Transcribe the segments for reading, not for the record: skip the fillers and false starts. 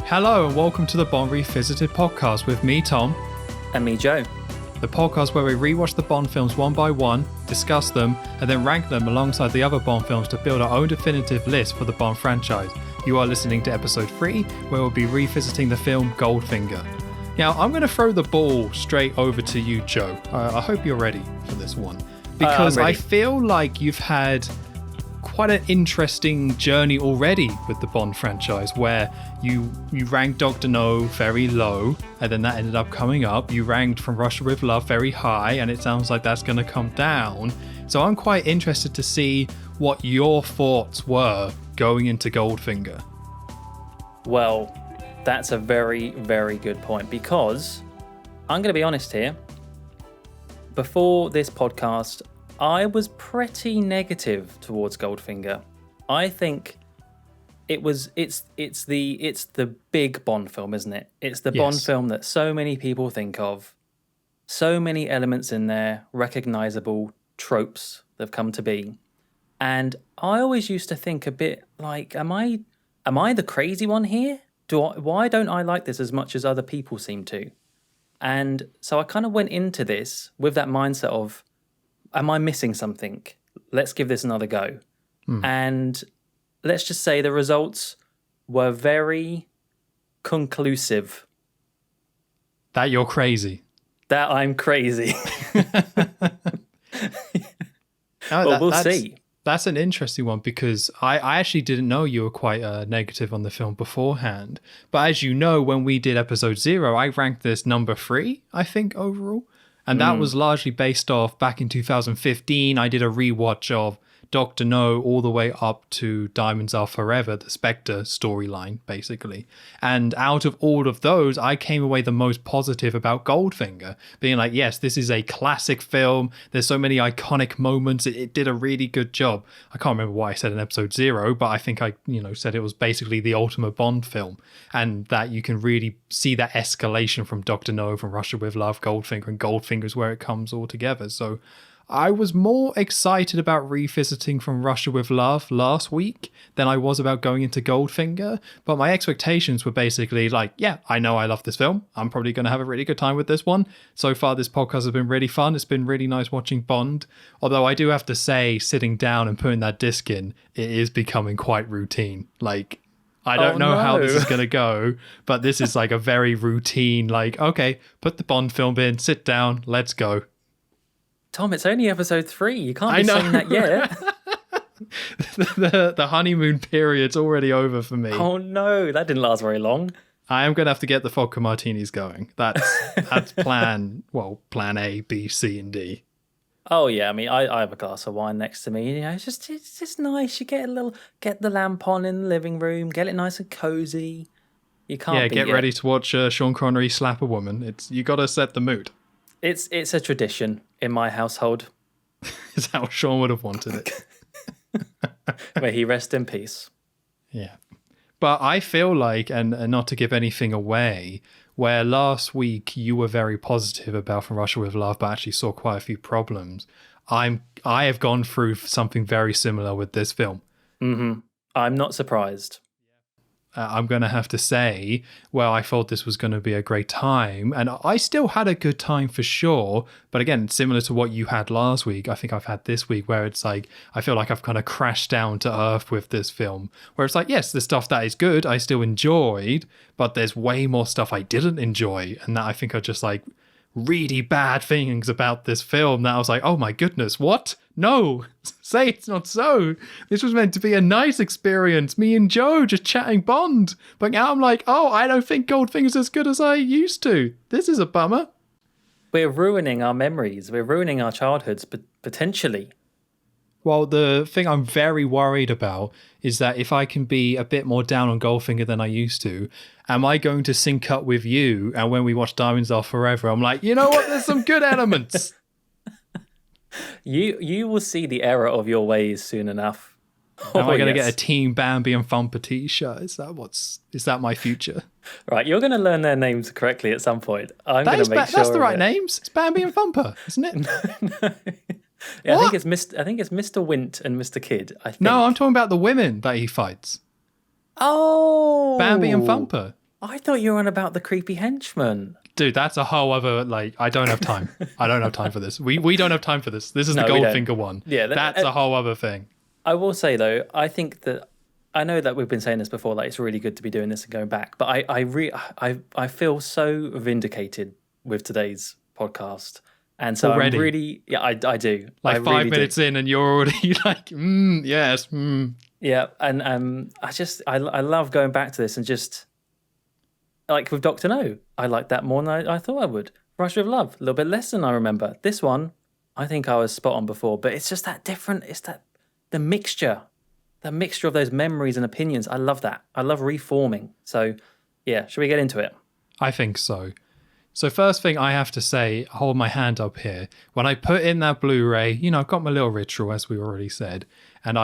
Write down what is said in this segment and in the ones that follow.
Hello and welcome to the Bond Revisited podcast with me, Tom. And me, Joe. The podcast where we rewatch the Bond films one by one, discuss them, and then rank them alongside the other Bond films to build our own definitive list for the Bond franchise. You are listening to episode 3, where we'll be revisiting the film Goldfinger. Now, I'm going to throw the ball straight over to you, Joe. I hope you're ready for this one. Because I feel like you've had quite an interesting journey already with the Bond franchise, where you ranked Dr. No very low, and then that ended up coming up. You ranked From Russia with Love very high, and it sounds like that's going to come down. So I'm quite interested to see what your thoughts were going into Goldfinger. Well, that's a very, very good point, because I'm going to be honest here. Before this podcast, I was pretty negative towards Goldfinger. I think it's the big Bond film, isn't it? It's the Bond film that so many people think of. So many elements in there, recognizable tropes that have come to be. And I always used to think a bit like, am I the crazy one here? Why don't I like this as much as other people seem to? And so I kind of went into this with that mindset of, am I missing something? Let's give this another go. And let's just say the results were very conclusive. That you're crazy. That I'm crazy. We'll see. That's an interesting one, because I actually didn't know you were quite negative on the film beforehand. But as you know, when we did episode 0, I ranked this number 3, I think, overall. And that was largely based off back in 2015. I did a rewatch of Dr. No all the way up to Diamonds Are Forever, the Spectre storyline, basically. And out of all of those, I came away the most positive about Goldfinger, being like, yes, this is a classic film. There's so many iconic moments. It did a really good job. I can't remember what I said in episode 0, but I think I said it was basically the ultimate Bond film, and that you can really see that escalation from Dr. No, From Russia with Love, Goldfinger, and Goldfinger is where it comes all together. So I was more excited about revisiting From Russia with Love last week than I was about going into Goldfinger, but my expectations were basically like, yeah, I know I love this film. I'm probably going to have a really good time with this one. So far, this podcast has been really fun. It's been really nice watching Bond. Although I do have to say, sitting down and putting that disc in, it is becoming quite routine. Like, I don't know how this is going to go, but this is like a very routine, like, okay, put the Bond film in, sit down, let's go. Tom, it's only episode 3. You can't be saying that yet. the honeymoon period's already over for me. Oh no, that didn't last very long. I am going to have to get the vodka martinis going. That's plan A, B, C, and D. Oh yeah, I mean, I have a glass of wine next to me. It's just nice. You get the lamp on in the living room, get it nice and cozy. You can't. Yeah, get ready to watch Sean Connery slap a woman. You got to set the mood. It's a tradition in my household. Is how Sean would have wanted it. May he rest in peace. Yeah. But I feel like, and not to give anything away, where last week you were very positive about From Russia with Love, but actually saw quite a few problems, I have gone through something very similar with this film. Mm-hmm. I'm not surprised. I'm going to have to say, well, I thought this was going to be a great time, and I still had a good time for sure. But again, similar to what you had last week, I think I've had this week, where it's like, I feel like I've kind of crashed down to earth with this film, where it's like, yes, the stuff that is good, I still enjoyed, but there's way more stuff I didn't enjoy, and that I think are just like really bad things about this film that I was like, oh my goodness, what? No, say it's not so. This was meant to be a nice experience. Me and Joe just chatting Bond. But now I'm like, oh, I don't think Goldfinger's as good as I used to. This is a bummer. We're ruining our memories. We're ruining our childhoods, potentially. Well, the thing I'm very worried about is that if I can be a bit more down on Goldfinger than I used to, am I going to sync up with you? And when we watch Diamonds Are Forever, I'm like, you know what? There's some good elements. You will see the error of your ways soon enough. Am I going to get a Team Bambi and Thumper t-shirt? Is that my future? Right, you're going to learn their names correctly at some point. I'm going to make sure. That's the right names. It's Bambi and Thumper, isn't it? No. Yeah, I think it's Mr. Wint and Mr. Kid. I think. No, I'm talking about the women that he fights. Oh, Bambi and Thumper. I thought you were on about the creepy henchman. Dude, that's a whole other, like, I don't have time. I don't have time for this. We don't have time for this. This is the we don't. Goldfinger one. Yeah, that's a whole other thing. I will say, though, I think that I know that we've been saying this before, like it's really good to be doing this and going back, but I feel so vindicated with today's podcast. And so Already? I'm really, yeah, I do. Like I 5 really minutes in and you're already like, yes. Yeah, and I love going back to this and just, like with Dr. No, I liked that more than I thought I would. Rush with Love, a little bit less than I remember. This one, I think I was spot on before, but it's just that different, it's the mixture of those memories and opinions. I love that. I love reforming. So, yeah, should we get into it? I think so. So first thing I have to say, hold my hand up here. When I put in that Blu-ray, I've got my little ritual, as we already said. And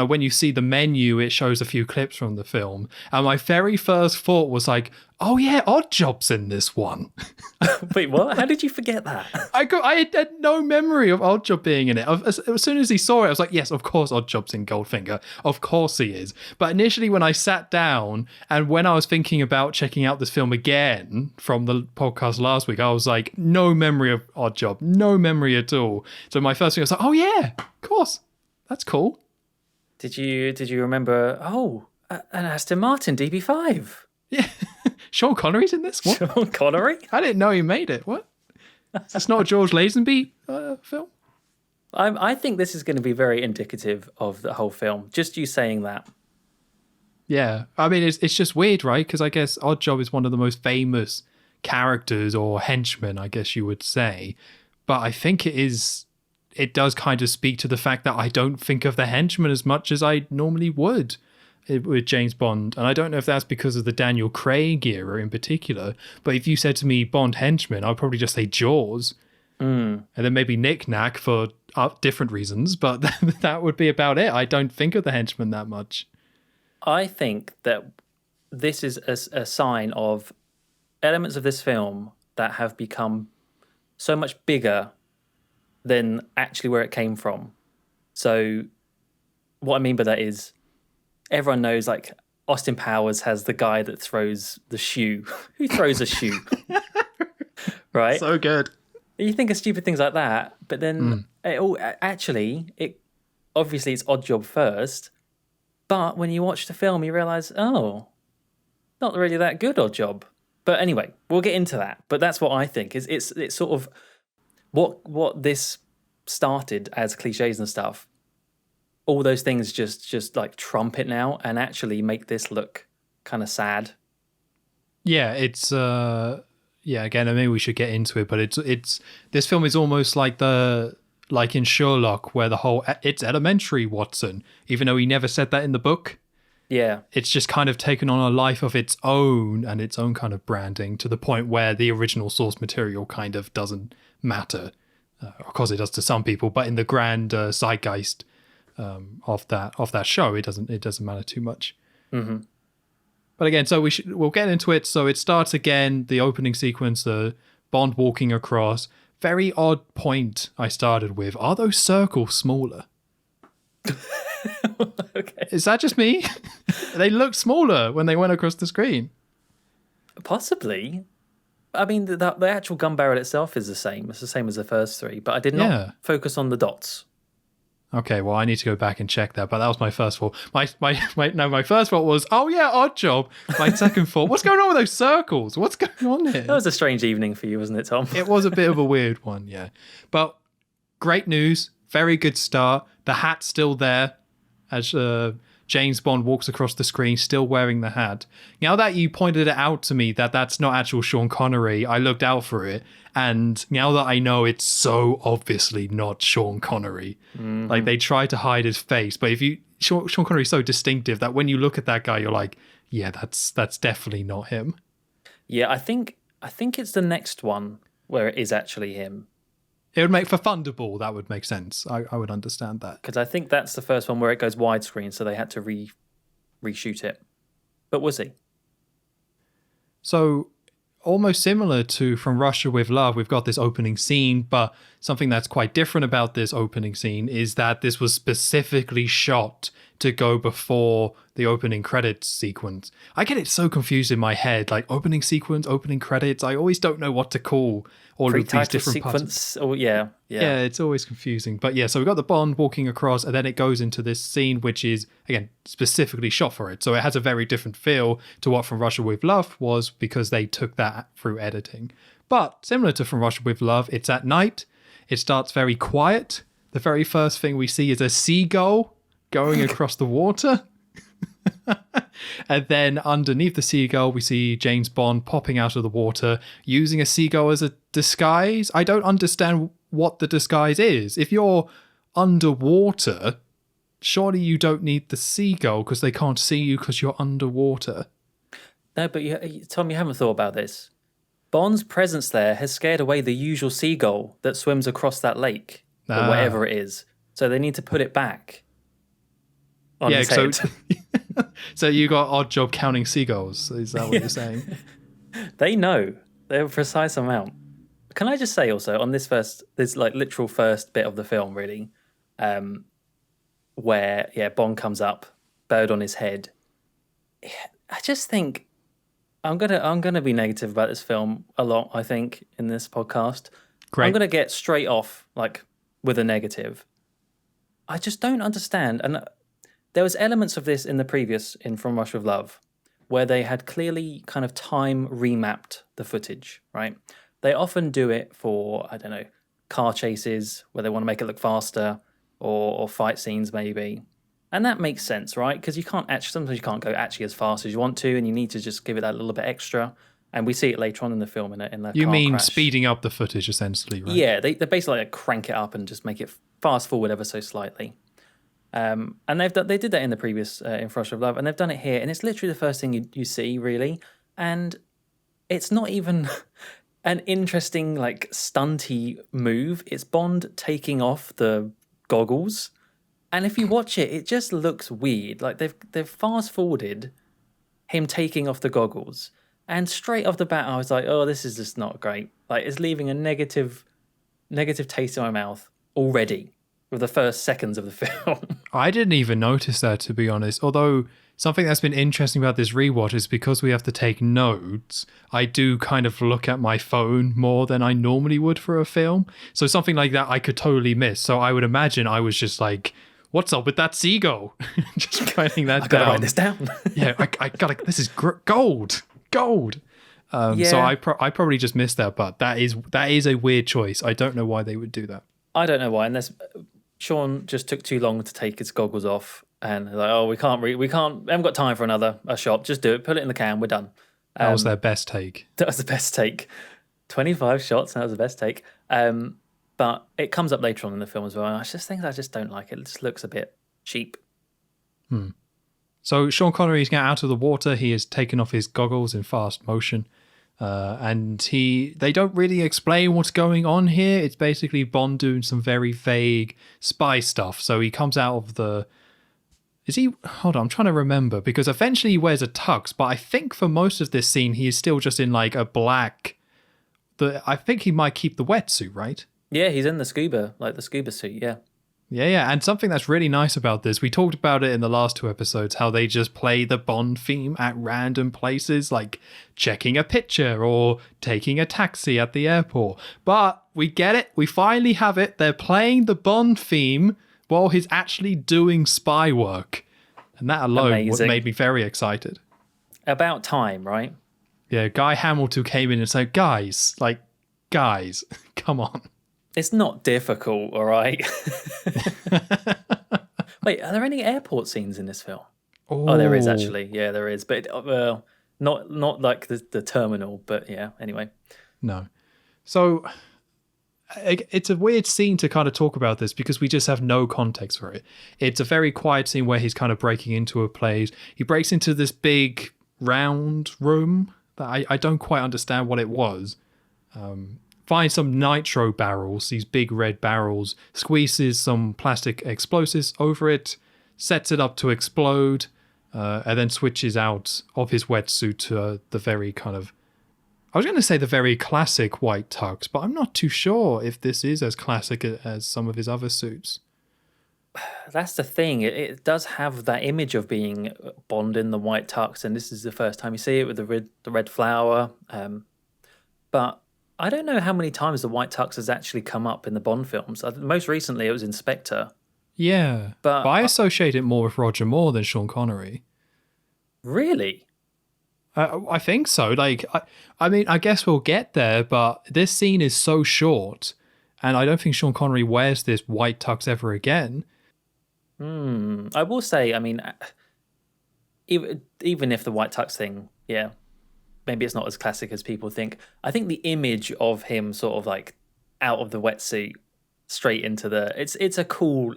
when you see the menu, it shows a few clips from the film. And my very first thought was like, oh yeah, Oddjob's in this one. Wait, what? How did you forget that? I had no memory of Oddjob being in it. As soon as he saw it, I was like, yes, of course Oddjob's in Goldfinger. Of course he is. But initially when I sat down and when I was thinking about checking out this film again from the podcast last week, I was like, no memory of Oddjob. No memory at all. So my first thing was like, oh yeah, of course. That's cool. Did you remember, an Aston Martin DB5? Yeah. Sean Connery's in this one? Sean Connery? I didn't know he made it. What? Is this not a George Lazenby film? I think this is going to be very indicative of the whole film. Just you saying that. Yeah. I mean, it's just weird, right? Because I guess Oddjob is one of the most famous characters or henchmen, I guess you would say. But I think it does kind of speak to the fact that I don't think of the henchman as much as I normally would with James Bond. And I don't know if that's because of the Daniel Craig era in particular, but if you said to me Bond henchman, I'd probably just say Jaws. And then maybe Knick Knack for different reasons, but that would be about it. I don't think of the henchman that much. I think that this is a sign of elements of this film that have become so much bigger than actually where it came from. So what I mean by that is everyone knows, like, Austin Powers has the guy that throws the shoe. Who throws a shoe? Right? So good. You think of stupid things like that, but then obviously it's Oddjob first, but when you watch the film, you realise, not really that good Oddjob. But anyway, we'll get into that. But that's what I think. It's sort of what this started as cliches and stuff. All those things just like trump it now and actually make this look kind of sad. Yeah, it's again, I mean we should get into it, but it's this film is almost like in Sherlock, where the whole it's elementary, Watson, even though he never said that in the book. Yeah. It's just kind of taken on a life of its own and its own kind of branding to the point where the original source material kind of doesn't matter. Of course it does to some people, but in the grand zeitgeist of that show, it doesn't matter too much. Mm-hmm. But again, so we'll get into it. So it starts again, the opening sequence, the Bond walking across. Very odd point I started with. Are those circles smaller? Okay. Is that just me? They looked smaller when they went across the screen. Possibly. I mean, the actual gun barrel itself is the same. It's the same as the first three, but I did not focus on the dots. Okay, well, I need to go back and check that, but that was my first thought. My first thought was, oh yeah, Oddjob. My second thought, what's going on with those circles? What's going on here? That was a strange evening for you, wasn't it, Tom? It was a bit of a weird one, yeah. But great news, very good start. The hat's still there as James Bond walks across the screen, still wearing the hat. Now that you pointed it out to me that that's not actual Sean Connery, I looked out for it. And now that I know it's so obviously not Sean Connery, like they try to hide his face, but Sean Connery is so distinctive that when you look at that guy, you're like, yeah, that's definitely not him. Yeah, I think it's the next one where it is actually him. It would make for Thunderball. That would make sense. I would understand that. Because I think that's the first one where it goes widescreen, so they had to reshoot it. But we'll see. So almost similar to From Russia with Love, we've got this opening scene, but something that's quite different about this opening scene is that this was specifically shot to go before the opening credits sequence. I get it so confused in my head, like opening sequence, opening credits. I always don't know what to call all of these different sequence. parts. Oh, yeah. It's always confusing. But yeah, so we've got the Bond walking across, and then it goes into this scene, which is, again, specifically shot for it. So it has a very different feel to what From Russia With Love was, because they took that through editing. But similar to From Russia With Love, it's at night. It starts very quiet. The very first thing we see is a seagull going across the water. And then underneath the seagull, we see James Bond popping out of the water, using a seagull as a disguise. I don't understand what the disguise is. If you're underwater, surely you don't need the seagull because they can't see you because you're underwater. No, but Tom, you haven't thought about this. Bond's presence there has scared away the usual seagull that swims across that lake, or whatever it is. So they need to put it back on his head. So you got Oddjob counting seagulls. Is that what you're saying? They know. They're a precise amount. Can I just say also, on this like literal first bit of the film, really, where, Bond comes up, bird on his head. I just think I'm gonna be negative about this film a lot, I think, in this podcast. Great. I'm gonna get straight off, like, with a negative. I just don't understand, and there was elements of this in the previous, in From Russia With Love, where they had clearly kind of time remapped the footage, right? They often do it for, I don't know, car chases, where they want to make it look faster, or fight scenes maybe. And that makes sense, right? Because sometimes you can't go actually as fast as you want to, and you need to just give it that little bit extra. And we see it later on in the film in a You car mean crash. speeding up the footage, essentially, right? Yeah, they basically like crank it up and just make it fast forward ever so slightly. And they did that in the previous in From Russia With Love, and they've done it here, and it's literally the first thing you see, really. And it's not even an interesting, like, stunty move. It's Bond taking off the goggles, and if you watch it, it just looks weird. Like they've fast forwarded him taking off the goggles, and straight off the bat, I was like, "Oh, this is just not great." Like, it's leaving a negative taste in my mouth already with the first seconds of the film. I didn't even notice that, to be honest. Although something that's been interesting about this rewatch is because we have to take notes, I do kind of look at my phone more than I normally would for a film. So something like that I could totally miss. So I would imagine I was just like, what's up with that seagull? Just writing that I down. gotta write this down. Yeah, I gotta, this is gold. So I probably just missed that, but that is a weird choice. I don't know why they would do that. I don't know why, unless Sean just took too long to take his goggles off, and like, oh, we haven't got time for a shot. Just do it, put it in the can, we're done. That was their best take. That was the best take. 25 shots, and that was the best take. But it comes up later on in the film as well. And I just don't like it. It just looks a bit cheap. So Sean Connery's getting out of the water. He has taken off his goggles in fast motion. And they don't really explain what's going on here. It's basically Bond doing some very vague spy stuff. So he comes out of the... Hold on, I'm trying to remember. Because eventually he wears a tux. But I think for most of this scene, he is still just in like a black... I think he might keep the wetsuit, right? Yeah, he's in the scuba suit, yeah. Yeah. And something that's really nice about this, we talked about it in the last 2 episodes, how they just play the Bond theme at random places, like checking a picture or taking a taxi at the airport. But we get it. We finally have it. They're playing the Bond theme while he's actually doing spy work. And that alone made me very excited. About time, right? Yeah, Guy Hamilton came in and said, guys, come on. It's not difficult, all right? Wait, are there any airport scenes in this film? Oh, there is actually. Yeah, there is. But not like the terminal, but yeah, anyway. No. So it's a weird scene to kind of talk about this because we just have no context for it. It's a very quiet scene where he's kind of breaking into a place. He breaks into this big round room that I don't quite understand what it was. Finds some nitro barrels, these big red barrels, squeezes some plastic explosives over it, sets it up to explode, and then switches out of his wetsuit to the very kind of... I was going to say the very classic white tux, but I'm not too sure if this is as classic as some of his other suits. That's the thing. It does have that image of being Bond in the white tux, and this is the first time you see it with the red flower. But I don't know how many times the white tux has actually come up in the Bond films. Most recently, it was in Spectre. Yeah, but I associate it more with Roger Moore than Sean Connery. Really? I think so. Like, I mean, I guess we'll get there, but this scene is so short, and I don't think Sean Connery wears this white tux ever again. I will say, I mean, even if the white tux thing, yeah, maybe it's not as classic as people think. I think the image of him sort of like out of the wetsuit straight into it's a cool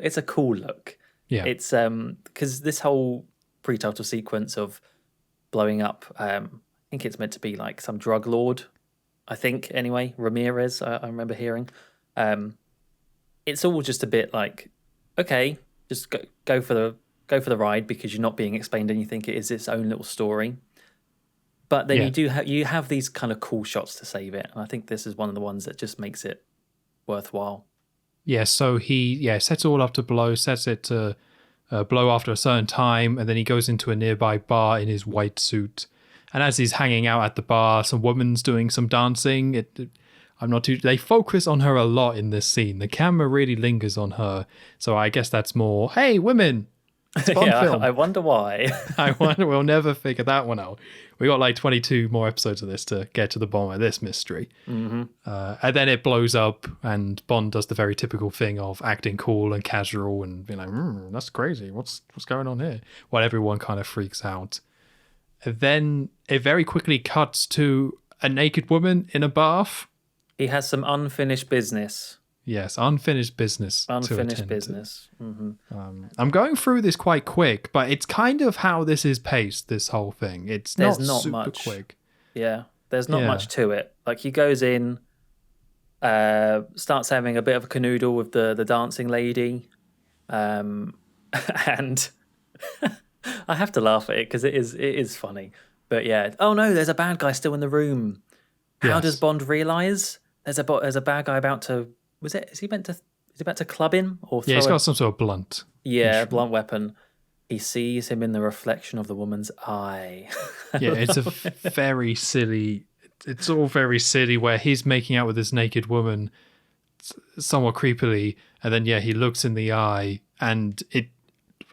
look. Yeah, it's because this whole pre-title sequence of blowing up, I think it's meant to be like some drug lord. I think anyway, Ramirez. I remember hearing. It's all just a bit like, okay, just go for the ride because you're not being explained anything. It is its own little story. But then you have these kind of cool shots to save it, and I think this is one of the ones that just makes it worthwhile. Yeah, so he sets it all up to blow, sets it to blow after a certain time, and then he goes into a nearby bar in his white suit. And as he's hanging out at the bar, some woman's doing some dancing. They focus on her a lot in this scene. The camera really lingers on her. So I guess that's more, hey, women. It's a Bond film. I wonder why. I wonder, we'll never figure that one out. We got like 22 more episodes of this to get to the bottom of this mystery. Mm-hmm. And then it blows up, and Bond does the very typical thing of acting cool and casual and being like, that's crazy. What's going on here? While everyone kind of freaks out. And then it very quickly cuts to a naked woman in a bath. He has some unfinished business. Yes, unfinished business. Unfinished business. Mm-hmm. I'm going through this quite quick, but it's kind of how this is paced, this whole thing. There's not super much. Quick. Yeah, there's not much to it. Like, he goes in, starts having a bit of a canoodle with the dancing lady, and I have to laugh at it because it is funny. But yeah, oh no, there's a bad guy still in the room. How does Bond realise there's a bad guy about to? Is he about to club him or throw? Yeah, he's got some sort of blunt. Yeah, blunt weapon. He sees him in the reflection of the woman's eye. Yeah, it's a very silly. It's all very silly where he's making out with this naked woman, somewhat creepily, and then he looks in the eye, and it.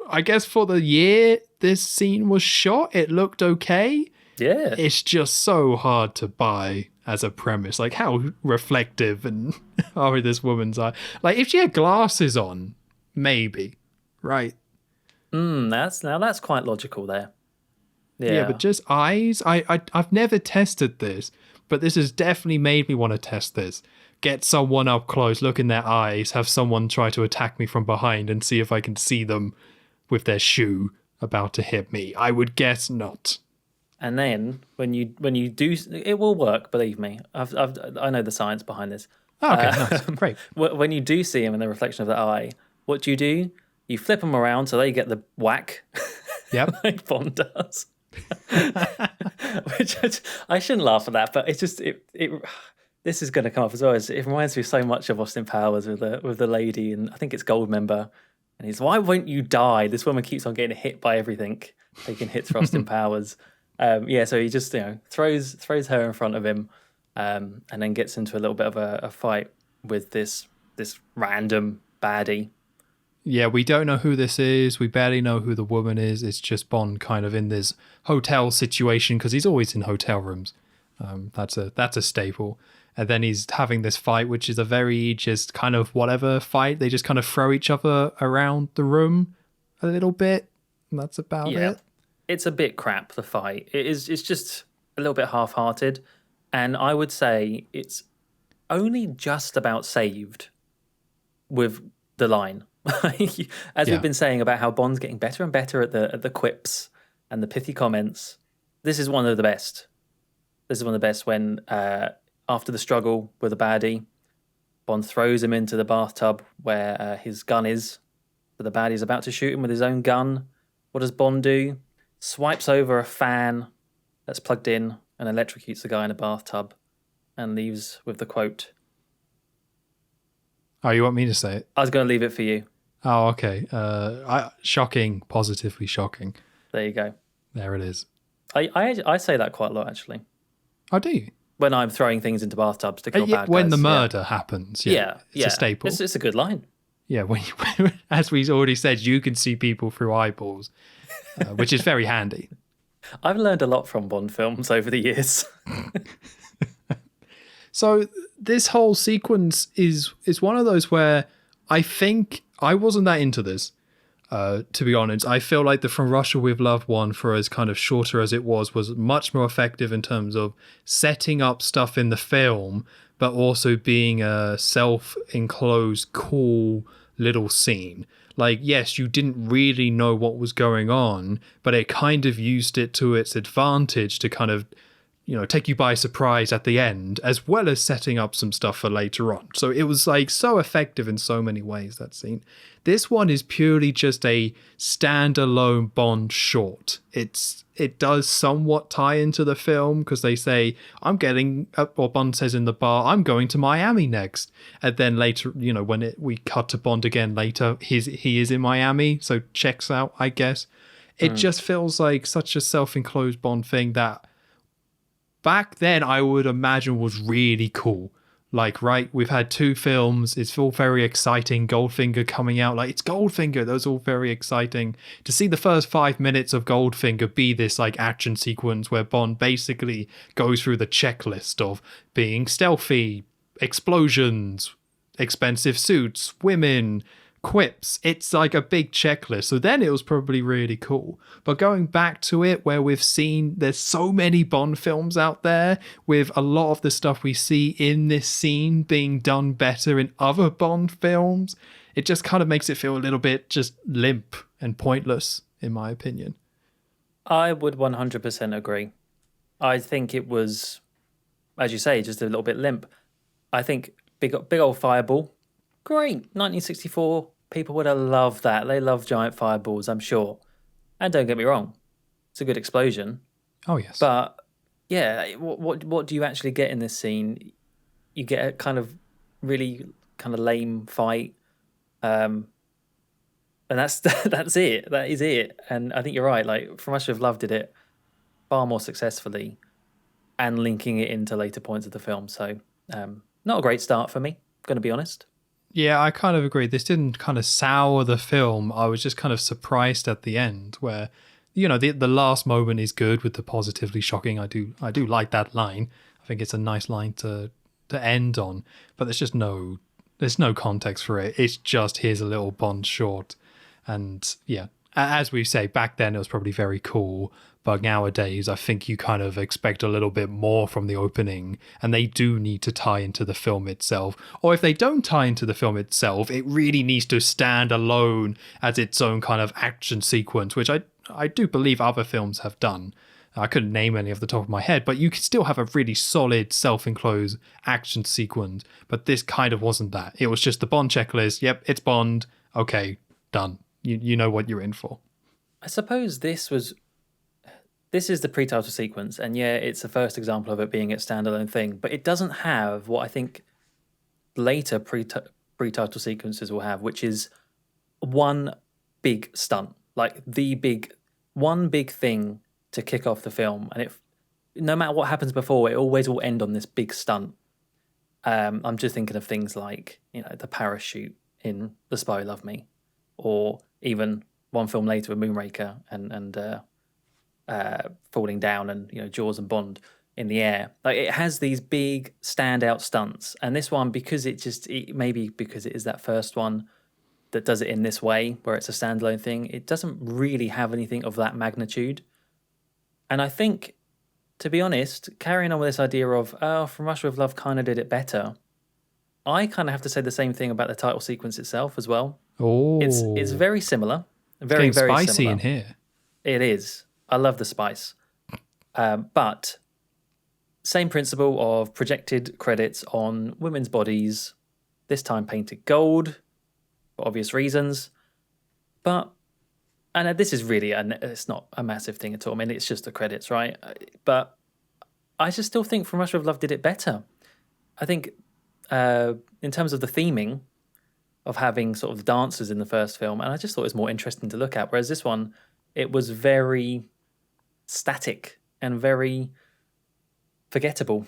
I guess for the year this scene was shot, it looked okay. Yeah, it's just so hard to buy as a premise. Like, how reflective and are this woman's eye? Like, if she had glasses on, maybe, right? That's quite logical there. Yeah, but just eyes. I've never tested this, but this has definitely made me want to test this. Get someone up close, look in their eyes, have someone try to attack me from behind, and see if I can see them with their shoe about to hit me. I would guess not. And then when you do, it will work. Believe me, I know the science behind this. Oh, okay, nice, great. When you do see him in the reflection of the eye, what do? You flip them around so they get the whack. Yep, like Bond does. Which I shouldn't laugh at that, but it's just it. This is going to come up as well. It reminds me so much of Austin Powers with the lady, and I think it's Goldmember. And he's, why won't you die? This woman keeps on getting hit by everything, taking hits for Austin Powers. So he just throws her in front of him, and then gets into a little bit of a fight with this random baddie. Yeah, we don't know who this is. We barely know who the woman is. It's just Bond kind of in this hotel situation because he's always in hotel rooms. That's a staple. And then he's having this fight, which is a very just kind of whatever fight. They just kind of throw each other around the room a little bit. And that's about it. It's a bit crap, the fight. It's just a little bit half-hearted. And I would say it's only just about saved with the line. As we've been saying about how Bond's getting better and better at the quips and the pithy comments, this is one of the best. This is one of the best when, after the struggle with the baddie, Bond throws him into the bathtub where his gun is. So the baddie's about to shoot him with his own gun. What does Bond do? Swipes over a fan that's plugged in and electrocutes the guy in the bathtub. and leaves with the quote. Oh, you want me to say it? I was going to leave it for you. Oh, okay. Shocking, positively shocking. There you go. There it is. I say that quite a lot, actually. Oh, do you? When I'm throwing things into bathtubs to kill bad guys. When the murder happens, it's a staple. It's a good line. Yeah, as we already said, you can see people through eyeballs, which is very handy. I've learned a lot from Bond films over the years. So this whole sequence is one of those where I think I wasn't that into this, to be honest. I feel like the From Russia with Love one, for as kind of shorter as it was much more effective in terms of setting up stuff in the film, but also being a self-enclosed, cool little scene. Like, yes, you didn't really know what was going on, but it kind of used it to its advantage to kind of, take you by surprise at the end, as well as setting up some stuff for later on. So it was like so effective in so many ways, that scene. This one is purely just a standalone Bond short. It does somewhat tie into the film because they say, or Bond says in the bar, I'm going to Miami next. And then later, when we cut to Bond again later, he is in Miami. So checks out, I guess. It just feels like such a self-enclosed Bond thing that back then I would imagine was really cool. Like, right, we've had 2 films. It's all very exciting. Goldfinger coming out. Like, it's Goldfinger. That was all very exciting. To see the first 5 minutes of Goldfinger be this, like, action sequence where Bond basically goes through the checklist of being stealthy, explosions, expensive suits, women, quips. It's like a big checklist. So then it was probably really cool. But going back to it, where we've seen there's so many Bond films out there with a lot of the stuff we see in this scene being done better in other Bond films, it just kind of makes it feel a little bit just limp and pointless, in my opinion. I would 100% agree. I think it was, as you say, just a little bit limp. I think big old fireball. Great. 1964, people would have loved that. They love giant fireballs, I'm sure. And don't get me wrong, it's a good explosion. Oh, yes. But, yeah, what do you actually get in this scene? You get a kind of really kind of lame fight. And that's that's it. That is it. And I think you're right. Like, From Russia with Love did it far more successfully and linking it into later points of the film. So, not a great start for me, going to be honest. Yeah, I kind of agree. This didn't kind of sour the film. I was just kind of surprised at the end where, the last moment is good with the positively shocking. I do like that line. I think it's a nice line to end on, but there's no context for it. It's just, here's a little Bond short. And yeah, as we say, back then it was probably very cool. But nowadays, I think you kind of expect a little bit more from the opening, and they do need to tie into the film itself. Or if they don't tie into the film itself, it really needs to stand alone as its own kind of action sequence, which I do believe other films have done. I couldn't name any off the top of my head, but you could still have a really solid self-enclosed action sequence. But this kind of wasn't that. It was just the Bond checklist. Yep, it's Bond. Okay, done. You know what you're in for. I suppose this is the pre-title sequence, and yeah, it's the first example of it being a standalone thing, but it doesn't have what I think later pre-title sequences will have, which is one big stunt, like one big thing to kick off the film, and no matter what happens before, it always will end on this big stunt. I'm just thinking of things like, the parachute in The Spy Who Loved Me, or even one film later with Moonraker and falling down, and Jaws and Bond in the air. Like, it has these big standout stunts, and this one, maybe because it is that first one that does it in this way, where it's a standalone thing, it doesn't really have anything of that magnitude. And I think, to be honest, carrying on with this idea of From Russia with Love kind of did it better, I kind of have to say the same thing about the title sequence itself as well. Oh, it's very similar, very spicy similar in here. It is. I love the spice. But same principle of projected credits on women's bodies, this time painted gold, for obvious reasons. And this is really, it's not a massive thing at all. I mean, it's just the credits, right? But I just still think From Russia with Love did it better. I think in terms of the theming of having sort of dancers in the first film, and I just thought it was more interesting to look at. Whereas this one, it was very static and very forgettable.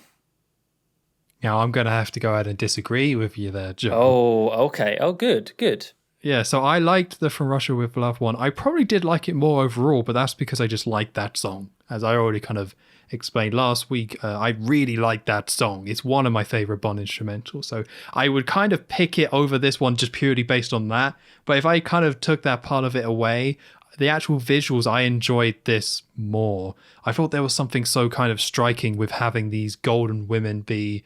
Now, I'm going to have to go ahead and disagree with you there, Joe. Oh, okay. Oh, good, good. Yeah, so I liked the From Russia with Love one. I probably did like it more overall, but that's because I just liked that song. As I already kind of explained last week, I really like that song. It's one of my favorite Bond instrumentals. So I would kind of pick it over this one just purely based on that. But if I kind of took that part of it away, the actual visuals, I enjoyed this more. I thought there was something so kind of striking with having these golden women be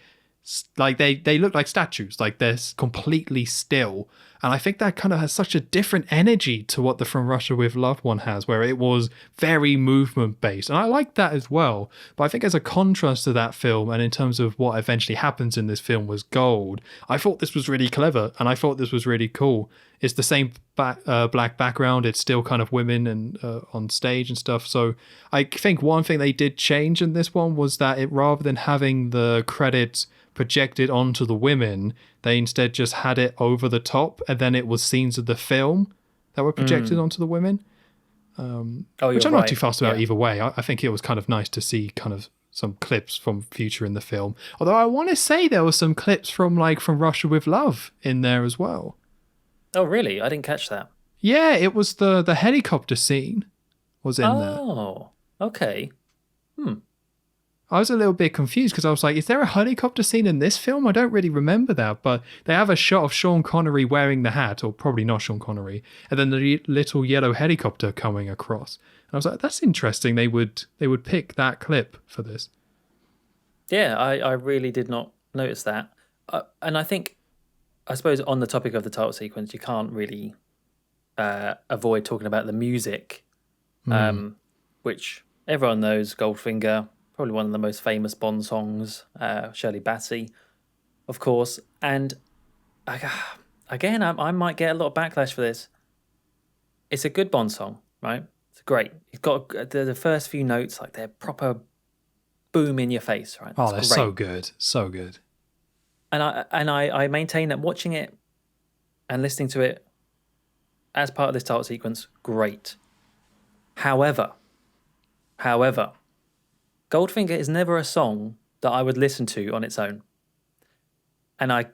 like they look like statues, like they're completely still. And I think that kind of has such a different energy to what the From Russia with Love one has, where it was very movement based. And I like that as well. But I think as a contrast to that film, and in terms of what eventually happens in this film was gold, I thought this was really clever and I thought this was really cool. It's the same black background. It's still kind of women and on stage and stuff. So I think one thing they did change in this one was that it, rather than having the credits projected onto the women, they instead just had it over the top, and then it was scenes of the film that were projected onto the women. Which I'm not too fussed about either way. I think it was kind of nice to see kind of some clips from Future in the film. Although I want to say there were some clips from Russia with Love in there as well. Oh, really? I didn't catch that. Yeah, it was the helicopter scene was in there. Oh, okay. I was a little bit confused because I was like, is there a helicopter scene in this film? I don't really remember that, but they have a shot of Sean Connery wearing the hat, or probably not Sean Connery, and then the little yellow helicopter coming across. And I was like, that's interesting. They would pick that clip for this. Yeah, I really did not notice that. And I think, I suppose on the topic of the title sequence, you can't really avoid talking about the music, which everyone knows, Goldfinger, probably one of the most famous Bond songs, Shirley Bassey, of course. And again, I might get a lot of backlash for this. It's a good Bond song, right? It's great. It's got the first few notes, like they're proper boom in your face, right? Oh, they're so good. So good. And I maintain that watching it and listening to it as part of this title sequence, great. However, Goldfinger is never a song that I would listen to on its own. And I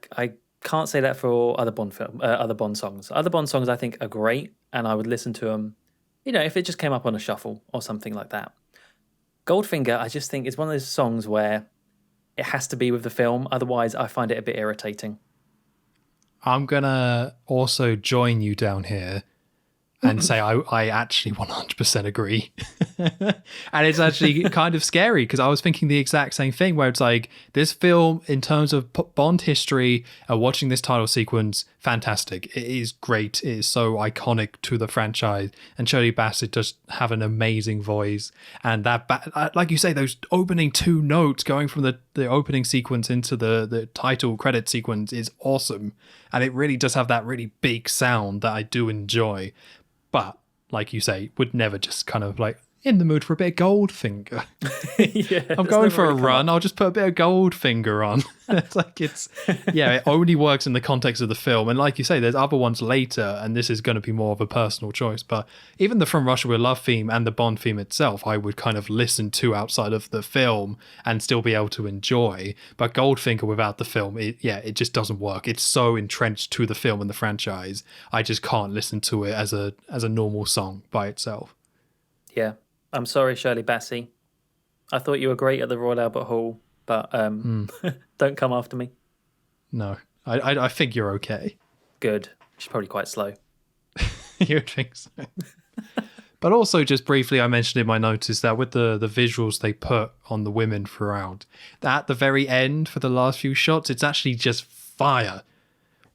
can't say that for other Bond songs. Other Bond songs I think are great, and I would listen to them, if it just came up on a shuffle or something like that. Goldfinger, I just think, is one of those songs where it has to be with the film. Otherwise, I find it a bit irritating. I'm going to also join you down here and say I actually 100% agree. And it's actually kind of scary because I was thinking the exact same thing, where it's like, this film, in terms of Bond history, watching this title sequence, fantastic. It is great. It is so iconic to the franchise. And Shirley Bassey does have an amazing voice. And that, like you say, those opening two notes going from the opening sequence into the title credit sequence is awesome. And it really does have that really big sound that I do enjoy. But, like you say, would never just kind of like, in the mood for a bit of Goldfinger. Yeah, I'm going for a run. I'll just put a bit of Goldfinger on. It only works in the context of the film. And like you say, there's other ones later, and this is going to be more of a personal choice. But even the From Russia with Love theme and the Bond theme itself, I would kind of listen to outside of the film and still be able to enjoy. But Goldfinger without the film, it just doesn't work. It's so entrenched to the film and the franchise. I just can't listen to it as a normal song by itself. Yeah. I'm sorry, Shirley Bassey. I thought you were great at the Royal Albert Hall, but don't come after me. No, I think you're okay. Good. She's probably quite slow. You would think so. But also, just briefly, I mentioned in my notes is that with the visuals they put on the women throughout, that at the very end for the last few shots, it's actually just fire,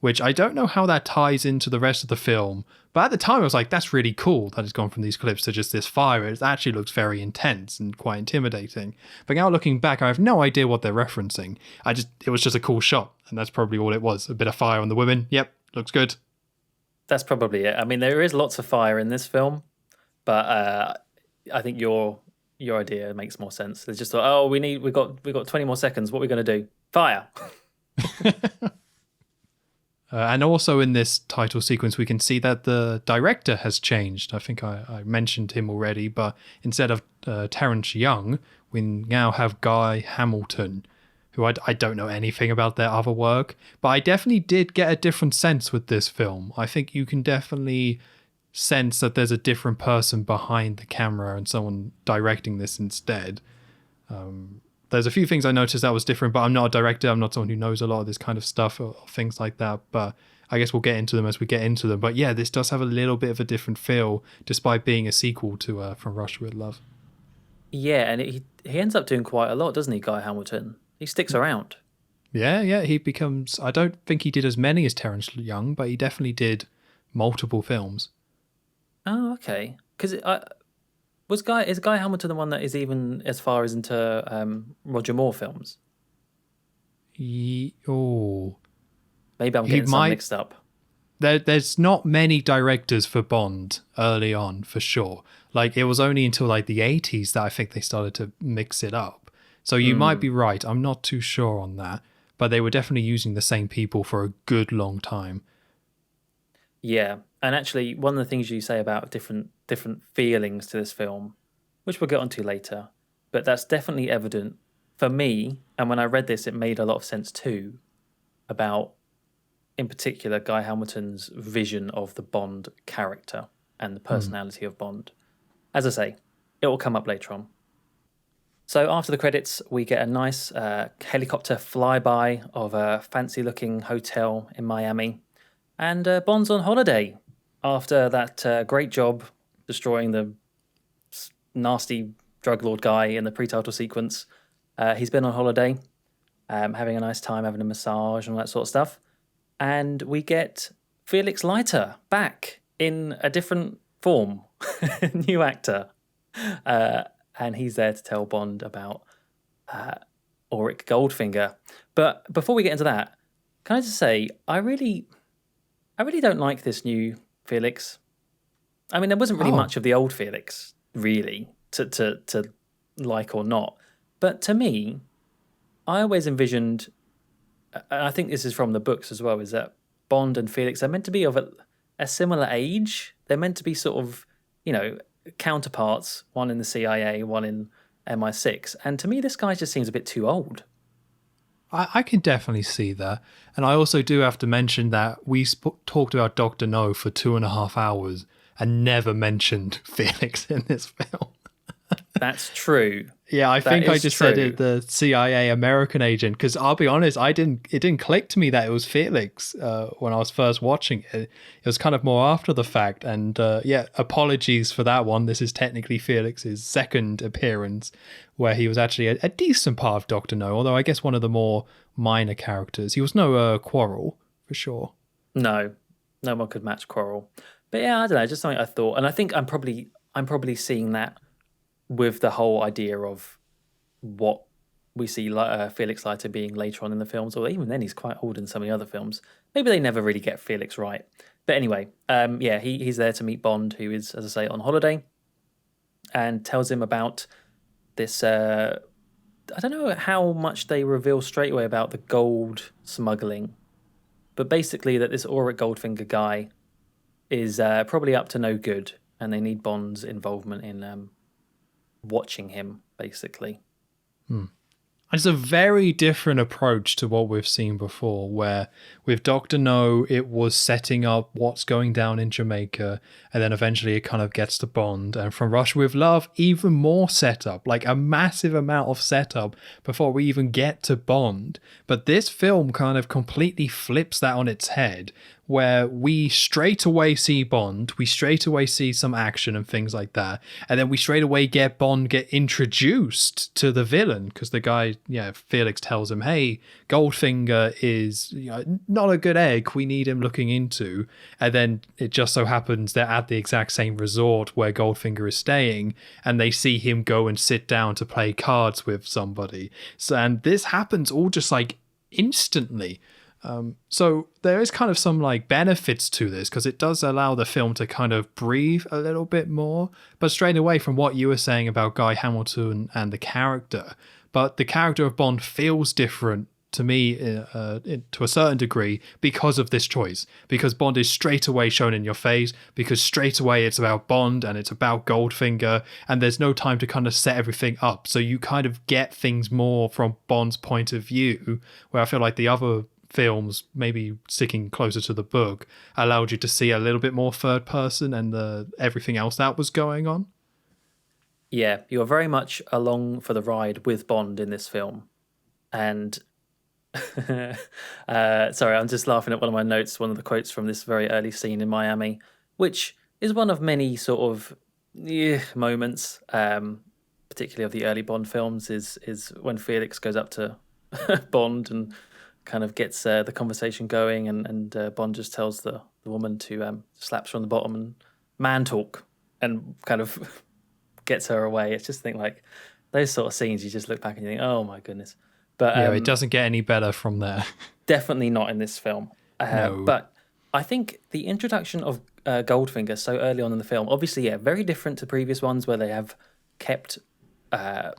which I don't know how that ties into the rest of the film. But at the time, I was like, that's really cool that it's gone from these clips to just this fire. It actually looks very intense and quite intimidating. But now looking back, I have no idea what they're referencing. It was just a cool shot, and that's probably all it was. A bit of fire on the women. Yep, looks good. That's probably it. I mean, there is lots of fire in this film, but I think your idea makes more sense. It's just we've got 20 more seconds. What are we going to do? Fire. And also in this title sequence, we can see that the director has changed. I think I mentioned him already, but instead of Terrence Young, we now have Guy Hamilton, who I don't know anything about their other work, but I definitely did get a different sense with this film. I think you can definitely sense that there's a different person behind the camera and someone directing this instead. There's a few things I noticed that was different, but I'm not a director. I'm not someone who knows a lot of this kind of stuff or things like that. But I guess we'll get into them as we get into them. But yeah, this does have a little bit of a different feel, despite being a sequel to From Russia with Love. Yeah, and he ends up doing quite a lot, doesn't he, Guy Hamilton? He sticks around. Yeah, he becomes... I don't think he did as many as Terrence Young, but he definitely did multiple films. Oh, okay. Because is Guy Hamilton the one that is even as far as into Roger Moore films? Maybe I'm getting some mixed up. There's not many directors for Bond early on, for sure. Like, it was only until like the 80s that I think they started to mix it up. So you might be right. I'm not too sure on that. But they were definitely using the same people for a good long time. Yeah. And actually, one of the things you say about different feelings to this film, which we'll get onto later, but that's definitely evident for me. And when I read this, it made a lot of sense too, about, in particular, Guy Hamilton's vision of the Bond character and the personality of Bond. As I say, it will come up later on. So after the credits, we get a nice helicopter flyby of a fancy-looking hotel in Miami. And Bond's on holiday after that great job destroying the nasty drug lord guy in the pre-title sequence. He's been on holiday, having a nice time, having a massage and all that sort of stuff. And we get Felix Leiter back in a different form, new actor. And he's there to tell Bond about Auric Goldfinger. But before we get into that, can I just say, I really don't like this new Felix. I mean, there wasn't really much of the old Felix, really, to like or not. But to me, I always envisioned, and I think this is from the books as well, is that Bond and Felix are meant to be of a similar age. They're meant to be sort of, counterparts, one in the CIA, one in MI6. And to me, this guy just seems a bit too old. I can definitely see that. And I also do have to mention that we talked about Dr. No for 2.5 hours and never mentioned Felix in this film. That's true. Yeah, I think I just said it, the CIA American agent, because I'll be honest, it didn't click to me that it was Felix when I was first watching it. It was kind of more after the fact. And apologies for that one. This is technically Felix's second appearance, where he was actually a decent part of Dr. No, although I guess one of the more minor characters. He was no Quarrel, for sure. No one could match Quarrel. But yeah, I don't know, just something I thought. And I think I'm probably seeing that with the whole idea of what we see Felix Leiter being later on in the films, or even then he's quite old in some of the other films. Maybe they never really get Felix right. But anyway, he's there to meet Bond, who is, as I say, on holiday, and tells him about this... I don't know how much they reveal straight away about the gold smuggling, but basically that this Auric Goldfinger guy is probably up to no good, and they need Bond's involvement in... watching him, basically. It's a very different approach to what we've seen before, where with Dr. No, it was setting up what's going down in Jamaica, and then eventually it kind of gets to Bond. And from Russia with Love, even more setup, like a massive amount of setup before we even get to Bond. But this film kind of completely flips that on its head, where we straight away see Bond, we straight away see some action and things like that, and then we straight away get Bond get introduced to the villain, because the guy, Felix tells him, hey, Goldfinger is not a good egg, we need him looking into. And then it just so happens they're at the exact same resort where Goldfinger is staying, and they see him go and sit down to play cards with somebody. And this happens all just like instantly. So there is kind of some like benefits to this, because it does allow the film to kind of breathe a little bit more. But straight away from what you were saying about Guy Hamilton and the character, but the character of Bond feels different to me to a certain degree because of this choice. Because Bond is straight away shown in your face, because straight away it's about Bond and it's about Goldfinger, and there's no time to kind of set everything up. So you kind of get things more from Bond's point of view, where I feel like the other films, maybe sticking closer to the book, allowed you to see a little bit more third person and everything else that was going on. Yeah, you're very much along for the ride with Bond in this film. And sorry, I'm just laughing at one of my notes, one of the quotes from this very early scene in Miami, which is one of many sort of moments, particularly of the early Bond films, is when Felix goes up to Bond and kind of gets the conversation going, and Bond just tells the woman to slaps her on the bottom and man talk, and kind of gets her away. It's just like those sort of scenes, you just look back and you think, oh my goodness. But yeah, it doesn't get any better from there. Definitely not in this film. No. But I think the introduction of Goldfinger so early on in the film, obviously, yeah, very different to previous ones where they have kept, for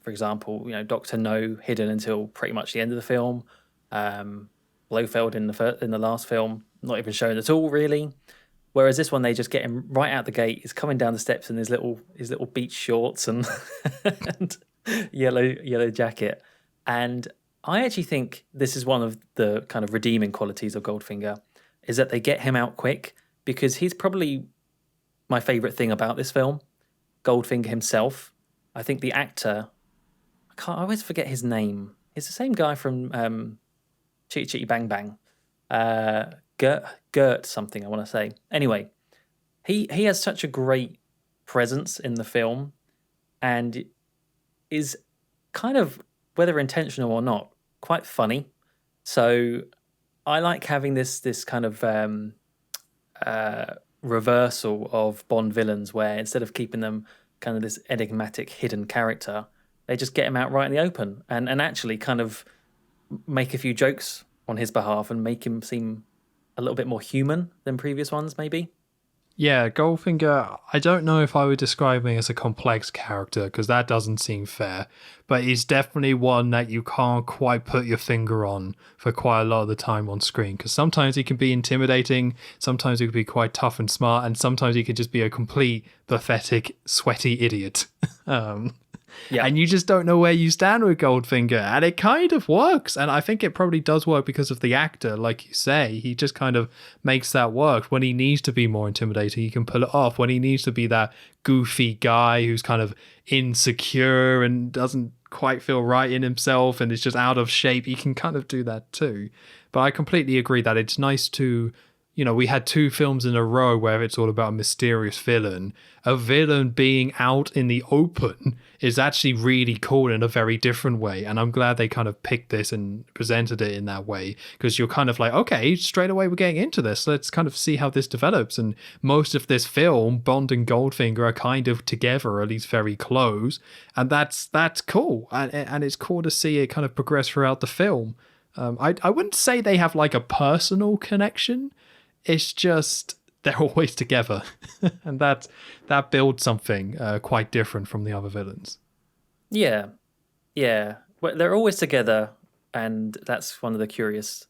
example, Dr. No hidden until pretty much the end of the film. Blofeld in the last film, not even shown at all, really. Whereas this one, they just get him right out the gate. He's coming down the steps in his little beach shorts and, and yellow jacket. And I actually think this is one of the kind of redeeming qualities of Goldfinger, is that they get him out quick, because he's probably my favourite thing about this film. Goldfinger himself. I think the actor, I always forget his name. It's the same guy from Chitty Chitty Bang Bang. Gert something, I want to say. Anyway, he has such a great presence in the film and is kind of, whether intentional or not, quite funny. So I like having this kind of reversal of Bond villains, where instead of keeping them kind of this enigmatic hidden character, they just get him out right in the open and actually kind of make a few jokes on his behalf and make him seem a little bit more human than previous ones, maybe. Yeah, Goldfinger, I don't know if I would describe him as a complex character, because that doesn't seem fair, but he's definitely one that you can't quite put your finger on for quite a lot of the time on screen, because sometimes he can be intimidating, sometimes he can be quite tough and smart, and sometimes he can just be a complete, pathetic, sweaty idiot. Yeah. And you just don't know where you stand with Goldfinger, and it kind of works. And I think it probably does work because of the actor, like you say. He just kind of makes that work. When he needs to be more intimidating, he can pull it off. When he needs to be that goofy guy who's kind of insecure and doesn't quite feel right in himself and is just out of shape, he can kind of do that too. But I completely agree that it's nice to... we had 2 films in a row where it's all about a mysterious villain. A villain being out in the open is actually really cool in a very different way. And I'm glad they kind of picked this and presented it in that way, because you're kind of like, okay, straight away we're getting into this. Let's kind of see how this develops. And most of this film, Bond and Goldfinger are kind of together, or at least very close. And that's cool. And it's cool to see it kind of progress throughout the film. I wouldn't say they have like a personal connection. It's just they're always together, and that builds something quite different from the other villains. Yeah. Well, they're always together, and that's one of the curious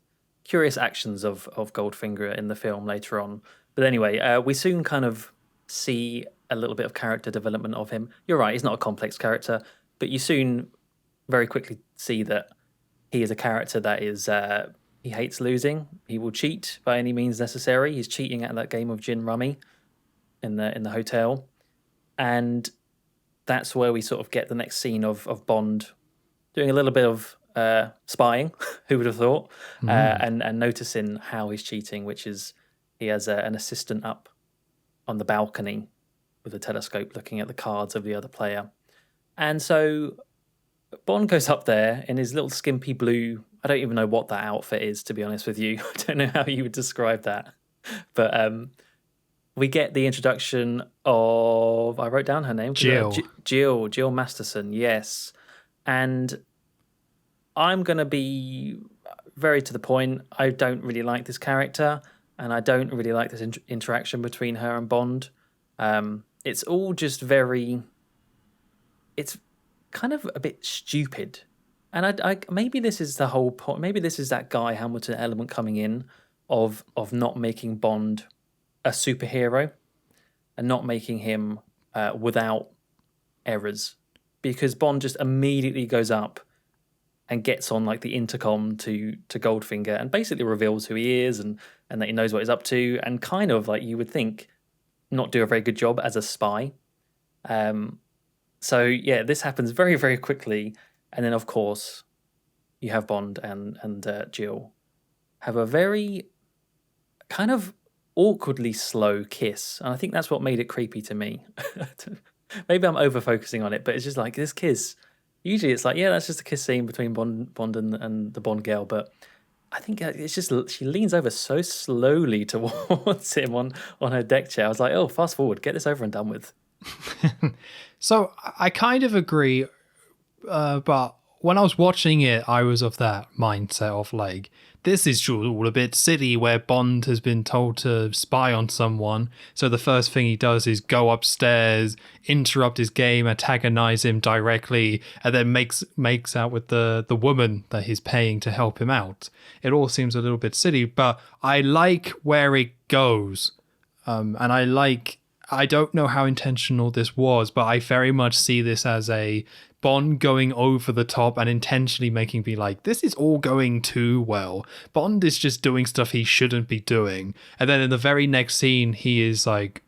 actions of Goldfinger in the film later on. But anyway, we soon kind of see a little bit of character development of him. You're right, he's not a complex character, but you soon very quickly see that he is a character that is... he hates losing. He will cheat by any means necessary. He's cheating at that game of gin rummy in the hotel. And that's where we sort of get the next scene of Bond doing a little bit of spying, who would have thought, and noticing how he's cheating, which is he has an assistant up on the balcony with a telescope looking at the cards of the other player. And so Bond goes up there in his little skimpy blue... I don't even know what that outfit is, to be honest with you. I don't know how you would describe that. But we get the introduction of... I wrote down her name. Jill Masterson, yes. And I'm going to be very to the point. I don't really like this character, and I don't really like this interaction between her and Bond. It's all just very... It's kind of a bit stupid, And I maybe this is the whole point. Maybe this is that Guy Hamilton element coming in of not making Bond a superhero and not making him without errors, because Bond just immediately goes up and gets on like the intercom to Goldfinger and basically reveals who he is and that he knows what he's up to, and kind of like you would think not do a very good job as a spy. So yeah, this happens very, very quickly, and then of course you have Bond and Jill have a very kind of awkwardly slow kiss, and I think that's what made it creepy to me. Maybe I'm over focusing on it, but it's just like this kiss. Usually it's like, yeah, that's just a kiss scene between Bond and the Bond girl, but I think it's just she leans over so slowly towards him on her deck chair. I was like, oh, fast forward, get this over and done with. So I kind of agree, but when I was watching it, I was of that mindset of like, this is all a bit silly where Bond has been told to spy on someone. So the first thing he does is go upstairs, interrupt his game, antagonize him directly, and then makes out with the woman that he's paying to help him out. It all seems a little bit silly, but I like where it goes. And I don't know how intentional this was, but I very much see this as a Bond going over the top and intentionally making me like, this is all going too well. Bond is just doing stuff he shouldn't be doing. And then in the very next scene, he is like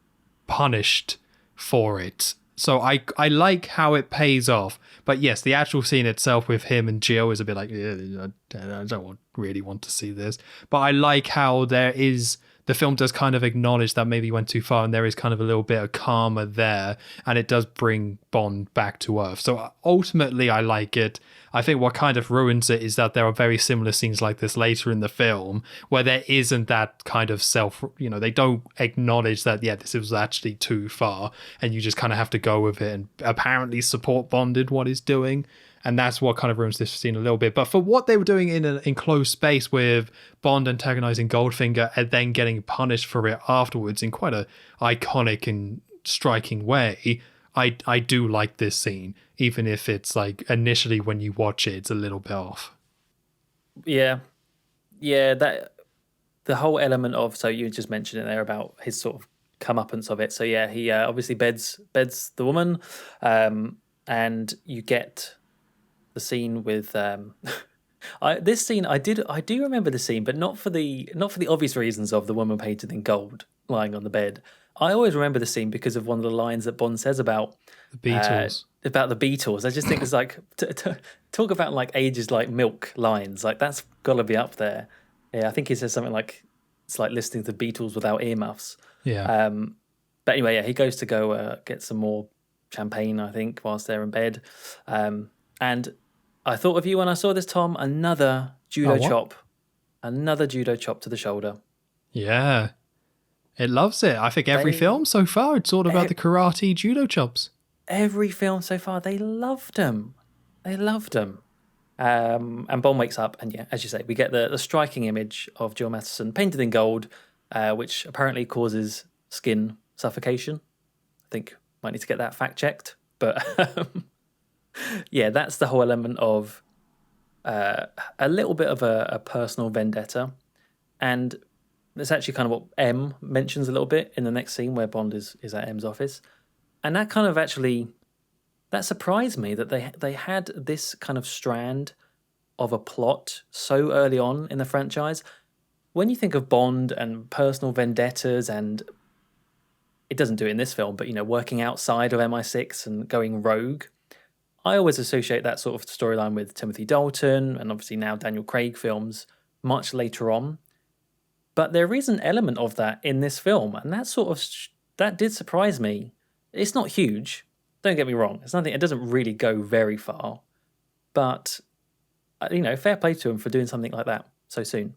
don't for it. So I like how it pays off. But yes, the actual scene itself with him and Jill is a bit like, yeah, I don't really want to see this. But I like how the film does kind of acknowledge that maybe went too far, and there is kind of a little bit of karma there, and it does bring Bond back to Earth. So ultimately, I like it. I think what kind of ruins it is that there are very similar scenes like this later in the film where there isn't that kind of they don't acknowledge that, yeah, this was actually too far, and you just kind of have to go with it and apparently support Bond in what he's doing. And that's what kind of ruins this scene a little bit. But for what they were doing in close space with Bond antagonizing Goldfinger and then getting punished for it afterwards in quite a iconic and striking way, I do like this scene, even if it's like initially when you watch it, it's a little bit off. Yeah, that the whole element of, so you just mentioned it there about his sort of comeuppance of it. So yeah, he obviously beds the woman, and you get the scene with this scene. I do remember the scene, but not for the obvious reasons of the woman painted in gold lying on the bed. I always remember the scene because of one of the lines that Bond says about the Beatles. About the Beatles. I just think it's like talk about like ages like milk lines. Like that's got to be up there. Yeah, I think he says something like it's like listening to the Beatles without earmuffs. Yeah. But anyway, yeah, he goes to go get some more champagne, I think, whilst they're in bed. And I thought of you when I saw this, Tom. Another judo chop to the shoulder. Yeah, it loves it. I think every film so far, it's all about the karate judo chops. Every film so far, they loved them. And Bond wakes up, and yeah, as you say, we get the striking image of Jill Matheson painted in gold, which apparently causes skin suffocation. I think might need to get that fact checked, but yeah, that's the whole element of a little bit of a personal vendetta, and it's actually kind of what M mentions a little bit in the next scene where Bond is at M's office, and that kind of actually that surprised me that they had this kind of strand of a plot so early on in the franchise. When you think of Bond and personal vendettas, and it doesn't do it in this film, but working outside of MI6 and going rogue, I always associate that sort of storyline with Timothy Dalton and obviously now Daniel Craig films much later on. But there is an element of that in this film, and that did surprise me. It's not huge, don't get me wrong. It's nothing. It doesn't really go very far, but fair play to him for doing something like that so soon.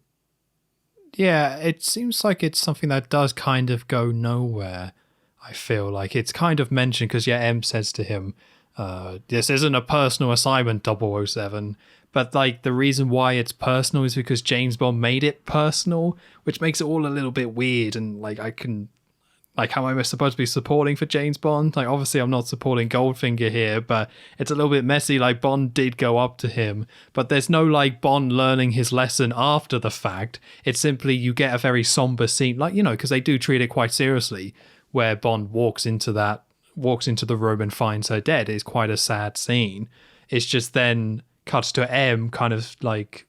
Yeah, it seems like it's something that does kind of go nowhere. I feel like it's kind of mentioned because M says to him, this isn't a personal assignment, 007. But like the reason why it's personal is because James Bond made it personal, which makes it all a little bit weird. And like like, how am I supposed to be supporting for James Bond? Like, obviously I'm not supporting Goldfinger here, but it's a little bit messy. Like, Bond did go up to him, but there's no, like, Bond learning his lesson after the fact. It's simply you get a very somber scene, like, you know, because they do treat it quite seriously, where Bond walks into the room and finds her dead. It's quite a sad scene. It's just then cuts to M kind of, like,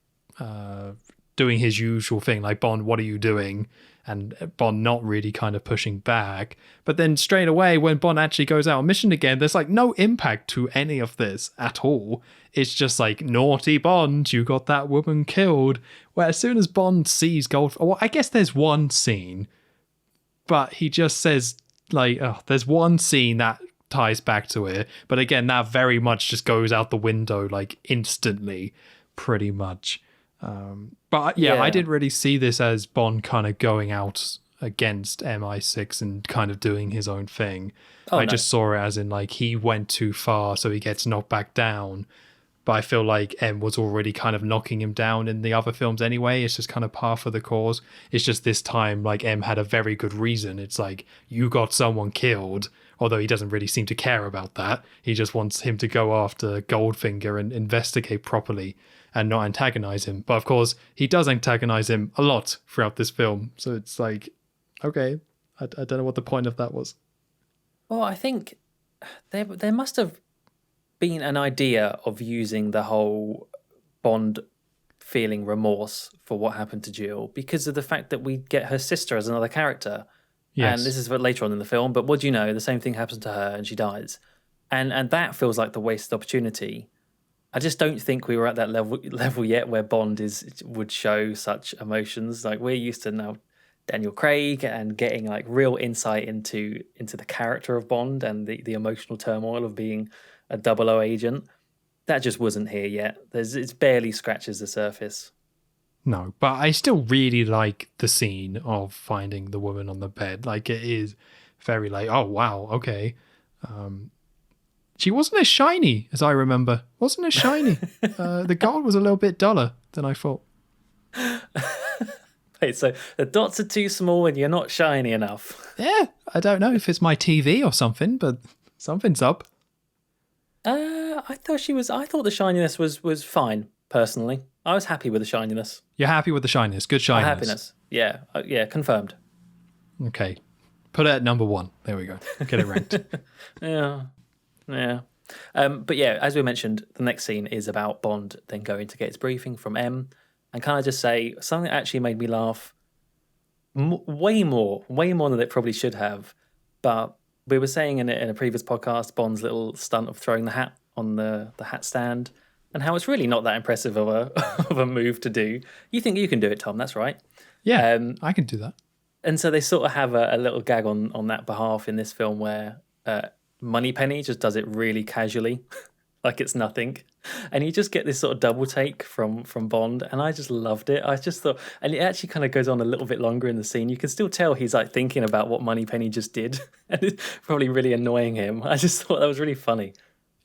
doing his usual thing, like, Bond, what are you doing? And Bond not really kind of pushing back. But then straight away, when Bond actually goes out on mission again, there's like no impact to any of this at all. It's just like, naughty Bond, you got that woman killed. Where as soon as Bond sees Goldfinger, well, I guess there's one scene, but he just says, like, oh, there's one scene that ties back to it. But again, that very much just goes out the window, like, instantly, pretty much. But yeah, I didn't really see this as Bond kind of going out against MI6 and kind of doing his own thing. I just saw it as in, like, he went too far, so he gets knocked back down. But I feel like M was already kind of knocking him down in the other films anyway. It's just kind of par for the course. It's just this time, like, M had a very good reason. It's like, you got someone killed, although he doesn't really seem to care about that. He just wants him to go after Goldfinger and investigate properly and not antagonize him. But of course, he does antagonize him a lot throughout this film. So it's like, okay, I don't know what the point of that was. Well, I think there must have been an idea of using the whole Bond feeling remorse for what happened to Jill because of the fact that we get her sister as another character. Yes. And this is later on in the film, but what do you know? The same thing happens to her and she dies. And that feels like the wasted opportunity. I just don't think we were at that level yet where Bond would show such emotions. Like, we're used to now Daniel Craig and getting, like, real insight into the character of Bond and the emotional turmoil of being a 00 agent. That just wasn't here yet. It barely scratches the surface. No, but I still really like the scene of finding the woman on the bed. Like, it is very like, oh wow, okay. She wasn't as shiny as I remember. Wasn't as shiny. The gold was a little bit duller than I thought. Wait, so the dots are too small and you're not shiny enough? Yeah, I don't know if it's my TV or something, but something's up. I thought the shininess was fine, personally. I was happy with the shininess. You're happy with the shininess? Good shininess. Happiness. Yeah, confirmed. Okay. Put it at number 1. There we go. Get it ranked. Yeah. But yeah, as we mentioned, the next scene is about Bond then going to get his briefing from M. And can I just say, something that actually made me laugh way more than it probably should have. But we were saying in a previous podcast, Bond's little stunt of throwing the hat on the hat stand and how it's really not that impressive of a move to do. You think you can do it, Tom, that's right. Yeah, I can do that. And so they sort of have a little gag on that behalf in this film where Moneypenny just does it really casually, like it's nothing. And you just get this sort of double take from Bond, and I just loved it. I just thought, and it actually kind of goes on a little bit longer in the scene. You can still tell he's like thinking about what Moneypenny just did, and it's probably really annoying him. I just thought that was really funny.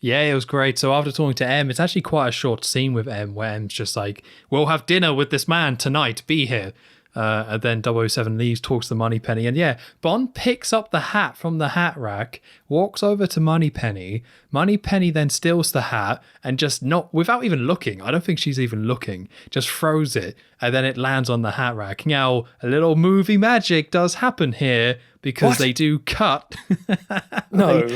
Yeah, it was great. So after talking to M, it's actually quite a short scene with M where M's just like, we'll have dinner with this man tonight, be here. And then 007 leaves, talks to Moneypenny, and yeah, Bond picks up the hat from the hat rack, walks over to Moneypenny. Moneypenny then steals the hat and just not, without even looking, I don't think she's even looking, just throws it, and then it lands on the hat rack. Now, a little movie magic does happen here because they do cut. No.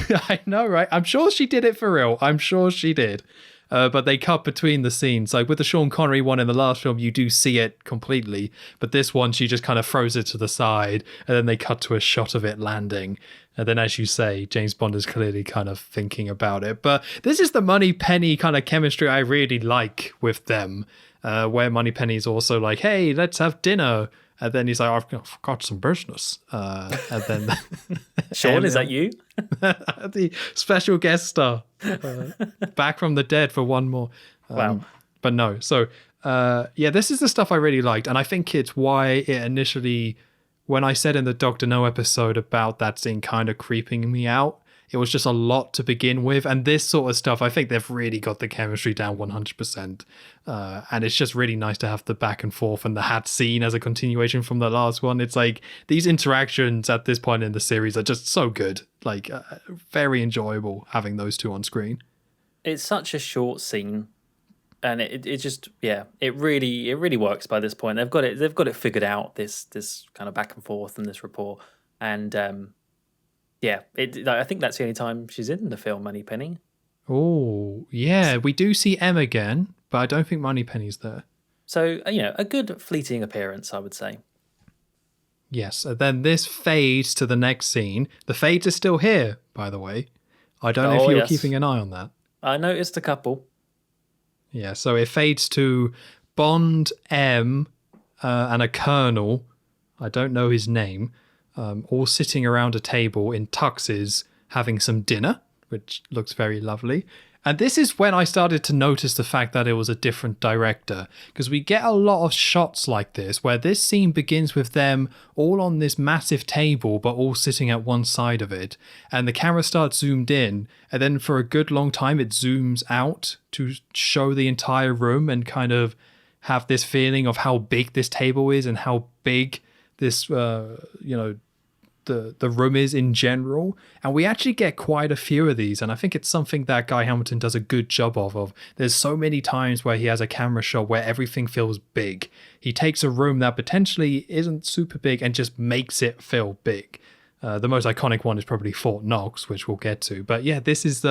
I know, right? I'm sure she did it for real. I'm sure she did. But they cut between the scenes. Like with the Sean Connery one in the last film, you do see it completely. But this one, she just kind of throws it to the side, and then they cut to a shot of it landing. And then, as you say, James Bond is clearly kind of thinking about it. But this is the Moneypenny kind of chemistry I really like with them, where Moneypenny's also like, hey, let's have dinner. And then he's like, I've got some business. And then... Sean, is that you? The special guest star. Back from the dead for one more. Wow. But no. So, yeah, this is the stuff I really liked. And I think it's why it initially, when I said in the Dr. No episode about that scene kind of creeping me out, it was just a lot to begin with. And this sort of stuff, I think they've really got the chemistry down 100%. And it's just really nice to have the back and forth and the hat scene as a continuation from the last one. It's like these interactions at this point in the series are just so good. Like very enjoyable having those two on screen. It's such a short scene, and it just it really works by this point. They've got it figured out, this kind of back and forth and this rapport, and I think that's the only time she's in the film, Moneypenny. Oh yeah, we do see M again, but I don't think Moneypenny's there. So a good fleeting appearance, I would say. Yes, and then this fades to the next scene. The fades are still here, by the way. I don't know if you were keeping an eye on that. I noticed a couple. Yeah, so it fades to Bond, M, and a colonel, I don't know his name, all sitting around a table in tuxes having some dinner, which looks very lovely. And this is when I started to notice the fact that it was a different director, because we get a lot of shots like this, where this scene begins with them all on this massive table, but all sitting at one side of it. And the camera starts zoomed in, and then for a good long time, it zooms out to show the entire room and kind of have this feeling of how big this table is and how big this, the room is in general. And we actually get quite a few of these, and I think it's something that Guy Hamilton does a good job of. There's so many times where he has a camera shot where everything feels big. He takes a room that potentially isn't super big and just makes it feel big. The most iconic one is probably Fort Knox, which we'll get to, but yeah, this is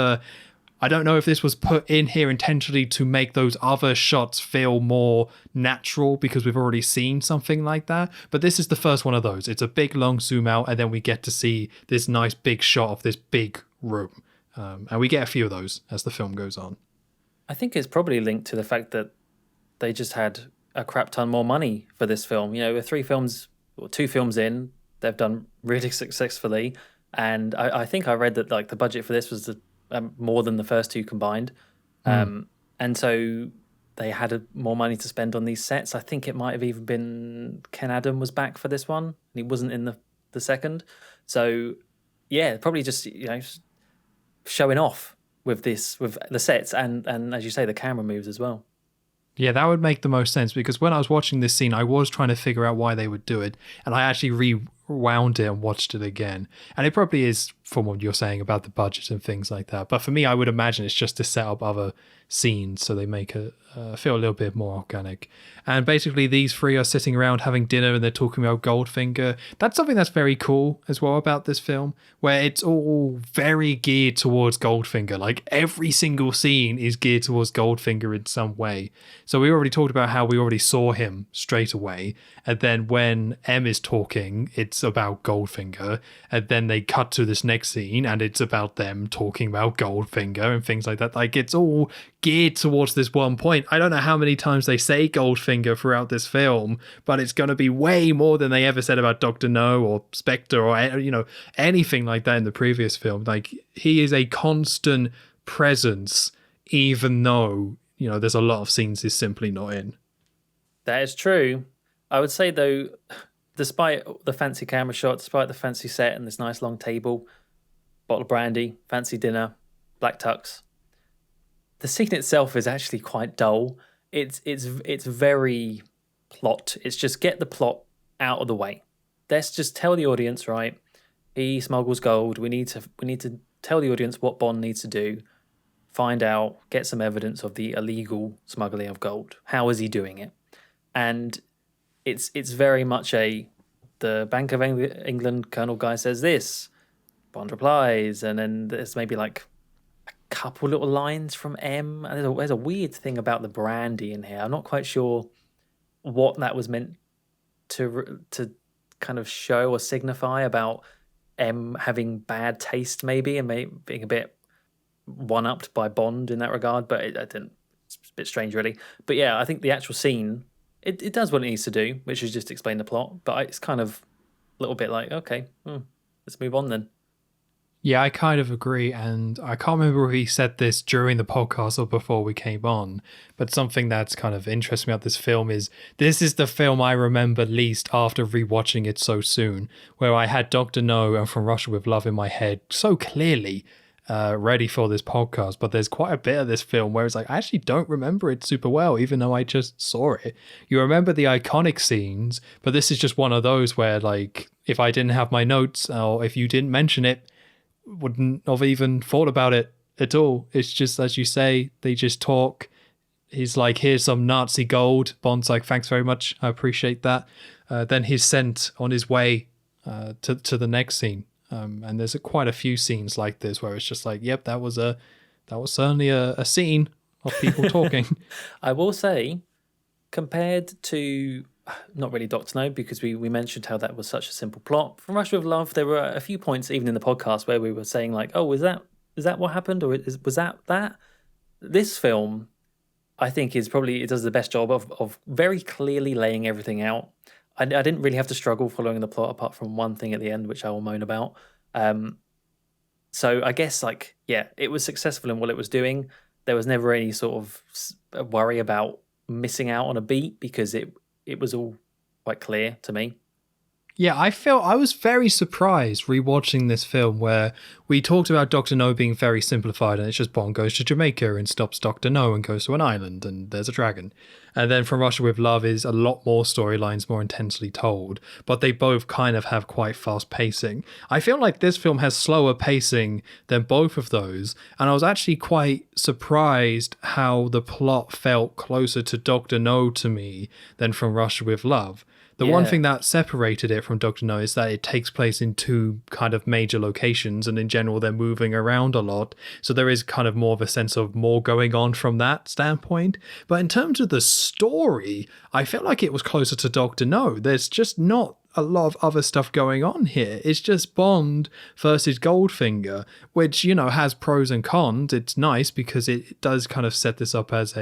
I don't know if this was put in here intentionally to make those other shots feel more natural because we've already seen something like that. But this is the first one of those. It's a big long zoom out, and then we get to see this nice big shot of this big room. And we get a few of those as the film goes on. I think it's probably linked to the fact that they just had a crap ton more money for this film. With 2 films in, they've done really successfully. And I think I read that like the budget for this was more than the first 2 combined. And so they had more money to spend on these sets. I think it might have even been Ken Adam was back for this one, and he wasn't in the second. So yeah, probably just showing off with the sets and as you say, the camera moves as well. Yeah, that would make the most sense, because when I was watching this scene, I was trying to figure out why they would do it, and I actually rewound it and watched it again. And it probably is from what you're saying about the budget and things like that. But for me, I would imagine it's just to set up other scenes so they make it feel a little bit more organic. And basically, these 3 are sitting around having dinner and they're talking about Goldfinger. That's something that's very cool as well about this film, where it's all very geared towards Goldfinger. Like every single scene is geared towards Goldfinger in some way. So we already talked about how we already saw him straight away. And then when M is talking, it's about Goldfinger. And then they cut to this next scene and it's about them talking about Goldfinger and things like that. Like it's all geared towards this one point. I don't know how many times they say Goldfinger throughout this film, but it's going to be way more than they ever said about Dr. No or Spectre or anything like that in the previous film. Like he is a constant presence, even though there's a lot of scenes he's simply not in. That is true. I would say though, despite the fancy camera shot, despite the fancy set and this nice long table, bottle of brandy, fancy dinner, black tux, the scene itself is actually quite dull. It's very plot. It's just get the plot out of the way. Let's just tell the audience, right? He smuggles gold. We need to tell the audience what Bond needs to do. Find out, get some evidence of the illegal smuggling of gold. How is he doing it? And it's very much the Bank of England Colonel guy says this. Bond replies, and then there's maybe like a couple little lines from M. And there's a weird thing about the brandy in here. I'm not quite sure what that was meant to kind of show or signify about M having bad taste, maybe, and maybe being a bit one-upped by Bond in that regard. But it's a bit strange, really. But yeah, I think the actual scene, it does what it needs to do, which is just explain the plot. But it's kind of a little bit like, okay, let's move on then. Yeah, I kind of agree. And I can't remember if he said this during the podcast or before we came on, but something that's kind of interesting about this film is this is the film I remember least after rewatching it so soon, where I had Dr. No and From Russia with Love in my head so clearly ready for this podcast. But there's quite a bit of this film where it's like, I actually don't remember it super well, even though I just saw it. You remember the iconic scenes, but this is just one of those where, like, if I didn't have my notes or if you didn't mention it, wouldn't have even thought about it at all. It's just, as you say, they just talk. He's like, here's some Nazi gold. Bond's like, thanks very much, I appreciate that. Then he's sent on his way to the next scene. And there's quite a few scenes like this where it's just like, yep, that was certainly a scene of people talking. I will say, compared to not really Doctor No, because we mentioned how that was such a simple plot. From Russia with Love, there were a few points even in the podcast where we were saying like, oh, is that what happened, or was that? This film, I think, it does the best job of very clearly laying everything out. I didn't really have to struggle following the plot apart from one thing at the end, which I will moan about. So I guess, like, yeah, it was successful in what it was doing. There was never any sort of worry about missing out on a beat because it was all quite clear to me. Yeah, I was very surprised rewatching this film where we talked about Dr. No being very simplified and it's just Bond goes to Jamaica and stops Dr. No and goes to an island and there's a dragon. And then From Russia with Love is a lot more storylines, more intensely told, but they both kind of have quite fast pacing. I feel like this film has slower pacing than both of those, and I was actually quite surprised how the plot felt closer to Dr. No to me than From Russia with Love. The one thing that separated it from Dr. No is that it takes place in two kind of major locations, and in general they're moving around a lot. So there is kind of more of a sense of more going on from that standpoint. But in terms of the story, I felt like it was closer to Dr. No. There's just not a lot of other stuff going on here. It's just Bond versus Goldfinger, which, you know, has pros and cons. It's nice because it does kind of set this up as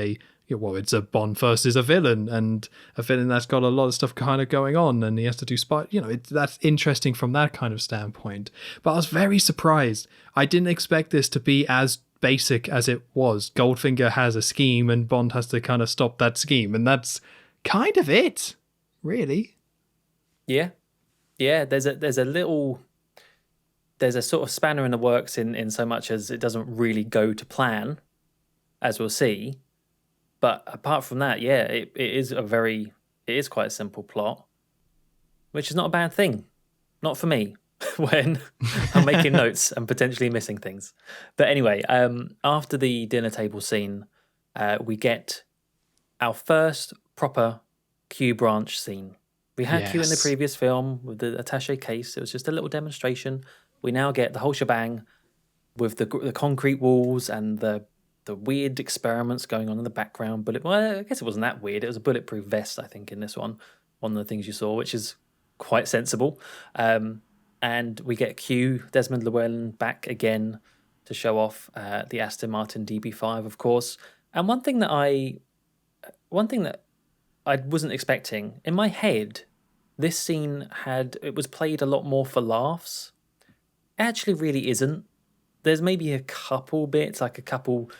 it's a Bond versus a villain, and a villain that's got a lot of stuff kind of going on, and he has to do spy. You know, that's interesting from that kind of standpoint. But I was very surprised. I didn't expect this to be as basic as it was. Goldfinger has a scheme, and Bond has to kind of stop that scheme, and that's kind of it, really. Yeah. There's a sort of spanner in the works in so much as it doesn't really go to plan, as we'll see. But apart from that, yeah, it is quite a simple plot, which is not a bad thing. Not for me, when I'm making notes and potentially missing things. But anyway, after the dinner table scene, we get our first proper Q branch scene. We had Q in the previous film with the attaché case. It was just a little demonstration. We now get the whole shebang with the concrete walls and the weird experiments going on in the background. Well, I guess it wasn't that weird. It was a bulletproof vest, I think, in this one of the things you saw, which is quite sensible. And we get Q, Desmond Llewellyn, back again to show off the Aston Martin DB5, of course. And one thing that I wasn't expecting, in my head, this scene it was played a lot more for laughs. It actually really isn't. There's maybe a couple bits, like a couple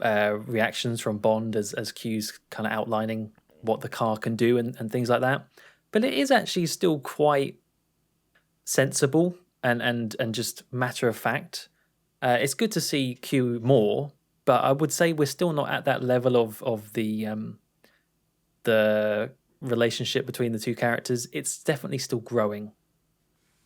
reactions from Bond as Q's kind of outlining what the car can do and things like that. But it is actually still quite sensible and just matter of fact. It's good to see Q more, but I would say we're still not at that level of the relationship between the two characters. It's definitely still growing.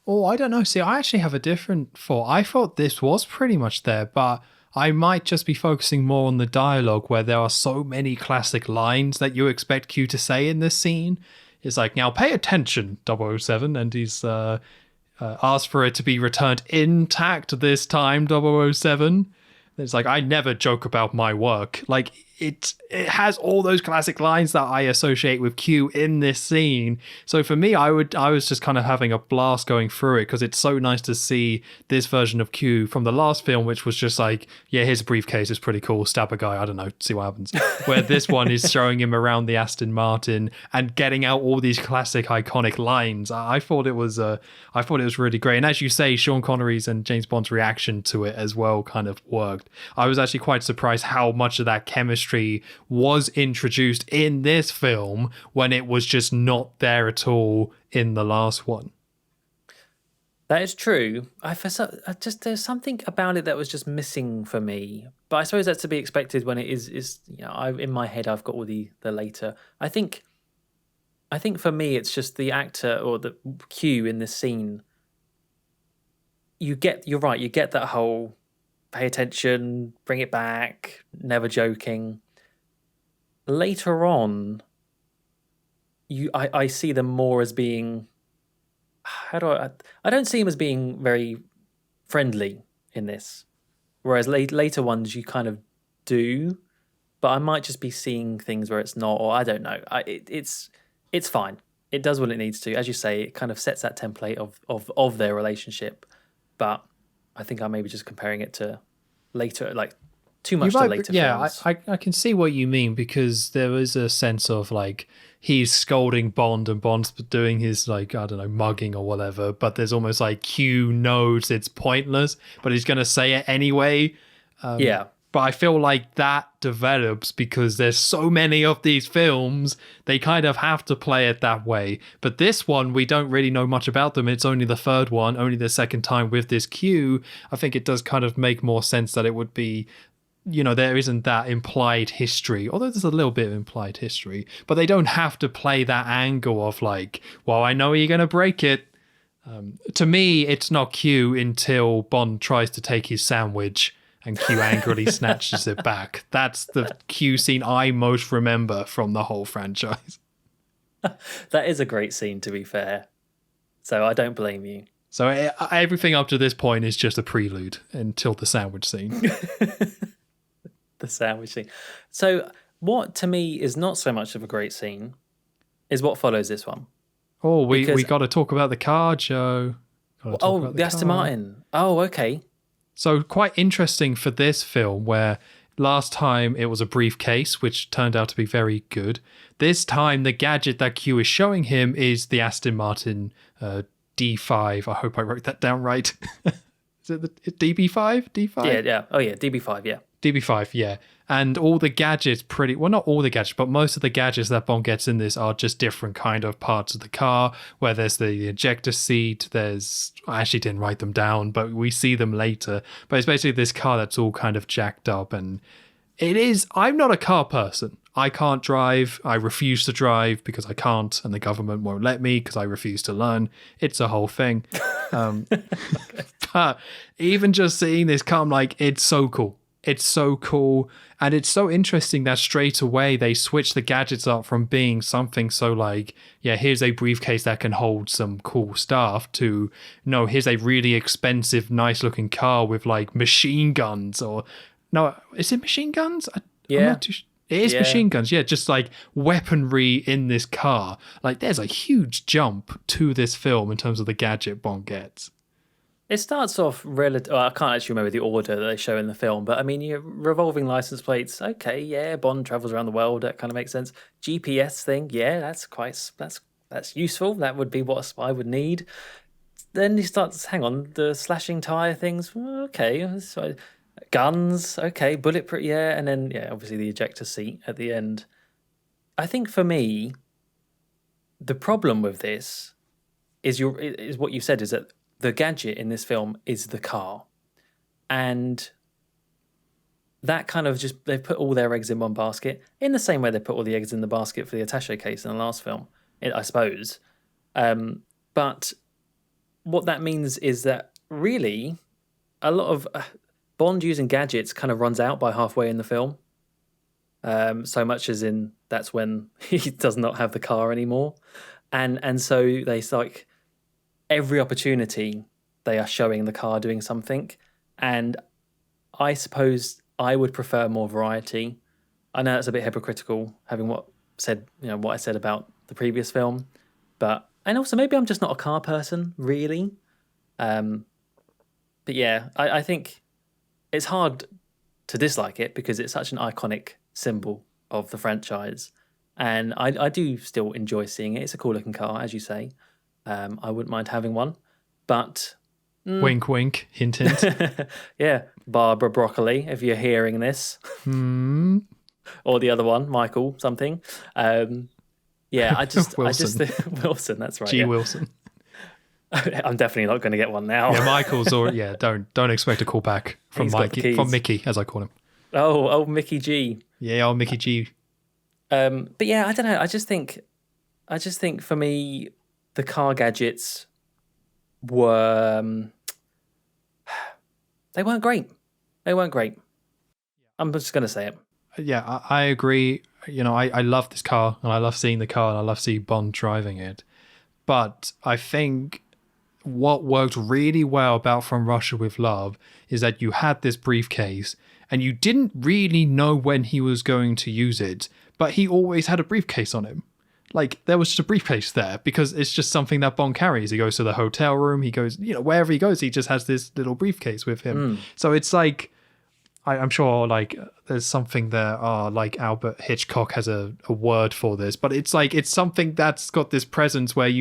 Oh, I don't know. See, I actually have a different thought. I thought this was pretty much there, but I might just be focusing more on the dialogue where there are so many classic lines that you expect Q to say in this scene. It's like, now pay attention, 007, and he's asked for it to be returned intact this time, 007. It's like, I never joke about my work. Like, it has all those classic lines that I associate with Q in this scene. So for me, I was just kind of having a blast going through it because it's so nice to see this version of Q from the last film, which was just like, yeah, here's a briefcase, it's pretty cool, stab a guy, I don't know, see what happens. Where this one is showing him around the Aston Martin and getting out all these classic iconic lines. I thought it was really great. And as you say, Sean Connery's and James Bond's reaction to it as well kind of worked. I was actually quite surprised how much of that chemistry was introduced in this film when it was just not there at all in the last one. That is true. There's something about it that was just missing for me. But I suppose that's to be expected when it is in my head I've got all the later. I think for me it's just the actor or the Q in this scene. You're right, you get that whole pay attention, bring it back, never joking. Later on, I see them more as being, I don't see him as being very friendly in this, whereas later ones you kind of do, but I might just be seeing things where it's not, or I don't know. It's fine. It does what it needs to, as you say. It kind of sets that template of their relationship, but I think I may be just comparing it to later, like too much to later films. I can see what you mean, because there is a sense of like he's scolding Bond and Bond's doing his like, I don't know, mugging or whatever, but there's almost like Q knows it's pointless, but he's going to say it anyway. But I feel like that develops because there's so many of these films, they kind of have to play it that way. But this one, we don't really know much about them. It's only the third one, only the second time with this Q. I think it does kind of make more sense that it would be, there isn't that implied history, although there's a little bit of implied history, but they don't have to play that angle of like, well, I know you're going to break it. To me, it's not Q until Bond tries to take his sandwich and Q angrily snatches it back. That's the Q scene I most remember from the whole franchise. That is a great scene, to be fair. So I don't blame you. So everything up to this point is just a prelude until the sandwich scene. The sandwich scene. So what to me is not so much of a great scene is what follows this one. Oh, we got to talk about the car, Joe. The Aston Martin. Oh, okay. So quite interesting for this film, where last time it was a briefcase, which turned out to be very good. This time the gadget that Q is showing him is the Aston Martin D5. I hope I wrote that down right. Is it the DB5? D5? Yeah. Oh yeah, DB5, yeah. DB5, yeah. And all the gadgets not all the gadgets, but most of the gadgets that Bond gets in this are just different kind of parts of the car, where there's the ejector seat, I actually didn't write them down, but we see them later. But it's basically this car that's all kind of jacked up, and I'm not a car person. I can't drive. I refuse to drive because I can't, and the government won't let me because I refuse to learn. It's a whole thing. But even just seeing this car, I'm like, it's so cool. It's so cool, and it's so interesting that straight away they switch the gadgets up from being something so like, yeah, here's a briefcase that can hold some cool stuff, to, no, here's a really expensive, nice looking car with like machine guns, or no, is it machine guns? Yeah. It is machine guns, yeah, just like weaponry in this car. Like there's a huge jump to this film in terms of the gadget Bond gets. It starts off I can't actually remember the order that they show in the film, but I mean, your revolving license plates. Okay, yeah, Bond travels around the world. That kind of makes sense. GPS thing, yeah, that's useful. That would be what a spy would need. Then he starts, hang on, the slashing tire things. Okay, so guns. Okay, bulletproof. Yeah, and then obviously the ejector seat at the end. I think for me, the problem with this is what you said, is that the gadget in this film is the car. And that kind of just, they've put all their eggs in one basket, in the same way they put all the eggs in the basket for the attaché case in the last film, I suppose. But what that means is that really a lot of Bond using gadgets kind of runs out by halfway in the film. So much as in that's when he does not have the car anymore. And so they like, every opportunity they are showing the car doing something, and I suppose I would prefer more variety. I know it's a bit hypocritical having what I said about the previous film, and also maybe I'm just not a car person really. But yeah, I think it's hard to dislike it because it's such an iconic symbol of the franchise. And I do still enjoy seeing it. It's a cool looking car, as you say. I wouldn't mind having one. But... Wink, wink, hint, hint. Yeah, Barbara Broccoli, if you're hearing this. Or the other one, Michael something. Yeah, I just Wilson, that's right. G. Wilson. I'm definitely not going to get one now. Yeah, Michael's don't expect a call back from Mickey, as I call him. Oh, Mickey G. Yeah, old Mickey G. But yeah, I don't know. I just think for me, the car gadgets were they weren't great. I'm just going to say it. Yeah, I agree. I love this car, and I love seeing the car, and I love seeing Bond driving it. But I think what worked really well about From Russia with Love is that you had this briefcase, and you didn't really know when he was going to use it, but he always had a briefcase on him. Like, there was just a briefcase there because it's just something that Bond carries. He goes to the hotel room, he goes, wherever he goes, he just has this little briefcase with him. So it's like, I'm sure, like, there's something there, like Albert Hitchcock has a word for this, but it's like, it's something that's got this presence where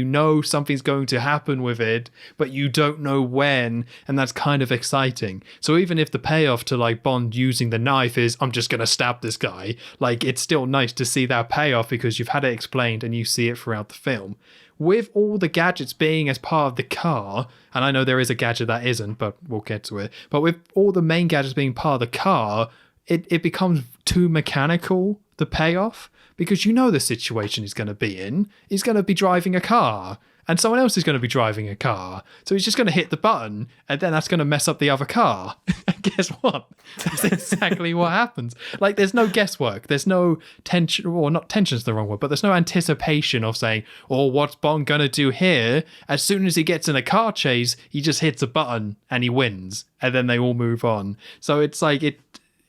something's going to happen with it, but you don't know when, and that's kind of exciting. So even if the payoff to, like, Bond using the knife is, I'm just going to stab this guy, like, it's still nice to see that payoff because you've had it explained and you see it throughout the film. With all the gadgets being as part of the car, and I know there is a gadget that isn't, but we'll get to it. But with all the main gadgets being part of the car, it becomes too mechanical, the payoff, because the situation he's going to be in. He's going to be driving a car, and someone else is going to be driving a car. So he's just going to hit the button, and then that's going to mess up the other car. And guess what? That's exactly what happens. Like, there's no guesswork. There's no tension, or not tension's the wrong word, but there's no anticipation of saying, what's Bond going to do here? As soon as he gets in a car chase, he just hits a button and he wins. And then they all move on. So it's like,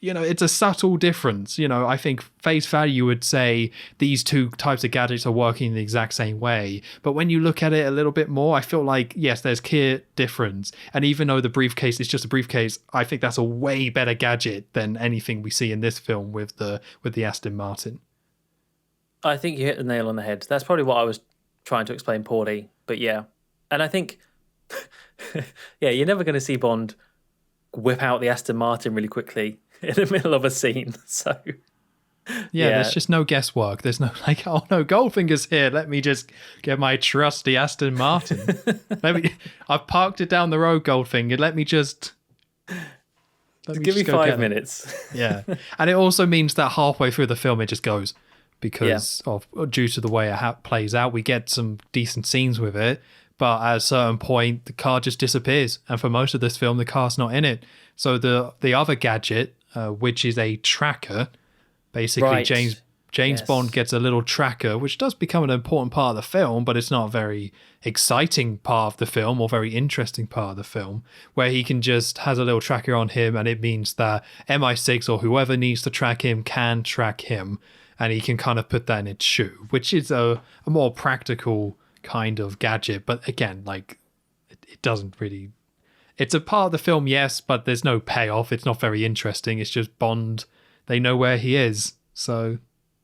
it's a subtle difference. I think face value would say these two types of gadgets are working the exact same way. But when you look at it a little bit more, I feel like, yes, there's clear difference. And even though the briefcase is just a briefcase, I think that's a way better gadget than anything we see in this film with the Aston Martin. I think you hit the nail on the head. That's probably what I was trying to explain poorly. But yeah. And I think, yeah, you're never going to see Bond whip out the Aston Martin really quickly in the middle of a scene. So yeah, there's just no guesswork. There's no like, oh no, Goldfinger's here, let me just get my trusty Aston Martin. I've parked it down the road, Goldfinger, let me just give me 5 minutes. Yeah. And it also means that halfway through the film it just goes, because due to the way it plays out. We get some decent scenes with it, but at a certain point the car just disappears, and for most of this film the car's not in it. So the other gadget, which is a tracker, basically, right. James Bond gets a little tracker, which does become an important part of the film, but it's not a very exciting part of the film or very interesting part of the film, where he can just has a little tracker on him, and it means that MI6 or whoever needs to track him can track him, and he can kind of put that in its shoe, which is a more practical kind of gadget. But again, like, it doesn't really... It's a part of the film, yes, but there's no payoff. It's not very interesting. It's just Bond. They know where he is, so...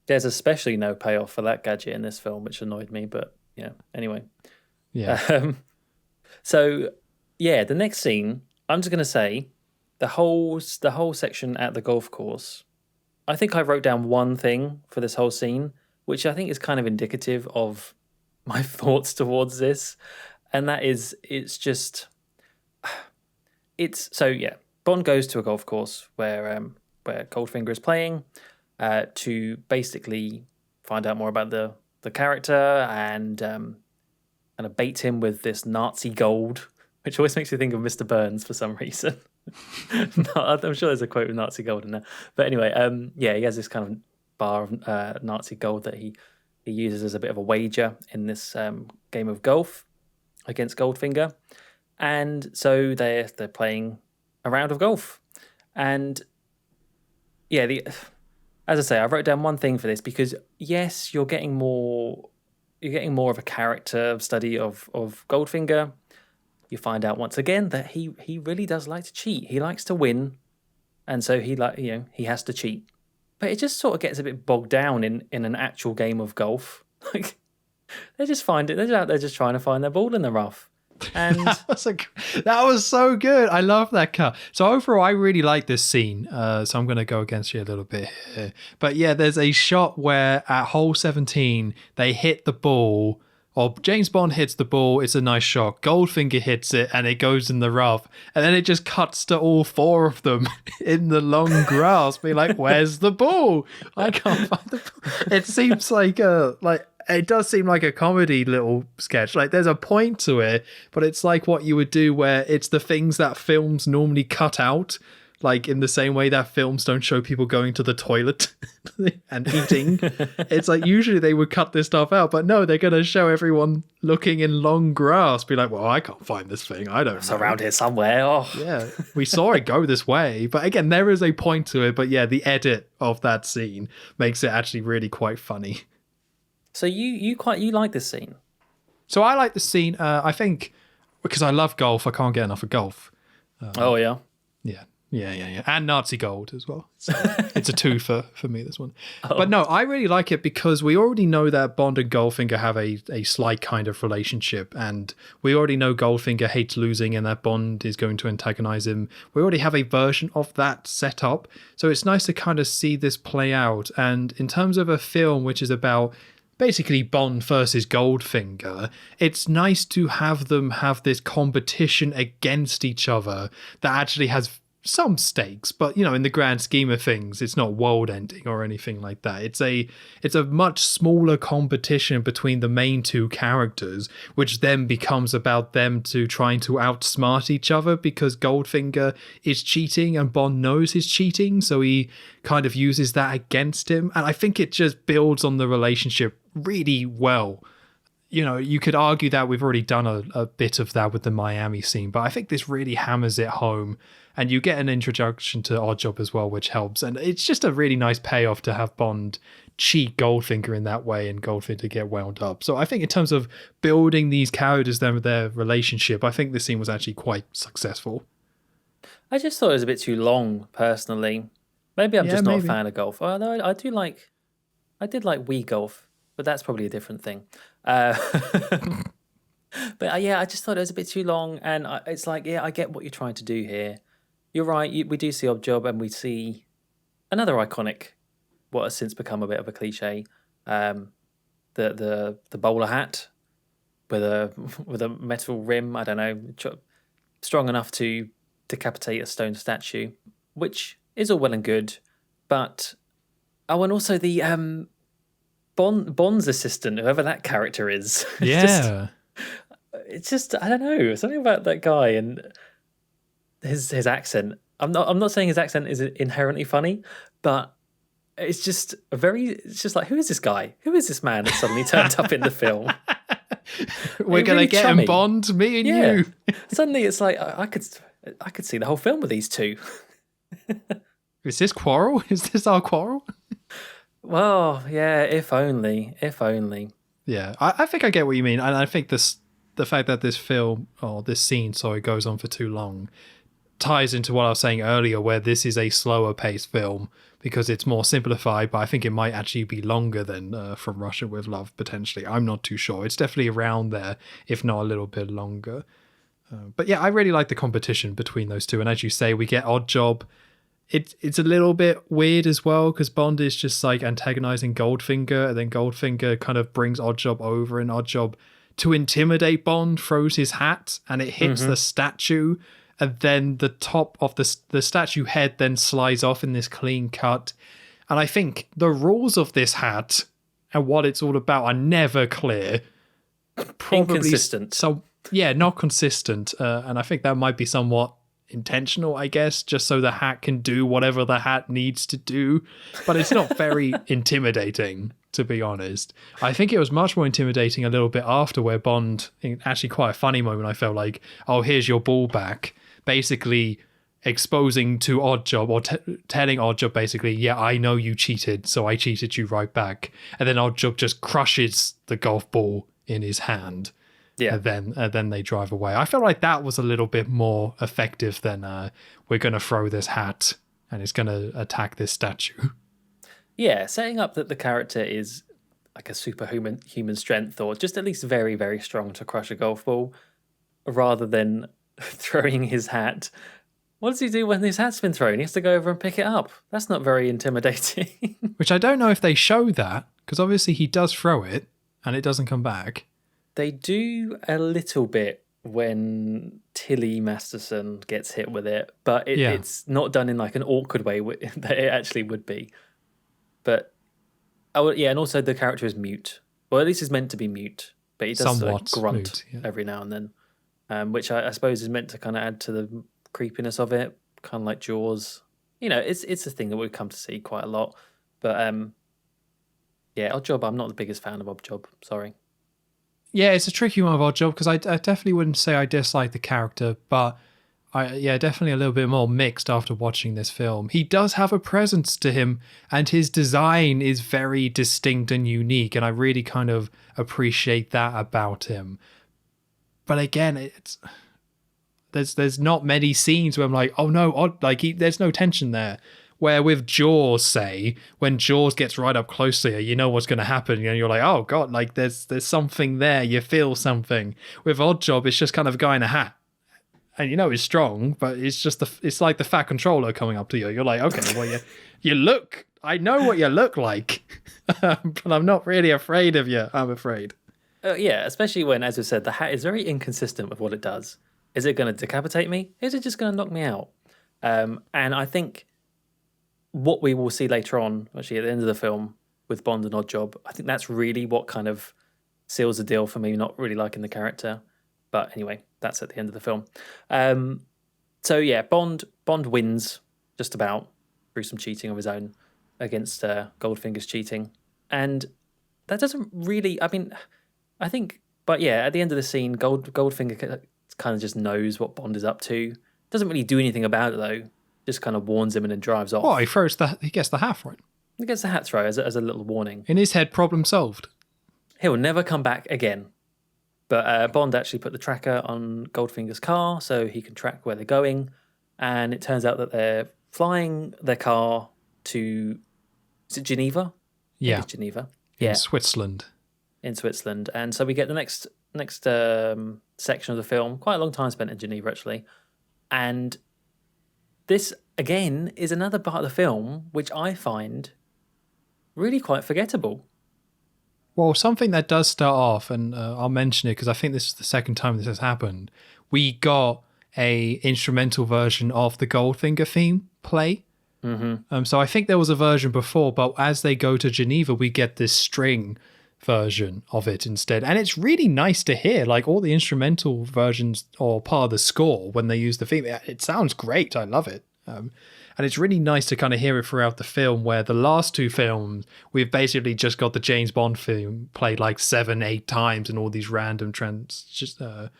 There's especially no payoff for that gadget in this film, which annoyed me, but yeah, anyway. Yeah. So, yeah, the next scene, I'm just going to say, the whole section at the golf course, I think I wrote down one thing for this whole scene, which I think is kind of indicative of my thoughts towards this, and that is, Bond goes to a golf course where Goldfinger is playing to basically find out more about the character and kind of bait him with this Nazi gold, which always makes me think of Mr. Burns for some reason. I'm sure there's a quote with Nazi gold in there. But anyway, he has this kind of bar of Nazi gold that he uses as a bit of a wager in this game of golf against Goldfinger. And so they're playing a round of golf. And yeah, as I say, I wrote down one thing for this because yes, you're getting more of a character study of Goldfinger. You find out once again that he really does like to cheat. He likes to win, and so he has to cheat. But it just sort of gets a bit bogged down in an actual game of golf. Like they're out there just trying to find their ball in the rough. And that was so good. I love that cut. So overall, I really like this scene. So I'm going to go against you a little bit here. But yeah, there's a shot where at hole 17, they hit the ball, or James Bond hits the ball. It's a nice shot. Goldfinger hits it and it goes in the rough. And then it just cuts to all four of them in the long grass. Be like, where's the ball? I can't find the ball. It seems like it does seem like a comedy little sketch. Like there's a point to it, but it's like what you would do where it's the things that films normally cut out, like in the same way that films don't show people going to the toilet and eating. It's like usually they would cut this stuff out, but no, they're going to show everyone looking in long grass. Be like, well, I can't find this thing. I don't know. It's around here somewhere. Oh. Yeah, we saw it go this way. But again, there is a point to it. But yeah, the edit of that scene makes it actually really quite funny. So you like this scene? So I like the scene. I think because I love golf, I can't get enough of golf. Oh yeah, yeah, and Nazi gold as well. So it's a two for me, this one. Oh. But no, I really like it because we already know that Bond and Goldfinger have a slight kind of relationship, and we already know Goldfinger hates losing and that Bond is going to antagonize him. We already have a version of that set up, so it's nice to kind of see this play out. And in terms of a film which is about basically Bond versus Goldfinger, it's nice to have them have this competition against each other that actually has some stakes, but in the grand scheme of things, it's not world ending or anything like that. It's a much smaller competition between the main two characters, which then becomes about them trying to outsmart each other because Goldfinger is cheating and Bond knows he's cheating, so he kind of uses that against him. And I think it just builds on the relationship really well. You could argue that we've already done a bit of that with the Miami scene, but I think this really hammers it home. And you get an introduction to Oddjob as well, which helps. And it's just a really nice payoff to have Bond cheat Goldfinger in that way and Goldfinger get wound up. So I think in terms of building these characters, their relationship, I think this scene was actually quite successful. I just thought it was a bit too long, personally. Maybe I'm just not a fan of golf. Although I did like Wii golf, but that's probably a different thing. But yeah, I just thought it was a bit too long. And it's like, yeah, I get what you're trying to do here. You're right. We do see Oddjob, and we see another iconic, what has since become a bit of a cliche, the bowler hat with a metal rim. I don't know, strong enough to decapitate a stone statue, which is all well and good. But and also the Bond's assistant, whoever that character is. It's just I don't know, something about that guy and his accent. I'm not saying his accent is inherently funny, but it's just like, who is this guy? Who is this man that suddenly turned up in the film? We're gonna get him Bond, me and you. Suddenly it's like I could see the whole film with these two. Is this quarrel? Is this our quarrel? Well, yeah, if only. Yeah, I think I get what you mean. And I think the fact that this film, or this scene, goes on for too long, ties into what I was saying earlier, where this is a slower paced film because it's more simplified, but I think it might actually be longer than From Russia with Love, potentially. I'm not too sure. It's definitely around there, if not a little bit longer. But yeah, I really like the competition between those two. And as you say, we get Oddjob. It's a little bit weird as well because Bond is just like antagonizing Goldfinger, and then Goldfinger kind of brings Oddjob over, and Oddjob, to intimidate Bond, throws his hat and it hits the statue, and then the top of the statue head then slides off in this clean cut. And I think the rules of this hat and what it's all about are never clear. Probably inconsistent. So yeah, not consistent. And I think that might be somewhat intentional, I guess, just so the hat can do whatever the hat needs to do. But it's not very intimidating, to be honest. I think it was much more intimidating a little bit after, where Bond, actually quite a funny moment, I felt like, oh, here's your ball back. Basically exposing to Oddjob or telling Oddjob basically, yeah, I know you cheated, so I cheated you right back. And then Oddjob just crushes the golf ball in his hand. Yeah. And then they drive away. I felt like that was a little bit more effective than we're going to throw this hat and it's going to attack this statue. Yeah, setting up that the character is like a superhuman strength, or just at least very, very strong to crush a golf ball, rather than throwing his hat. What does he do when his hat's been thrown? He has to go over and pick it up. That's not very intimidating. Which I don't know if they show that, because obviously he does throw it and it doesn't come back. They do a little bit when Tilly Masterson gets hit with it, but it's not done in like an awkward way that it actually would be. But and also the character is mute. Well, at least he's meant to be mute, but he does like grunt every now and then, which I suppose is meant to kind of add to the creepiness of it, kind of like Jaws. It's a thing that we've come to see quite a lot. But Oddjob, I'm not the biggest fan of Oddjob. Sorry. Yeah, it's a tricky one of Oddjob because I definitely wouldn't say I dislike the character, but definitely a little bit more mixed after watching this film. He does have a presence to him, and his design is very distinct and unique, and I really kind of appreciate that about him. But again, there's not many scenes where I'm like, oh no, there's no tension there. Where with Jaws, say, when Jaws gets right up close to you, you know what's going to happen. You're like, oh god, like there's something there. You feel something. With Oddjob, it's just kind of a guy in a hat. And he's strong, but it's like the fat controller coming up to you. You're like, okay, well, I know what you look like, but I'm not really afraid of you, I'm afraid. Yeah, especially when, as I said, the hat is very inconsistent with what it does. Is it going to decapitate me? Is it just going to knock me out? And I think what we will see later on, actually at the end of the film, with Bond and Oddjob, I think that's really what kind of seals the deal for me not really liking the character. But anyway, that's at the end of the film. So yeah, Bond wins just about through some cheating of his own against Goldfinger's cheating. And that doesn't really, I think, but yeah, at the end of the scene, Goldfinger kind of just knows what Bond is up to. Doesn't really do anything about it though. Just kind of warns him and then drives off. Well, he gets the hat right. He gets the hat throw as a little warning. In his head, problem solved. He'll never come back again. But Bond actually put the tracker on Goldfinger's car so he can track where they're going. And it turns out that they're flying their car to, is it Geneva? Yeah. I think it's Geneva. In Switzerland. In Switzerland. And so we get the next section of the film. Quite a long time spent in Geneva, actually. And this, again, is another part of the film which I find really quite forgettable. Well, something that does start off, and I'll mention it because I think this is the second time this has happened. We got a instrumental version of the Goldfinger theme play. Mm-hmm. So I think there was a version before, but as they go to Geneva, we get this string version of it instead. And it's really nice to hear, like all the instrumental versions or part of the score when they use the theme. It sounds great. I love it. And it's really nice to kind of hear it throughout the film, where the last two films, we've basically just got the James Bond theme played like 7-8 times in all these random transition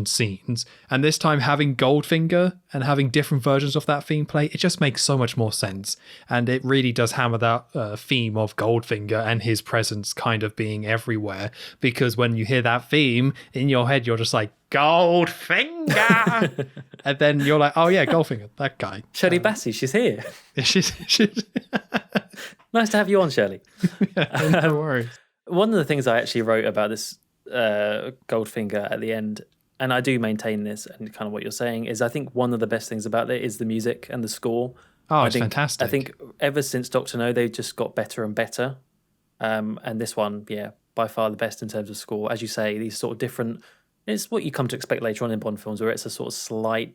scenes. And this time having Goldfinger and having different versions of that theme play, it just makes so much more sense. And it really does hammer that theme of Goldfinger and his presence kind of being everywhere. Because when you hear that theme, in your head, you're just like, Goldfinger! And then you're like, oh yeah, Goldfinger, that guy. Shirley Bassey, she's here. She's Nice to have you on, Shirley. Yeah, no worries. One of the things I actually wrote about this Goldfinger at the end, and I do maintain this and kind of what you're saying, is I think one of the best things about it is the music and the score. Oh, it's fantastic. I think ever since Dr. No, they've just got better and better. And this one, yeah, by far the best in terms of score. As you say, these sort of different, it's what you come to expect later on in Bond films, where it's a sort of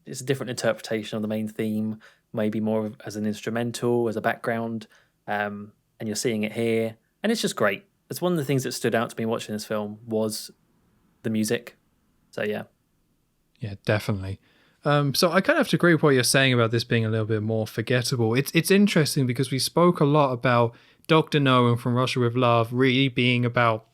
it's a different interpretation of the main theme, maybe more as an instrumental, as a background, and you're seeing it here. And it's just great. It's one of the things that stood out to me watching this film was the music. So, yeah. Yeah, definitely. So I kind of have to agree with what you're saying about this being a little bit more forgettable. It's interesting because we spoke a lot about Dr. No and From Russia with Love really being about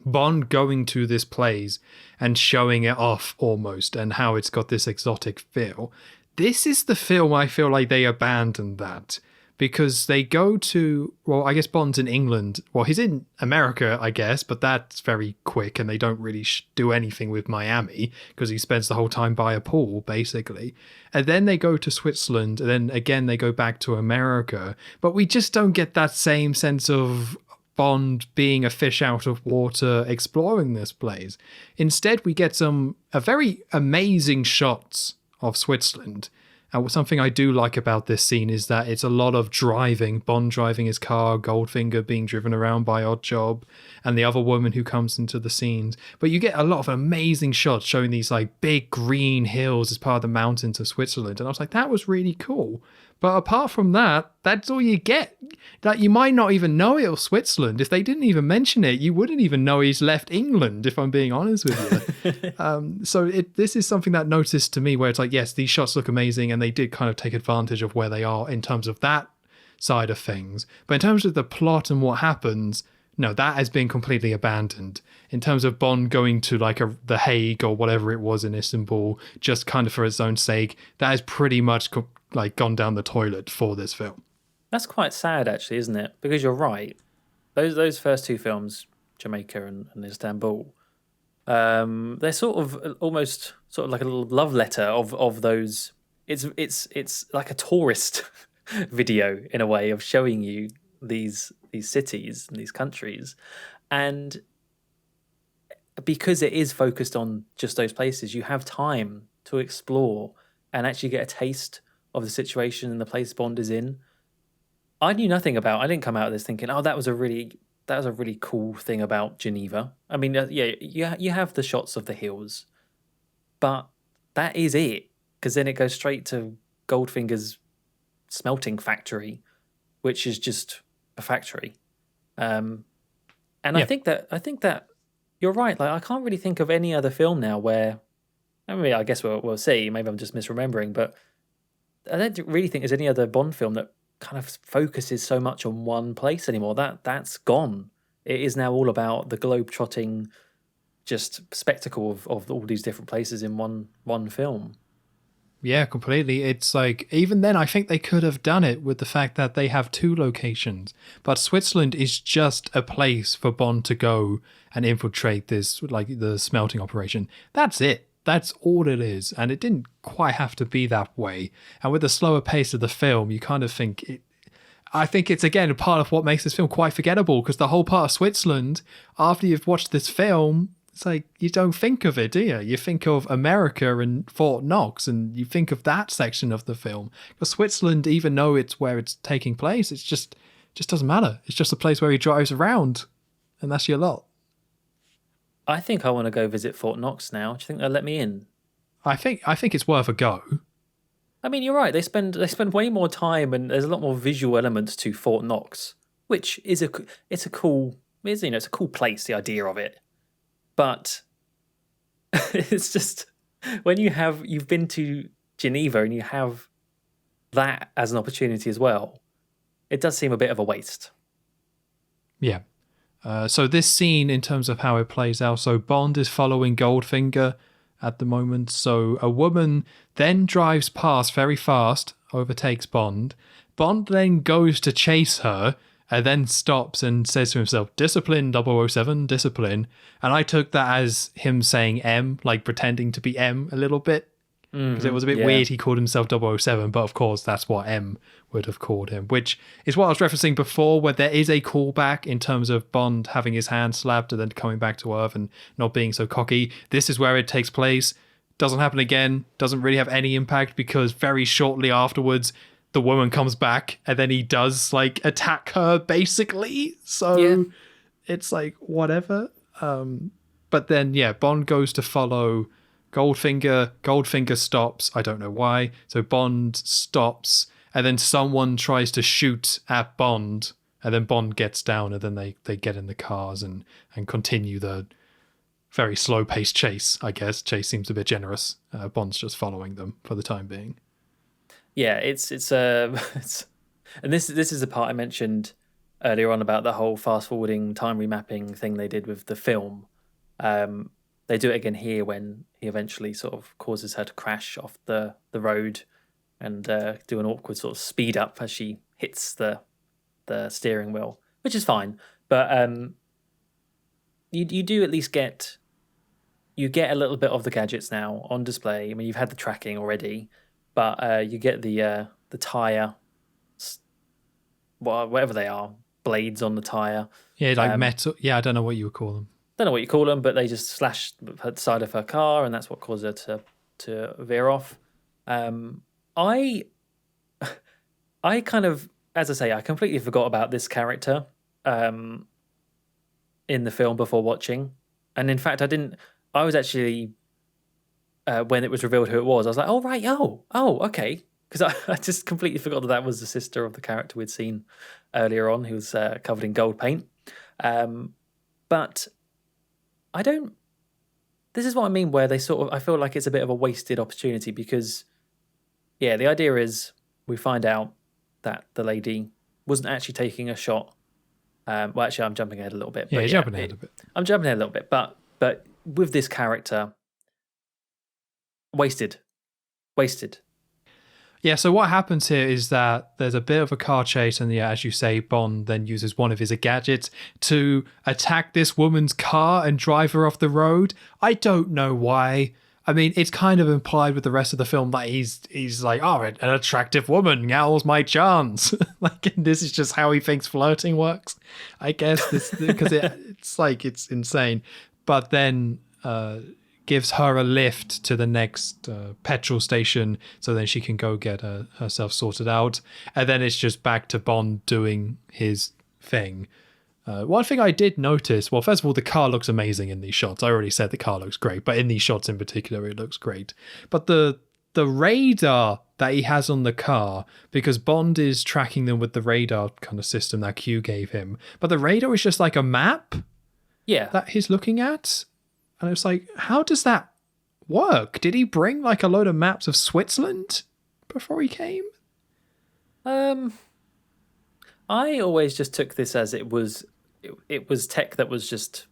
Bond going to this place and showing it off almost, and how it's got this exotic feel. This is the film I feel like they abandoned that, because they go to, well, I guess Bond's in England. Well, he's in America, I guess, but that's very quick, and they don't really do anything with Miami because he spends the whole time by a pool, basically. And then they go to Switzerland, and then again they go back to America. But we just don't get that same sense of Bond being a fish out of water exploring this place. Instead, we get a very amazing shots of Switzerland. And something I do like about this scene is that it's a lot of driving, Bond driving his car, Goldfinger being driven around by Oddjob, and the other woman who comes into the scenes. But you get a lot of amazing shots showing these like big green hills as part of the mountains of Switzerland. And I was like, that was really cool. But apart from that, that's all you get. Like, you might not even know it was Switzerland. If they didn't even mention it, you wouldn't even know he's left England, if I'm being honest with you. So this is something that noticed to me where it's like, yes, these shots look amazing, and they did kind of take advantage of where they are in terms of that side of things. But in terms of the plot and what happens, no, that has been completely abandoned. In terms of Bond going to like The Hague or whatever it was in Istanbul, just kind of for its own sake, that has pretty much gone down the toilet for this film. That's quite sad, actually, isn't it? Because you're right. Those first two films, Jamaica and Istanbul, they're sort of almost sort of like a little love letter of those. It's like a tourist video in a way of showing you these cities and these countries, and because it is focused on just those places, you have time to explore and actually get a taste of the situation and the place Bond is in. I didn't come out of this thinking, oh, that was a really cool thing about Geneva. I mean, you have the shots of the hills, but that is it. Because then it goes straight to Goldfinger's smelting factory, which is just a factory. And yeah. I think that you're right. Like, I can't really think of any other film now where, I mean, I guess we'll see. Maybe I'm just misremembering, but I don't really think there's any other Bond film that kind of focuses so much on one place anymore. That's gone. It is now all about the globe-trotting just spectacle of all these different places in one film. Yeah, completely. It's like, even then, I think they could have done it with the fact that they have two locations. But Switzerland is just a place for Bond to go and infiltrate this, like the smelting operation. That's it. That's all it is. And it didn't quite have to be that way. And with the slower pace of the film, you kind of think I think it's, again, a part of what makes this film quite forgettable, because the whole part of Switzerland, after you've watched this film, it's like, you don't think of it, do you? You think of America and Fort Knox, and you think of that section of the film. But Switzerland, even though it's where it's taking place, it's just doesn't matter. It's just a place where he drives around, and that's your lot. I think I want to go visit Fort Knox now. Do you think they'll let me in? I think it's worth a go. I mean, you're right. They spend way more time, and there's a lot more visual elements to Fort Knox, which is a cool place. The idea of it. But it's just, when you've been to Geneva and you have that as an opportunity as well, it does seem a bit of a waste. Yeah. So this scene, in terms of how it plays out, so Bond is following Goldfinger at the moment. So a woman then drives past very fast, overtakes Bond. Bond then goes to chase her, and then stops and says to himself, "Discipline, 007, discipline." And I took that as him saying M, like pretending to be M a little bit. Because it was a bit weird he called himself 007, but of course that's what M would have called him, which is what I was referencing before, where there is a callback in terms of Bond having his hand slapped and then coming back to Earth and not being so cocky. This is where it takes place. Doesn't happen again. Doesn't really have any impact, because very shortly afterwards, the woman comes back and then he does like attack her, basically. So It's like, whatever. But then, Bond goes to follow Goldfinger. Goldfinger stops. I don't know why. So Bond stops, and then someone tries to shoot at Bond, and then Bond gets down, and then they get in the cars and continue the very slow-paced chase, I guess. Chase seems a bit generous. Bond's just following them for the time being. Yeah, it's and this is the part I mentioned earlier on about the whole fast forwarding time remapping thing they did with the film. They do it again here when he eventually sort of causes her to crash off the road and do an awkward sort of speed up as she hits the steering wheel, which is fine. But you do at least get a little bit of the gadgets now on display. I mean, you've had the tracking already, but you get the tire, whatever they are, blades on the tire. Yeah, like metal. Yeah, I don't know what you would call them. Don't know what you call them, but they just slash the side of her car, and that's what caused her to veer off. I kind of, as I say, I completely forgot about this character in the film before watching, and in fact, I was actually when it was revealed who it was, I was like, oh right, oh okay, because I just completely forgot that was the sister of the character we'd seen earlier on, who was covered in gold paint. But I don't. This is what I mean, where they sort of, I feel like it's a bit of a wasted opportunity because, yeah, the idea is we find out that the lady wasn't actually taking a shot. Well, actually, I'm jumping ahead a little bit. Yeah, you're jumping ahead a bit. I'm jumping ahead a little bit, but with this character, wasted. Yeah, so what happens here is that there's a bit of a car chase, and yeah, as you say, Bond then uses one of his gadgets to attack this woman's car and drive her off the road. I don't know why. I mean, it's kind of implied with the rest of the film that he's like, oh, an attractive woman, now's my chance. Like, this is just how he thinks flirting works, I guess, because it's like, it's insane. But then gives her a lift to the next petrol station so then she can go get herself sorted out. And then it's just back to Bond doing his thing. One thing I did notice, well, first of all, the car looks amazing in these shots. I already said the car looks great, but in these shots in particular, it looks great. But the radar that he has on the car, because Bond is tracking them with the radar kind of system that Q gave him, but the radar is just like a map that he's looking at. And it's like, how does that work? Did he bring like a load of maps of Switzerland before he came? I always just took this as it was tech that was just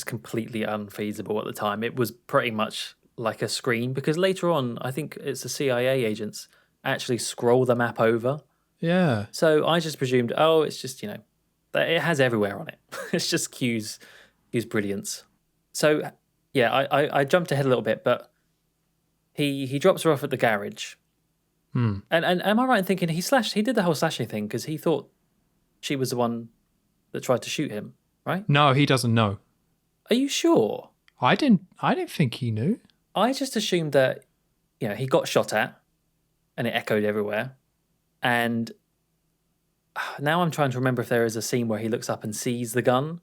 completely unfeasible at the time. It was pretty much like a screen, because later on, I think it's the CIA agents actually scroll the map over. Yeah. So I just presumed, oh, it's just, that it has everywhere on it. It's just Q's brilliance. So yeah, I jumped ahead a little bit, but he drops her off at the garage. And am I right in thinking he did the whole slashing thing because he thought she was the one that tried to shoot him, right? No, he doesn't know. Are you sure? I didn't think he knew. I just assumed that, he got shot at and it echoed everywhere. And now I'm trying to remember if there is a scene where he looks up and sees the gun.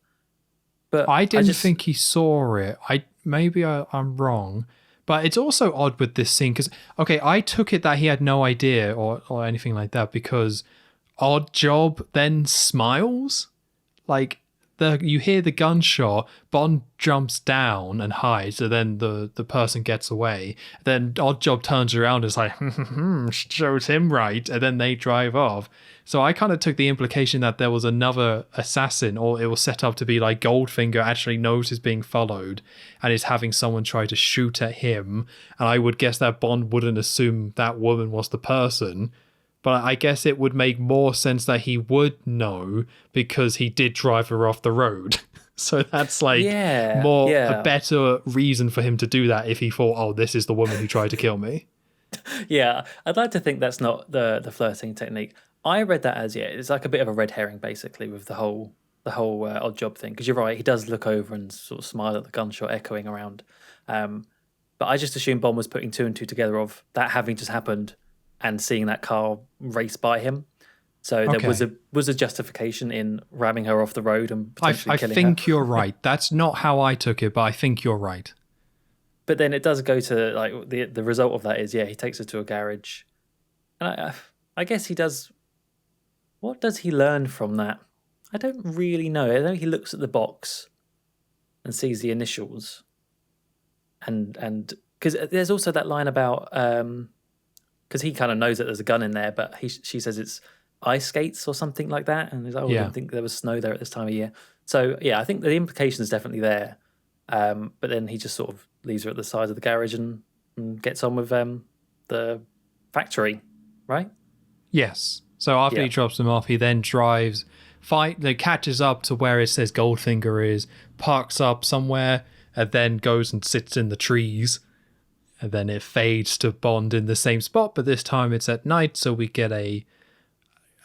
But I didn't think he saw it. Maybe I'm wrong. But it's also odd with this scene because, okay, I took it that he had no idea or anything like that because Oddjob then smiles. Like, you hear the gunshot, Bond jumps down and hides, and then the person gets away. Then Oddjob turns around and is like, shows him right, and then they drive off. So I kind of took the implication that there was another assassin, or it was set up to be like Goldfinger actually knows he's being followed and is having someone try to shoot at him. And I would guess that Bond wouldn't assume that woman was the person. But I guess it would make more sense that he would know because he did drive her off the road. So that's like a better reason for him to do that if he thought, oh, this is the woman who tried to kill me. Yeah, I'd like to think that's not the flirting technique. I read that as, it's like a bit of a red herring, basically, with the whole Oddjob thing. Because you're right, he does look over and sort of smile at the gunshot echoing around. But I just assumed Bond was putting two and two together of that having just happened and seeing that car race by him. So there was a justification in ramming her off the road and potentially killing her. I think you're right. That's not how I took it, but I think you're right. But then it does go to, like, the result of that is, he takes her to a garage. And I guess he does... What does he learn from that? I don't really know. I know he looks at the box and sees the initials. And because there's also that line about... because he kind of knows that there's a gun in there, but she says it's ice skates or something like that. And he's like, oh, I Yeah. didn't think there was snow there at this time of year. So yeah, I think the implication is definitely there. But then he just sort of leaves her at the side of the garage and gets on with the factory, right? Yes. So after Yeah. he drops them off, he then drives, catches up to where it says Goldfinger is, parks up somewhere, and then goes and sits in the trees. And then it fades to Bond in the same spot, but this time it's at night, so we get a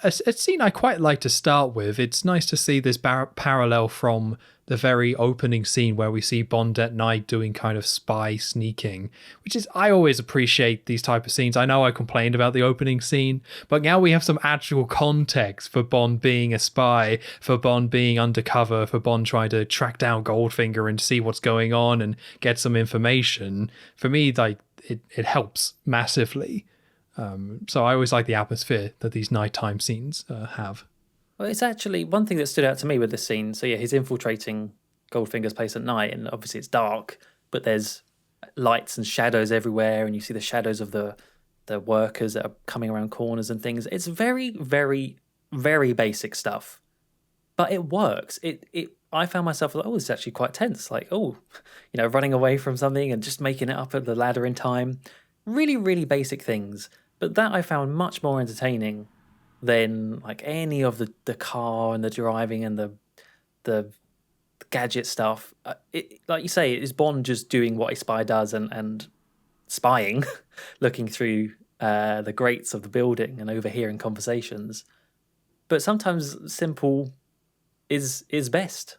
scene I quite like to start with. It's nice to see this parallel from the very opening scene where we see Bond at night doing kind of spy sneaking, which is, I always appreciate these type of scenes. I know I complained about the opening scene, but now we have some actual context for Bond being a spy, for Bond being undercover, for Bond trying to track down Goldfinger and see what's going on and get some information. For me, like, it helps massively. So I always like the atmosphere that these nighttime scenes have. Well, it's actually one thing that stood out to me with this scene. So yeah, he's infiltrating Goldfinger's place at night, and obviously it's dark, but there's lights and shadows everywhere, and you see the shadows of the workers that are coming around corners and things. It's very, very, very basic stuff, but it works. I found myself like, oh, it's actually quite tense. Like, oh, running away from something and just making it up at the ladder in time. Really, really basic things. But that I found much more entertaining than like any of the car and the driving and the gadget stuff. Like you say, is Bond just doing what a spy does and spying, looking through the grates of the building and overhearing conversations. But sometimes simple is best.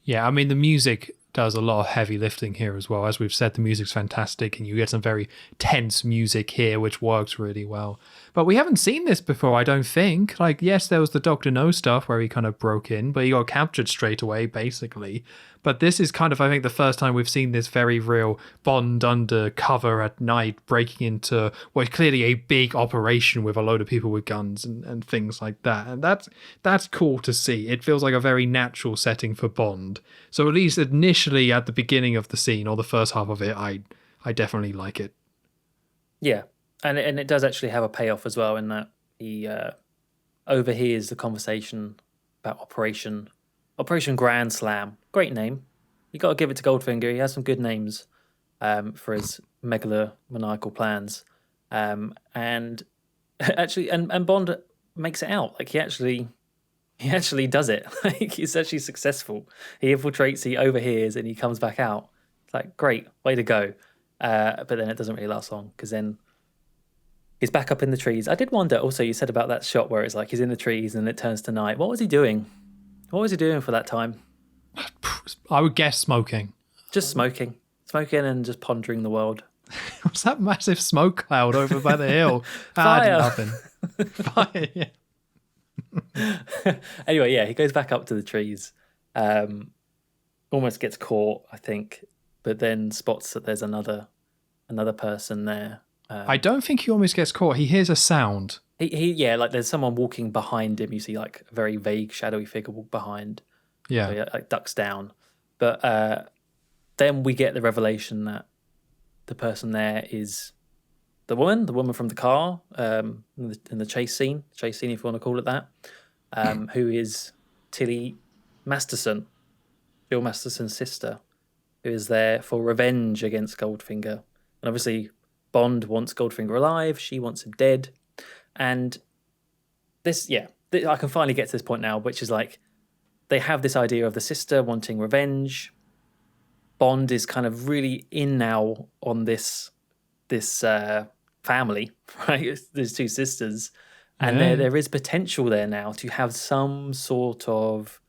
Yeah, I mean, the music does a lot of heavy lifting here as well. As we've said, the music's fantastic, and you get some very tense music here, which works really well. But we haven't seen this before, I don't think. Like, yes, there was the Dr. No stuff where he kind of broke in, but he got captured straight away, basically. But this is kind of, I think, the first time we've seen this very real Bond undercover at night breaking into what is clearly a big operation with a load of people with guns and things like that. And that's cool to see. It feels like a very natural setting for Bond. So at least initially at the beginning of the scene or the first half of it, I definitely like it. Yeah, and it does actually have a payoff as well in that he overhears the conversation about Operation Grand Slam. Great name. You got to give it to Goldfinger. He has some good names for his megalomaniacal plans. And actually, and Bond makes it out. Like he actually does it. Like he's actually successful. He infiltrates, he overhears, and he comes back out. It's like, great, way to go. But then it doesn't really last long because then he's back up in the trees. I did wonder also, you said about that shot where it's like he's in the trees and it turns to night. What was he doing? What was he doing for that time? I would guess smoking. Just smoking and just pondering the world. What's that massive smoke cloud over by the hill? Fire. Nothing. Fire, yeah. Anyway, yeah, he goes back up to the trees. Almost gets caught, I think, but then spots that there's another person there. I don't think he almost gets caught. He hears a sound. Yeah, like there's someone walking behind him. You see like a very vague, shadowy figure walk behind. Yeah. So he like ducks down. But then we get the revelation that the person there is the woman from the car in the chase scene, if you want to call it that, who is Tilly Masterson, Jill Masterson's sister, who is there for revenge against Goldfinger. And obviously Bond wants Goldfinger alive, she wants him dead. And this, yeah, I can finally get to this point now, which is like they have this idea of the sister wanting revenge. Bond is kind of really in now on this family, right? There's two sisters, and there is potential there now to have some sort of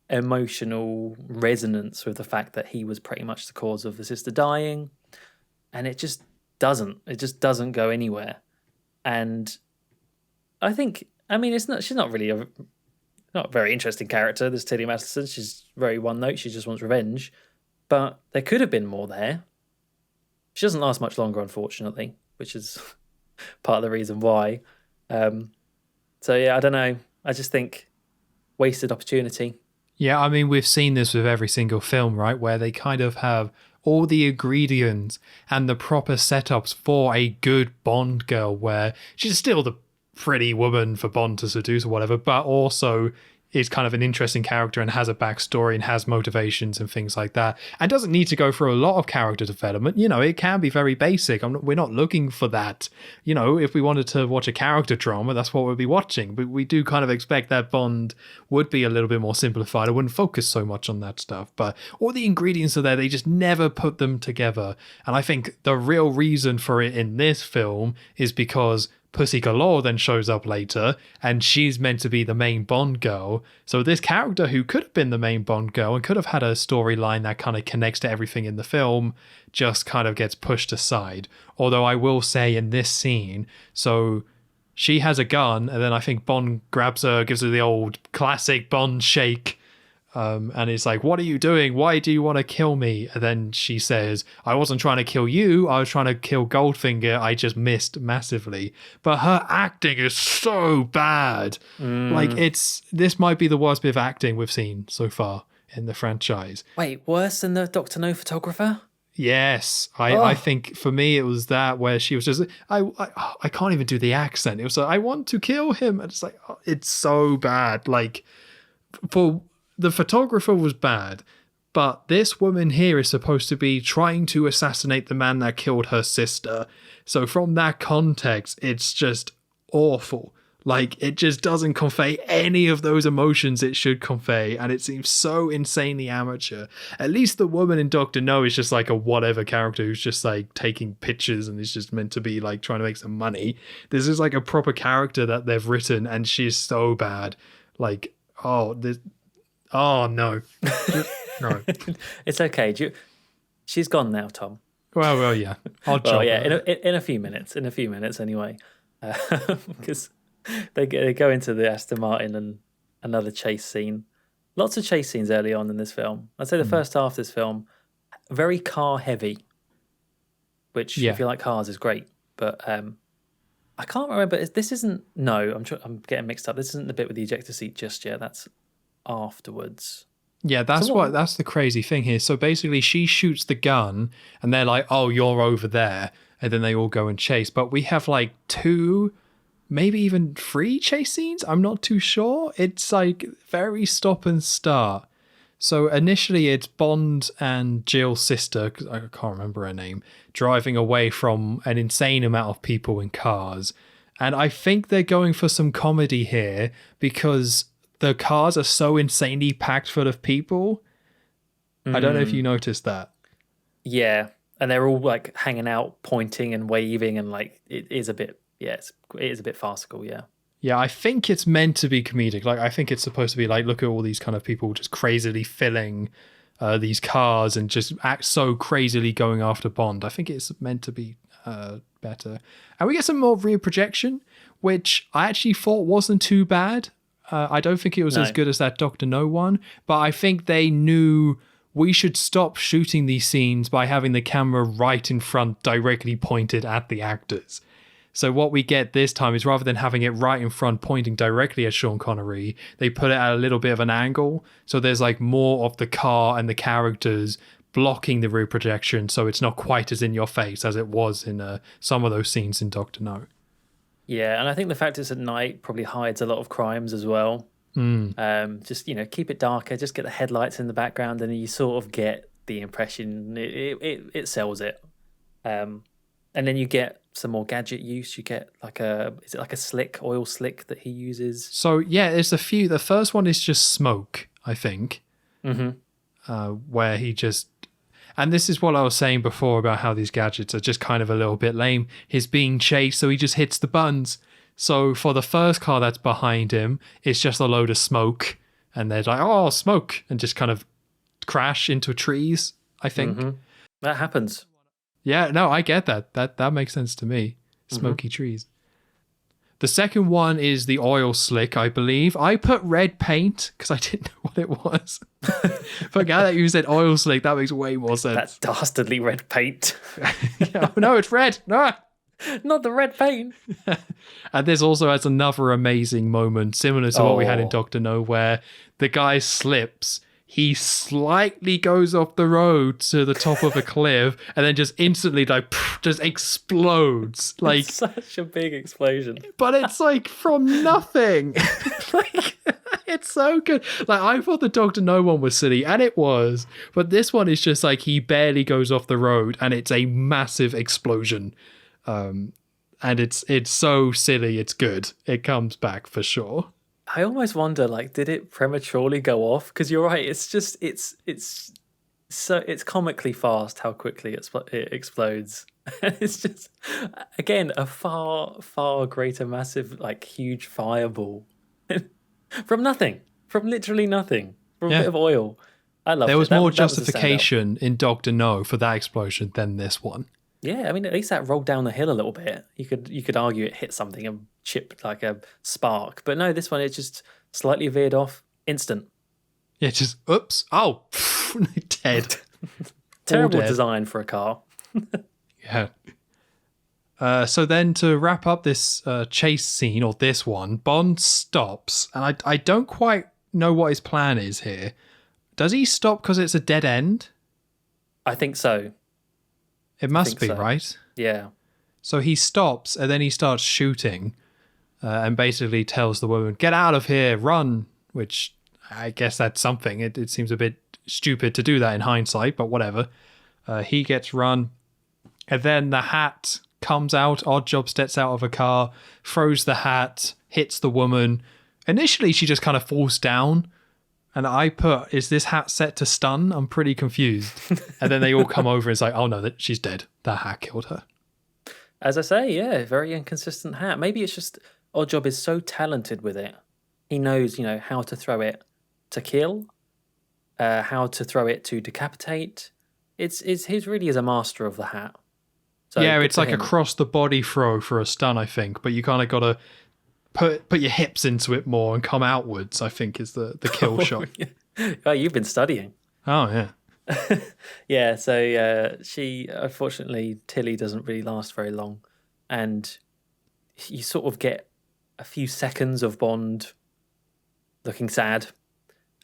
emotional resonance with the fact that he was pretty much the cause of the sister dying, and it just doesn't go anywhere. And I think, I mean, she's not really not a very interesting character, this Tilly Masterson. She's very one note. She just wants revenge. But there could have been more there. She doesn't last much longer, unfortunately, which is part of the reason why. So, yeah, I don't know. I just think wasted opportunity. Yeah, I mean, we've seen this with every single film, right? Where they kind of have all the ingredients and the proper setups for a good Bond girl, where she's still the pretty woman for Bond to seduce or whatever, but also is kind of an interesting character and has a backstory and has motivations and things like that, and doesn't need to go through a lot of character development. You know, it can be very basic. We're not looking for that. You know, if we wanted to watch a character drama, that's what we'd be watching. But we do kind of expect that Bond would be a little bit more simplified. I wouldn't focus so much on that stuff. But all the ingredients are there. They just never put them together. And I think the real reason for it in this film is because Pussy Galore then shows up later, and she's meant to be the main Bond girl. So this character who could have been the main Bond girl and could have had a storyline that kind of connects to everything in the film just kind of gets pushed aside. Although I will say in this scene, so she has a gun, and then I think Bond grabs her, gives her the old classic Bond shake, and it's like, what are you doing? Why do you want to kill me? And then she says, I wasn't trying to kill you. I was trying to kill Goldfinger. I just missed massively. But her acting is so bad. Like, this might be the worst bit of acting we've seen so far in the franchise. Wait, worse than the Dr. No photographer? Yes, I think for me it was that where she was just I can't even do the accent. It was like, I want to kill him, and it's like, oh, it's so bad. Like, for the photographer was bad, but this woman here is supposed to be trying to assassinate the man that killed her sister. So from that context, it's just awful. Like, it just doesn't convey any of those emotions it should convey, and it seems so insanely amateur. At least the woman in Dr. No is just like a whatever character who's just like taking pictures and is just meant to be like trying to make some money. This is like a proper character that they've written, and she's so bad. Like, oh no. No. It's okay. She's gone now, Tom. Well, yeah. Oddjob. Well, yeah, in a few minutes. In a few minutes, anyway. Because they go into the Aston Martin and another chase scene. Lots of chase scenes early on in this film. I'd say the first half of this film, very car heavy, which if you like cars is great. But I can't remember. This isn't. No, I'm getting mixed up. This isn't the bit with the ejector seat just yet. That's afterwards. Yeah, that's the crazy thing here. So basically she shoots the gun and they're like, oh, you're over there, and then they all go and chase. But we have like 2, maybe even 3 chase scenes. I'm not too sure. It's like very stop and start. So initially it's Bond and Jill's sister, 'cause I can't remember her name, driving away from an insane amount of people in cars. And I think they're going for some comedy here because the cars are so insanely packed full of people. I don't know if you noticed that. Yeah, and they're all like hanging out, pointing and waving, and like it is a bit farcical. Yeah. Yeah, I think it's meant to be comedic. Like, I think it's supposed to be like, look at all these kind of people just crazily filling these cars and just act so crazily going after Bond. I think it's meant to be better. And we get some more rear projection, which I actually thought wasn't too bad. I don't think it was as good as that Dr. No one, but I think they knew we should stop shooting these scenes by having the camera right in front, directly pointed at the actors. So what we get this time is, rather than having it right in front, pointing directly at Sean Connery, they put it at a little bit of an angle. So there's like more of the car and the characters blocking the rear projection, so it's not quite as in your face as it was in some of those scenes in Dr. No. Yeah, and I think the fact it's at night probably hides a lot of crimes as well. Just, keep it darker, just get the headlights in the background, and you sort of get the impression it sells it. And then you get some more gadget use. You get is it like a oil slick that he uses? So yeah, there's a few. The first one is just smoke, I think, where he just. And this is what I was saying before about how these gadgets are just kind of a little bit lame. He's being chased, so he just hits the buttons. So for the first car that's behind him, it's just a load of smoke. And they're like, oh, smoke. And just kind of crash into trees, I think. That happens. Yeah, no, I get that. That makes sense to me. Smoky trees. The second one is the oil slick, I believe. I put red paint because I didn't know what it was. But now that you said oil slick, that makes way more sense. That dastardly red paint. No, it's red. No. Not the red paint. And this also has another amazing moment, similar to what we had in Dr. No, where the guy slips. he slightly goes off the road to the top of a cliff and then just instantly just explodes. Like, It's such a big explosion. but it's like from nothing. Like, it's so good. Like, I thought the Doctor No one was silly, and it was. But this one is just like he barely goes off the road and it's a massive explosion. And it's so silly, it's good. It comes back for sure. I almost wonder, like, did it prematurely go off? Because you're right, it's just it's comically fast how quickly it explodes. And it's just, again, a far greater, massive, like, huge fireball from nothing, from literally nothing, from a bit of oil. I love it. There was more that was a justification in Doctor No for that explosion than this one. Yeah, I mean, at least that rolled down the hill a little bit. You could argue it hit something and chipped like a spark, but no, this one it just slightly veered off, instant. Yeah, just oops, oh, dead. Terrible dead. design for a car. Yeah. So then to wrap up this chase scene, or this one, Bond stops, and I don't quite know what his plan is here. Does he stop because it's a dead end? I think so. It must be, right? Yeah. So he stops, and then he starts shooting, and basically tells the woman, "Get out of here, run," which I guess that's something. It seems a bit stupid to do that in hindsight, but whatever. He gets run, and then the hat comes out. Oddjob steps out of a car, throws the hat, hits the woman. Initially, she just kind of falls down, and I put, "Is this hat set to stun?" I'm pretty confused. And then they all come over and it's like, "Oh no, that she's dead. That hat killed her." As I say, yeah, very inconsistent hat. Maybe it's just Oddjob is so talented with it. He knows, how to throw it to kill, how to throw it to decapitate. He's really is a master of the hat. So yeah, it's like him. a cross the body throw for a stun, I think, but you kind of got to put your hips into it more and come outwards, I think, is the kill shot. Oh, you've been studying. Oh, yeah. Yeah, so she, unfortunately, Tilly doesn't really last very long. And you sort of get a few seconds of Bond looking sad,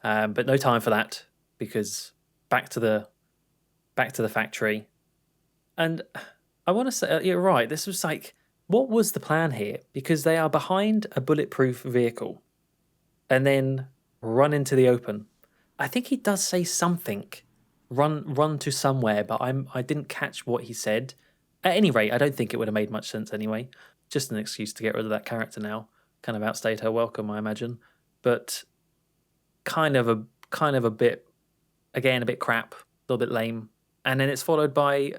but no time for that, because back to the factory. And I want to say, you're right, this was like, what was the plan here? Because they are behind a bulletproof vehicle and then run into the open. I think he does say something, run to somewhere, but I didn't catch what he said. At any rate, I don't think it would have made much sense anyway. Just an excuse to get rid of that character now. Kind of outstayed her welcome, I imagine. But kind of a bit, again, a bit crap, a little bit lame. And then it's followed by,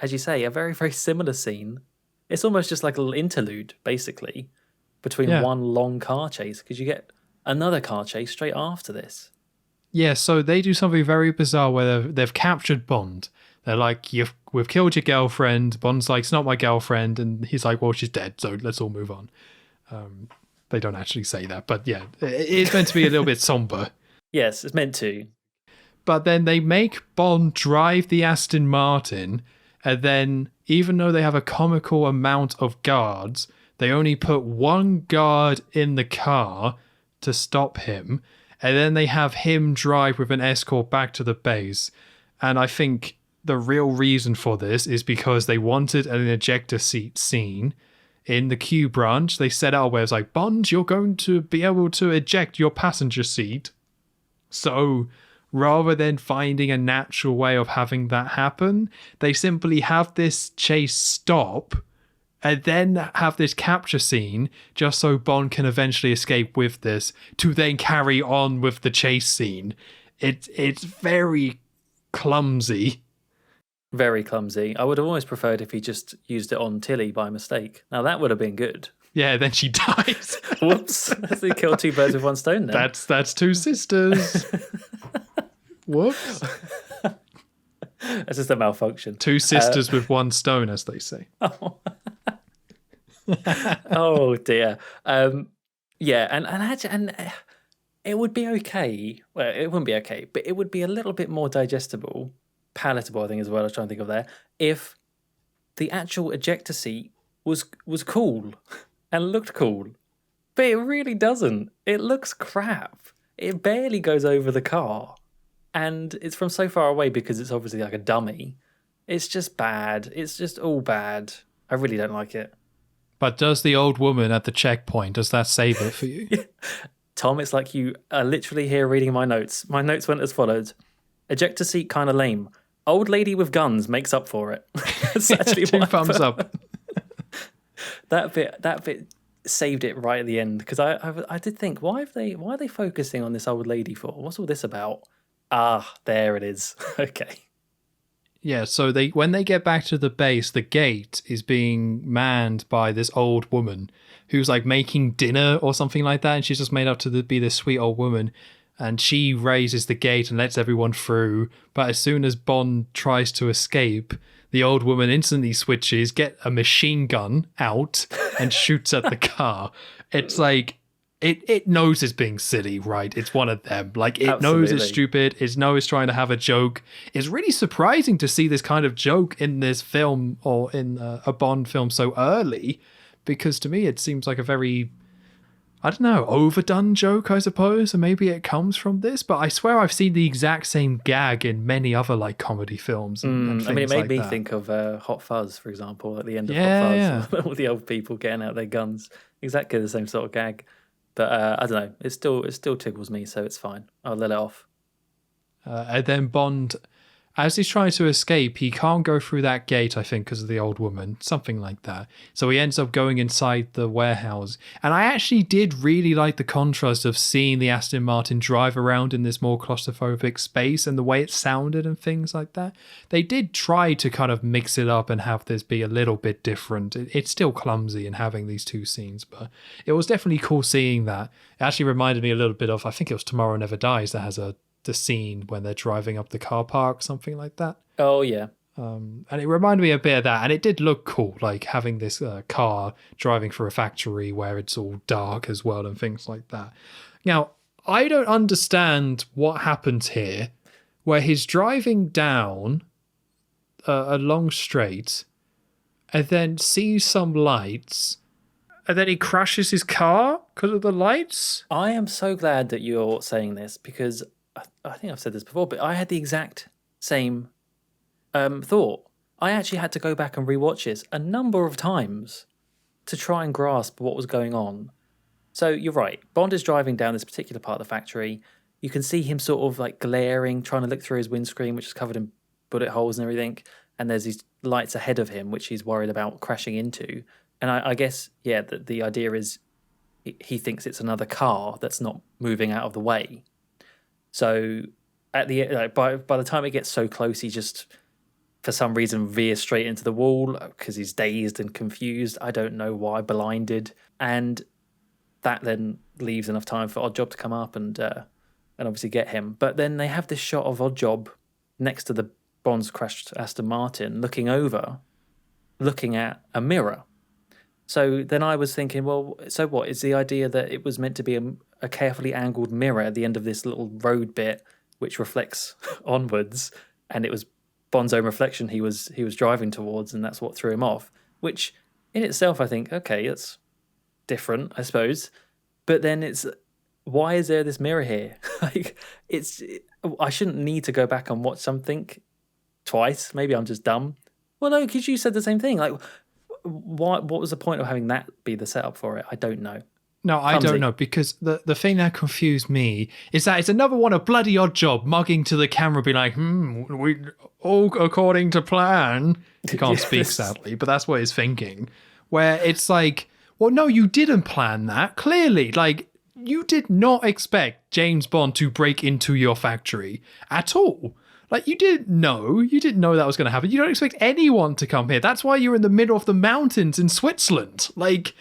as you say, a very, very similar scene. It's almost just like a little interlude, basically, between one long car chase, because you get another car chase straight after this. Yeah, so they do something very bizarre where they've captured Bond. They're like, we've killed your girlfriend. Bond's like, "It's not my girlfriend." And he's like, "Well, she's dead, so let's all move on." They don't actually say that, but yeah, it is meant to be a little bit somber. Yes, it's meant to. But then they make Bond drive the Aston Martin, and then even though they have a comical amount of guards, they only put one guard in the car to stop him, and then they have him drive with an escort back to the base. And I think the real reason for this is because they wanted an ejector seat scene in the Q branch. They set out where it's like, "Bond, you're going to be able to eject your passenger seat." So rather than finding a natural way of having that happen, they simply have this chase stop and then have this capture scene just so Bond can eventually escape with this to then carry on with the chase scene. It's very clumsy. Very clumsy. I would have always preferred if he just used it on Tilly by mistake. Now that would have been good. Yeah, then she dies. Whoops. They killed two birds with one stone then. That's two sisters. Whoops. That's just a malfunction. Two sisters with one stone, as they say. Oh dear. Yeah, and it would be okay. Well, it wouldn't be okay, but it would be a little bit more digestible, palatable, I think is what I was trying to think of there, if the actual ejector seat was cool and looked cool. But it really doesn't. It looks crap. It barely goes over the car. and it's from so far away because it's obviously like a dummy. It's just bad. It's just all bad. I really don't like it. But does the old woman at the checkpoint, does that save it for you? Tom, it's like you are literally here reading my notes. My notes went as follows. Ejector seat kind of lame. Old lady with guns makes up for it. That's actually Two thumbs up. That bit saved it right at the end because I did think why are they focusing on this old lady for? What's all this about? Ah, there it is. Okay. Yeah, so when they get back to the base, the gate is being manned by this old woman who's like making dinner or something like that, and she's just made out to be this sweet old woman, and she raises the gate and lets everyone through. But as soon as Bond tries to escape, the old woman instantly switches, get a machine gun out, and shoots at the car. It's like it knows it's being silly, right? It's one of them. Like it knows it's stupid. It knows it's trying to have a joke. It's really surprising to see this kind of joke in this film or in a Bond film so early, because to me it seems like a very, I don't know, overdone joke, I suppose, and maybe it comes from this. But I swear I've seen the exact same gag in many other like comedy films. And I mean, it made like me that. think of Hot Fuzz, for example, at the end of Hot Fuzz, all the old people getting out their guns. Exactly the same sort of gag. But I don't know. It still tickles me, so it's fine. I'll let it off. And then Bond, as he's trying to escape, he can't go through that gate, I think, because of the old woman, something like that. So he ends up going inside the warehouse. And I actually did really like the contrast of seeing the Aston Martin drive around in this more claustrophobic space and the way it sounded and things like that. They did try to kind of mix it up and have this be a little bit different. It's still clumsy in having these two scenes, but it was definitely cool seeing that. It actually reminded me a little bit of, I think it was Tomorrow Never Dies that has the scene when they're driving up the car park, something like that. Oh, yeah. And it reminded me a bit of that, and it did look cool, like having this car driving through a factory where it's all dark as well and things like that. Now, I don't understand what happens here, where he's driving down a long straight and then sees some lights, and then he crashes his car because of the lights. I am so glad that you're saying this because I think I've said this before, but I had the exact same thought. I actually had to go back and rewatch this a number of times to try and grasp what was going on. So you're right. Bond is driving down this particular part of the factory. You can see him sort of like glaring, trying to look through his windscreen, which is covered in bullet holes and everything. And there's these lights ahead of him, which he's worried about crashing into. And I guess, yeah, the idea is he thinks it's another car that's not moving out of the way. So at the by the time it gets so close, he just, for some reason, veers straight into the wall because he's dazed and confused. I don't know why, blinded. And that then leaves enough time for Oddjob to come up and obviously get him. But then they have this shot of Oddjob next to the Bond's crashed Aston Martin, looking over, looking at a mirror. So then I was thinking, well, so what? Is the idea that it was meant to be a carefully angled mirror at the end of this little road bit, which reflects onwards, and it was Bond's own reflection he was driving towards, and that's what threw him off? Which, in itself, I think, okay, it's different, I suppose. But then it's, why is there this mirror here? Like, I shouldn't need to go back and watch something twice. Maybe I'm just dumb. Well, no, because you said the same thing. Like, what was the point of having that be the setup for it? I don't know. No, I don't know, because the thing that confused me is that it's another one of bloody Oddjob mugging to the camera, be like, we all according to plan. He can't speak, sadly, but that's what he's thinking. Where it's like, well, no, you didn't plan that. Clearly, like, you did not expect James Bond to break into your factory at all. Like, you didn't know that was going to happen. You don't expect anyone to come here. That's why you're in the middle of the mountains in Switzerland. Like,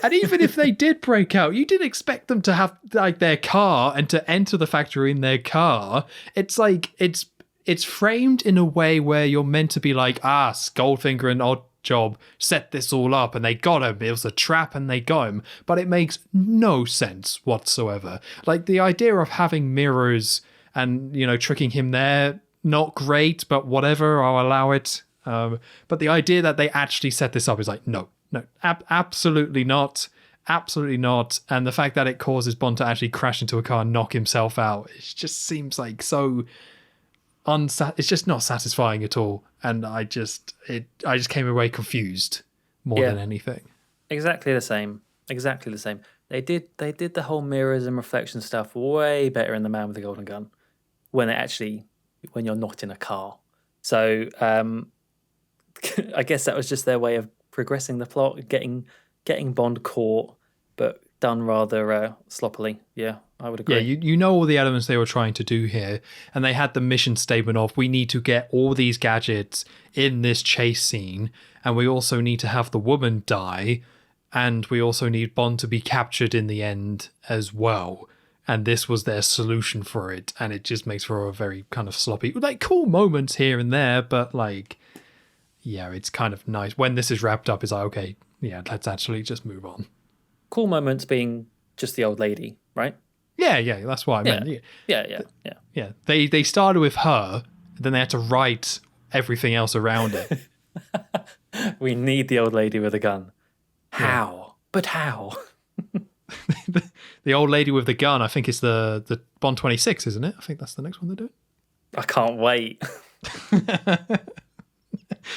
and even if they did break out, you didn't expect them to have, like, their car and to enter the factory in their car. It's like, it's framed in a way where you're meant to be like, Goldfinger and Oddjob set this all up and they got him. It was a trap and they got him. But it makes no sense whatsoever. Like, the idea of having mirrors and, tricking him there, not great, but whatever, I'll allow it. But the idea that they actually set this up is like, no, absolutely not. Absolutely not. And the fact that it causes Bond to actually crash into a car and knock himself out, it just seems like so it's just not satisfying at all. And I just came away confused more than anything. Exactly the same. Exactly the same. They did the whole mirrors and reflection stuff way better in The Man with the Golden Gun when you're not in a car. So I guess that was just their way of progressing the plot, getting Bond caught, but done rather sloppily. Yeah, I would agree. Yeah, you know all the elements they were trying to do here, and they had the mission statement of we need to get all these gadgets in this chase scene, and we also need to have the woman die, and we also need Bond to be captured in the end as well. And this was their solution for it, and it just makes for a very kind of sloppy, like cool moments here and there, but like, yeah, it's kind of nice. When this is wrapped up, it's like, okay, yeah, let's actually just move on. Cool moments being just the old lady, right? Yeah, that's what I meant. Yeah. They started with her, then they had to write everything else around it. We need the old lady with a gun. How? Yeah. But how? The old lady with the gun, I think, is the Bond 26, isn't it? I think that's the next one they're doing. I can't wait.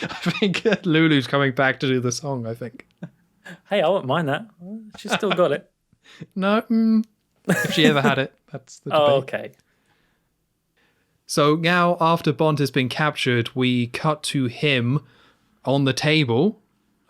I think Lulu's coming back to do the song, I think. Hey, I won't mind that. She's still got it. No, if she ever had it, that's the debate. Oh, okay. So now, after Bond has been captured, we cut to him on the table.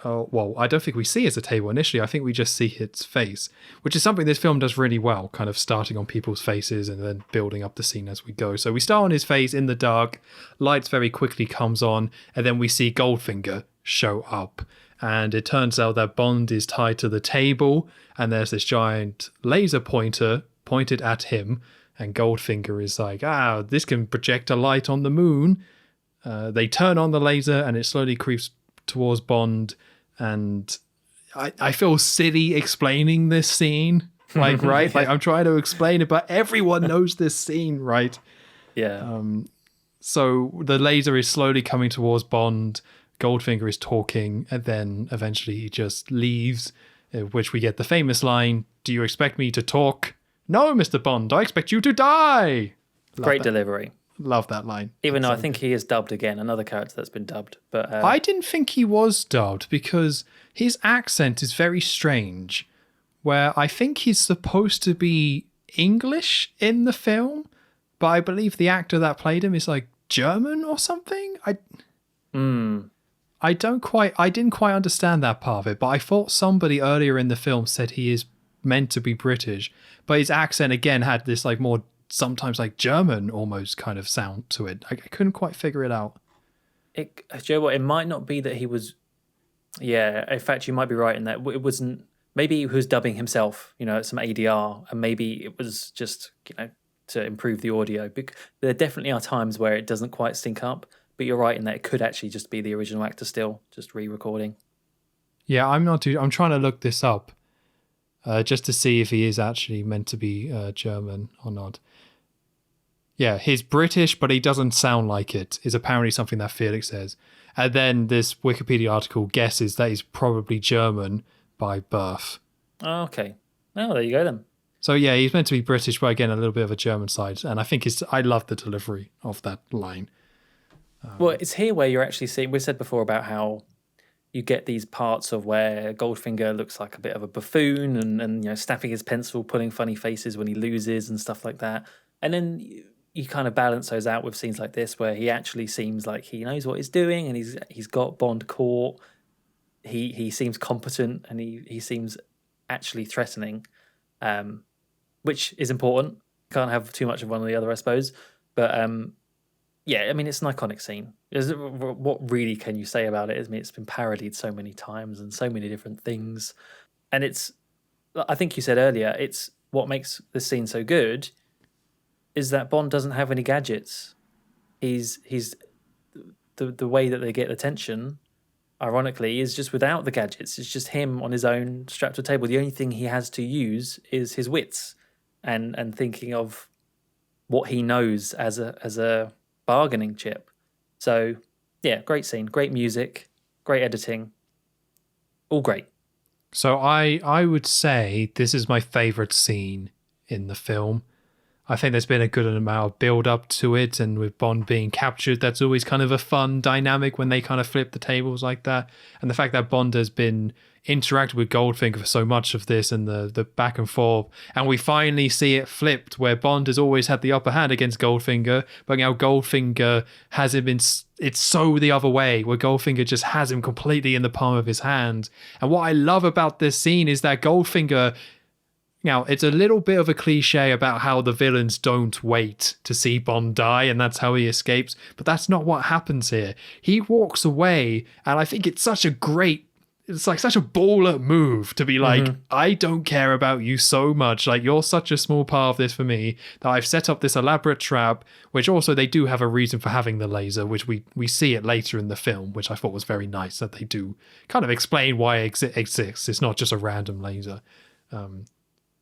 Well, I don't think we see it's a table initially. I think we just see its face, which is something this film does really well, kind of starting on people's faces and then building up the scene as we go. So we start on his face in the dark, lights very quickly comes on, and then we see Goldfinger show up. And it turns out that Bond is tied to the table, and there's this giant laser pointer pointed at him, and Goldfinger is like, this can project a light on the moon. They turn on the laser, and it slowly creeps towards Bond, and I feel silly explaining this scene, like, right? Like, I'm trying to explain it, but everyone knows this scene, right? Yeah. So the laser is slowly coming towards Bond. Goldfinger is talking, and then eventually he just leaves, which we get the famous line, "Do you expect me to talk? No, Mr. Bond, I expect you to die." Great delivery. Love that line. Even though I think he is dubbed again, another character that's been dubbed. But I didn't think he was dubbed because his accent is very strange, where I think he's supposed to be English in the film, but I believe the actor that played him is like German or something. I didn't quite understand that part of it, but I thought somebody earlier in the film said he is meant to be British, but his accent again had this like more sometimes like German almost kind of sound to it. I couldn't quite figure it out. Do you know what? It might not be that he was. Yeah, in fact, you might be right in that it wasn't. Maybe he was dubbing himself, some ADR, and maybe it was just to improve the audio. There definitely are times where it doesn't quite sync up. But you're right in that it could actually just be the original actor still, just re-recording. Yeah, I'm trying to look this up just to see if he is actually meant to be German or not. Yeah, he's British, but he doesn't sound like it, is apparently something that Felix says. And then this Wikipedia article guesses that he's probably German by birth. Oh, okay. Oh, there you go then. So yeah, he's meant to be British, but again, a little bit of a German side. And I think I love the delivery of that line. Well, it's here where you're actually seeing, we said before about how you get these parts of where Goldfinger looks like a bit of a buffoon and snapping his pencil, pulling funny faces when he loses and stuff like that. And then you kind of balance those out with scenes like this where he actually seems like he knows what he's doing and he's got Bond caught. He seems competent and he seems actually threatening, which is important. Can't have too much of one or the other, I suppose. But yeah, I mean, it's an iconic scene. What really can you say about it? I mean, it's been parodied so many times and so many different things. And I think you said earlier, it's what makes this scene so good is that Bond doesn't have any gadgets. He's the way that they get attention, ironically, is just without the gadgets. It's just him on his own, strapped to a table. The only thing he has to use is his wits and thinking of what he knows as a bargaining chip. So yeah, great scene, great music, great editing, all great. So I would say this is my favorite scene in the film. I think there's been a good amount of build up to it, and with Bond being captured, that's always kind of a fun dynamic when they kind of flip the tables like that. And the fact that Bond has been interacted with Goldfinger for so much of this, and the back and forth, and we finally see it flipped where Bond has always had the upper hand against Goldfinger, but now Goldfinger has him in. It's so the other way, where Goldfinger just has him completely in the palm of his hand. And what I love about this scene is that Goldfinger. Now, it's a little bit of a cliche about how the villains don't wait to see Bond die, and that's how he escapes, but that's not what happens here. He walks away, and I think it's such a baller move to be like, I don't care about you so much. Like, you're such a small part of this for me that I've set up this elaborate trap, which also they do have a reason for having the laser, which we see it later in the film, which I thought was very nice that they do kind of explain why it exists. It's not just a random laser.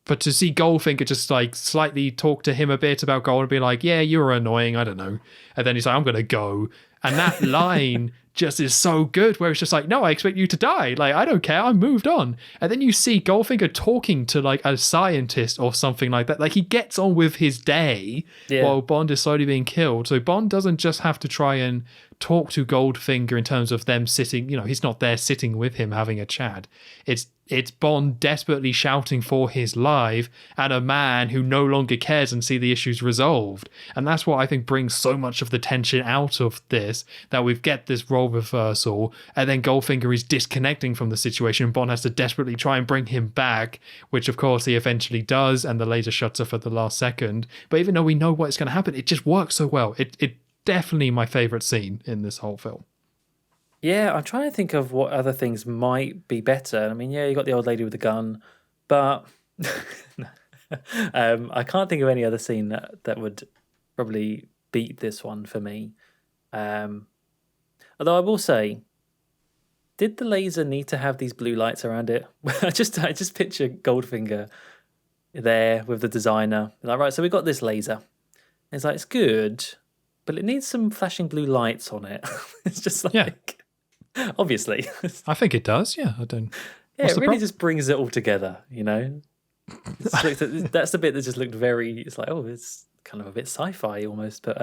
But to see Goldfinger just like slightly talk to him a bit about Gold and be like, yeah, you're annoying, I don't know. And then he's like, I'm going to go. And that line just is so good, where it's just like, no, I expect you to die. Like, I don't care, I moved on. And then you see Goldfinger talking to like a scientist or something like that. Like, he gets on with his day while Bond is slowly being killed. So Bond doesn't just have to try and talk to Goldfinger in terms of them sitting, he's not there sitting with him having a chat. It's Bond desperately shouting for his life at a man who no longer cares and see the issues resolved. And that's what I think brings so much of the tension out of this, that we get this role reversal, and then Goldfinger is disconnecting from the situation, and Bond has to desperately try and bring him back, which of course he eventually does, and the laser shuts off at the last second. But even though we know what's going to happen, it just works so well. It definitely my favourite scene in this whole film. Yeah, I'm trying to think of what other things might be better. I mean, yeah, you got the old lady with the gun, but I can't think of any other scene that would probably beat this one for me. Although I will say, did the laser need to have these blue lights around it? I just picture Goldfinger there with the designer. Like, right, so we got this laser. It's like, it's good, but it needs some flashing blue lights on it. It's just like... Obviously. I think it does, yeah. I don't. Yeah, it really just brings it all together, That's the bit that just looked very, it's like, oh, it's kind of a bit sci-fi almost, but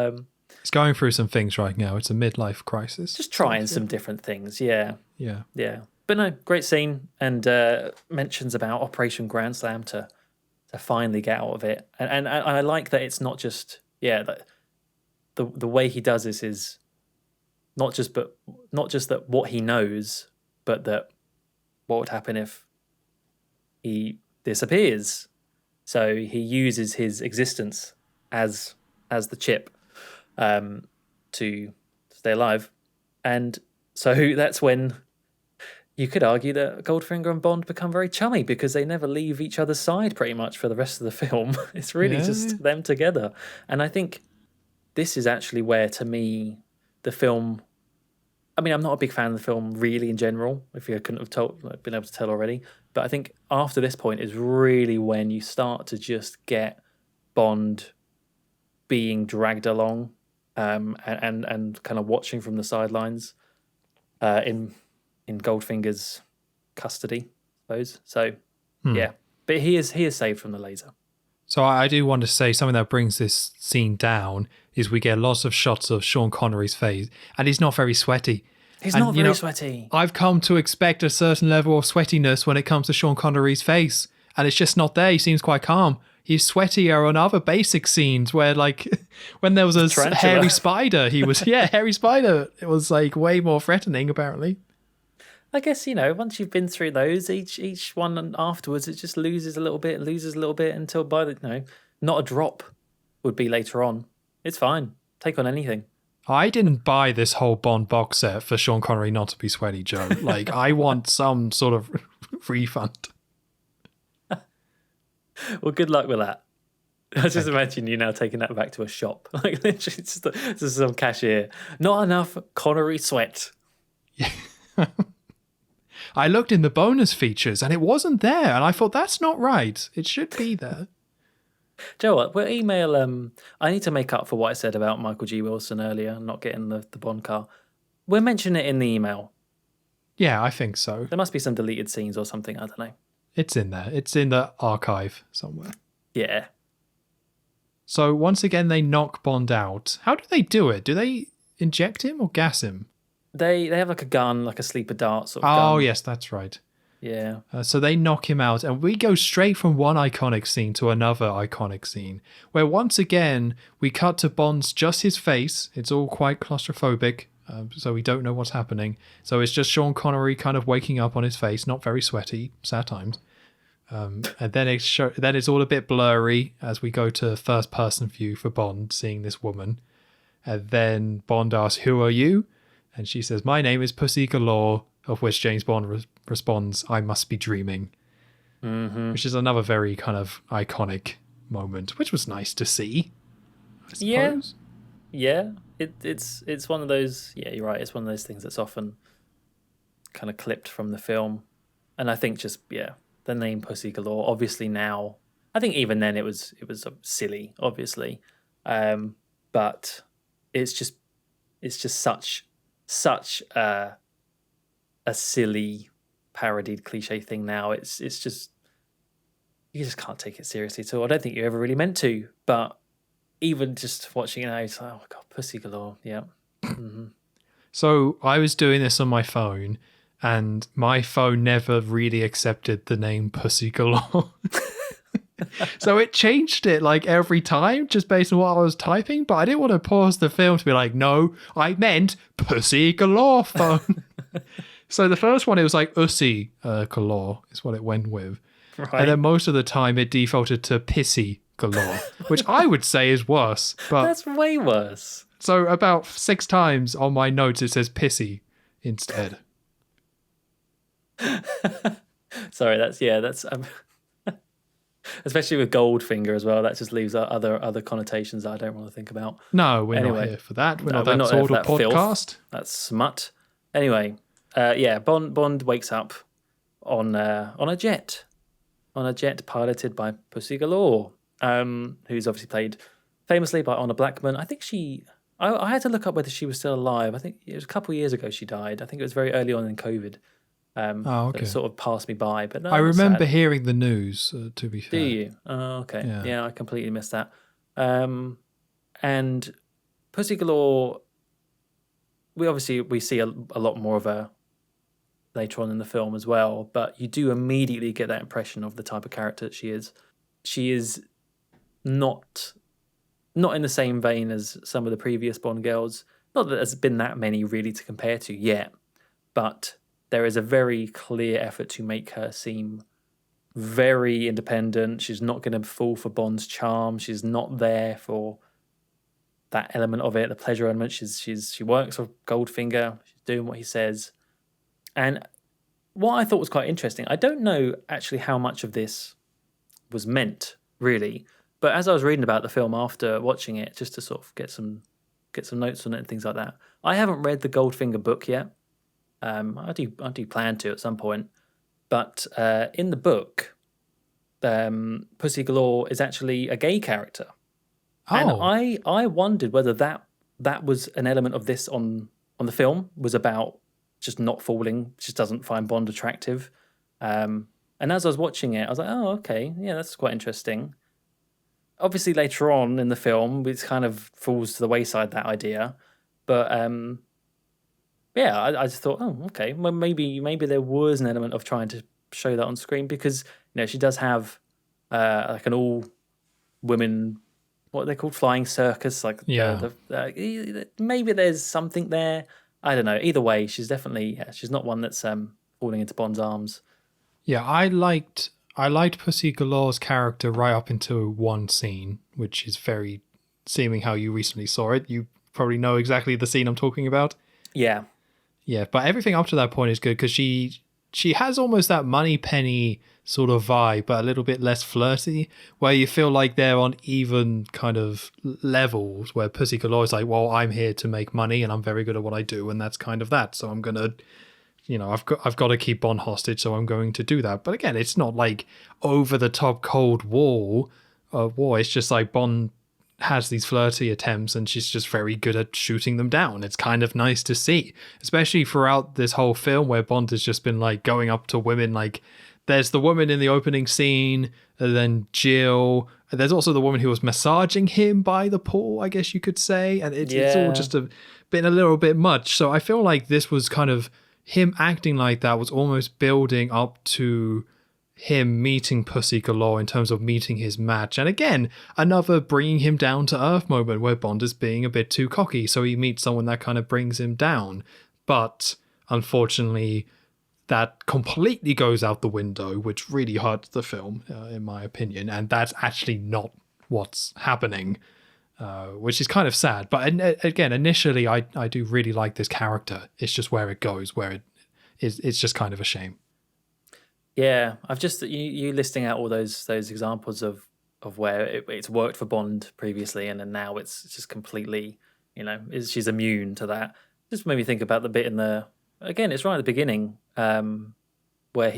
it's going through some things right now. It's a midlife crisis. Just trying some different things, yeah. Yeah. Yeah. But no, great scene, and mentions about Operation Grand Slam to finally get out of it. And I like that it's not just the way he does this is not just that what he knows, but that what would happen if he disappears. So he uses his existence as the chip to stay alive. And so that's when you could argue that Goldfinger and Bond become very chummy, because they never leave each other's side pretty much for the rest of the film. It's really just them together. And I think this is actually where, to me, the film... I mean, I'm not a big fan of the film really in general, if you couldn't have been able to tell already. But I think after this point is really when you start to just get Bond being dragged along and kind of watching from the sidelines in Goldfinger's custody, I suppose. So, yeah. But he is saved from the laser. So I do want to say something that brings this scene down is we get lots of shots of Sean Connery's face, and he's not very sweaty. He's not very sweaty. I've come to expect a certain level of sweatiness when it comes to Sean Connery's face, and it's just not there. He seems quite calm. He's sweatier on other basic scenes where, like, when there was a hairy spider, he was, hairy spider. It was, like, way more threatening, apparently. I guess, once you've been through those, each one afterwards, it just loses a little bit until by the, not a drop would be later on. It's fine. Take on anything. I didn't buy this whole Bond box set for Sean Connery not to be sweaty, Joe. Like, I want some sort of refund. Well, good luck with that. I just imagine you now taking that back to a shop. Like, literally, just some cashier. Not enough Connery sweat. Yeah. I looked in the bonus features and it wasn't there, and I thought, that's not right. It should be there. Do you know what? We'll email... I need to make up for what I said about Michael G. Wilson earlier, not getting the Bond car. We'll mention it in the email. Yeah, I think so. There must be some deleted scenes or something, I don't know. It's in there. It's in the archive somewhere. Yeah. So once again, they knock Bond out. How do they do it? Do they inject him or gas him? They have like a gun, like a sleeper dart sort of Oh, gun. yes, that's right. Yeah. So they knock him out, and we go straight from one iconic scene to another iconic scene, where once again we cut to Bond's just his face. It's all quite claustrophobic, so we don't know what's happening. So it's just Sean Connery kind of waking up on his face, not very sweaty, sad times. And then it's all a bit blurry as we go to first person view for Bond seeing this woman. And then Bond asks, "Who are you?" And she says, "My name is Pussy Galore," of which James Bond responds, "I must be dreaming." Mm-hmm. Which is another very kind of iconic moment, which was nice to see, I suppose. Yeah. It's one of those, yeah, you're right, it's one of those things that's often kind of clipped from the film. And I think just, yeah, the name Pussy Galore, obviously now, I think even then it was silly, obviously. But it's just such a silly parodied cliche thing now. It's just, you just can't take it seriously at all. I don't think you ever really meant to, but even just watching it now, it's like, oh my god, Pussy Galore. Yeah. Mm-hmm. So I was doing this on my phone, and my phone never really accepted the name Pussy Galore. So it changed it like every time just based on what I was typing, but I didn't want to pause the film to be like, no, I meant Pussy Galore phone. So the first one, it was like Ussy Galore is what it went with. Right. And then most of the time it defaulted to Pissy Galore, which I would say is worse. But that's way worse. So about 6 times on my notes it says Pissy instead. Sorry, that's especially with Goldfinger as well. That just leaves other connotations that I don't want to think about. No, we're not here for that. We're not that sort of podcast. Filth. That's smut. Anyway, Bond wakes up on a jet piloted by Pussy Galore, who's obviously played famously by Honor Blackman. I think I had to look up whether she was still alive. I think it was a couple of years ago she died. I think it was very early on in COVID. Okay. That sort of passed me by. But no, I remember hearing the news, to be fair. Do you? Oh, okay. Yeah, I completely missed that. And Pussy Galore, we see a lot more of her later on in the film as well, but you do immediately get that impression of the type of character that she is. She is not in the same vein as some of the previous Bond girls. Not that there's been that many really to compare to yet, but there is a very clear effort to make her seem very independent. She's not going to fall for Bond's charm. She's not there for that element of it, the pleasure element. She works for Goldfinger. She's doing what he says. And what I thought was quite interesting, I don't know actually how much of this was meant, really. But as I was reading about the film after watching it, just to sort of get some notes on it and things like that, I haven't read the Goldfinger book yet. I do plan to at some point, but in the book, Pussy Galore is actually a gay character, and I wondered whether that was an element of this on the film, was about just not falling, just doesn't find Bond attractive, and as I was watching it, I was like, oh, okay, yeah, that's quite interesting. Obviously, later on in the film, it kind of falls to the wayside, that idea, but yeah, I just thought, oh, okay, well, maybe there was an element of trying to show that on screen, because she does have like an all-women, what are they called, flying circus, like maybe there's something there. I don't know. Either way, she's definitely she's not one that's falling into Bond's arms. Yeah, I liked Pussy Galore's character right up into one scene, which is very seeming how you recently saw it. You probably know exactly the scene I'm talking about. Yeah. Yeah, but everything up to that point is good because she has almost that Moneypenny sort of vibe, but a little bit less flirty, where you feel like they're on even kind of levels, where Pussy Galore is like, well, I'm here to make money and I'm very good at what I do, and that's kind of that. So I'm going to, I've got to keep Bond hostage, so I'm going to do that. But again, it's not like over the top Cold War. It's just like Bond has these flirty attempts and she's just very good at shooting them down. It's kind of nice to see, especially throughout this whole film where Bond has just been like going up to women. Like there's the woman in the opening scene, and then Jill, And there's also the woman who was massaging him by the pool, I guess you could say. And it's all just been a little bit much. So I feel like this was kind of him acting like that was almost building up to him meeting Pussy Galore in terms of meeting his match. And again, another bringing him down to earth moment where Bond is being a bit too cocky. So he meets someone that kind of brings him down. But unfortunately, that completely goes out the window, which really hurts the film, in my opinion. And that's actually not what's happening, which is kind of sad. But again, initially, I do really like this character. It's just where it goes, where it's just kind of a shame. Yeah, I've just you listing out all those examples of where it's worked for Bond previously, and then now it's just completely, she's immune to that. Just made me think about the bit in the, again, it's right at the beginning, where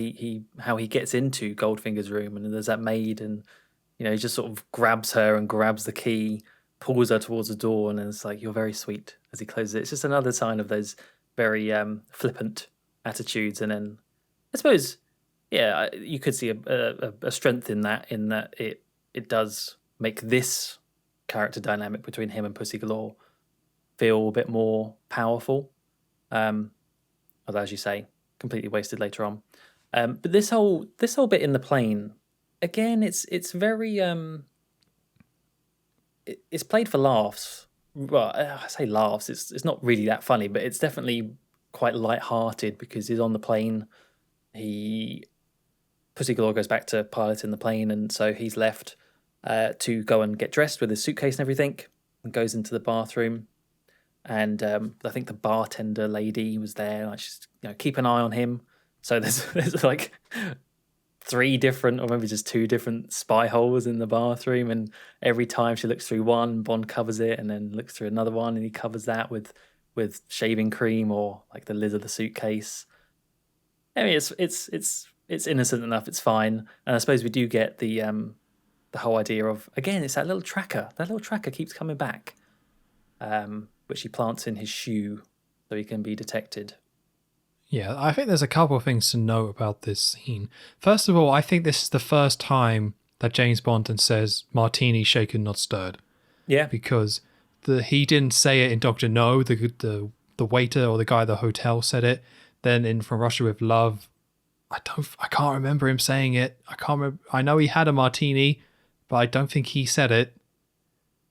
how he gets into Goldfinger's room, and there's that maid, and he just sort of grabs her and grabs the key, pulls her towards the door, and then it's like, "You're very sweet," as he closes it. It's just another sign of those very flippant attitudes, and then I suppose, yeah, you could see a strength in that it does make this character dynamic between him and Pussy Galore feel a bit more powerful. Although, as you say, completely wasted later on. But this whole bit in the plane, again, it's very it's played for laughs. Well, I say laughs. It's not really that funny, but it's definitely quite light-hearted because he's on the plane. Pussy Galore goes back to piloting the plane, and so he's left to go and get dressed with his suitcase and everything, and goes into the bathroom. And I think the bartender lady was there, like, she's keep an eye on him. So there's like 3 different, or maybe just 2 different spy holes in the bathroom, and every time she looks through one, Bond covers it, and then looks through another one, and he covers that with shaving cream or like the lid of the suitcase. I mean, it's innocent enough, it's fine. And I suppose we do get the whole idea of, again, it's that little tracker. That little tracker keeps coming back, which he plants in his shoe so he can be detected. Yeah, I think there's a couple of things to note about this scene. First of all, I think this is the first time that James Bond says martini shaken, not stirred. Yeah. Because he didn't say it in Dr. No, the waiter or the guy at the hotel said it. Then in From Russia with Love, I can't remember him saying it. I can't remember. I know he had a martini, but I don't think he said it.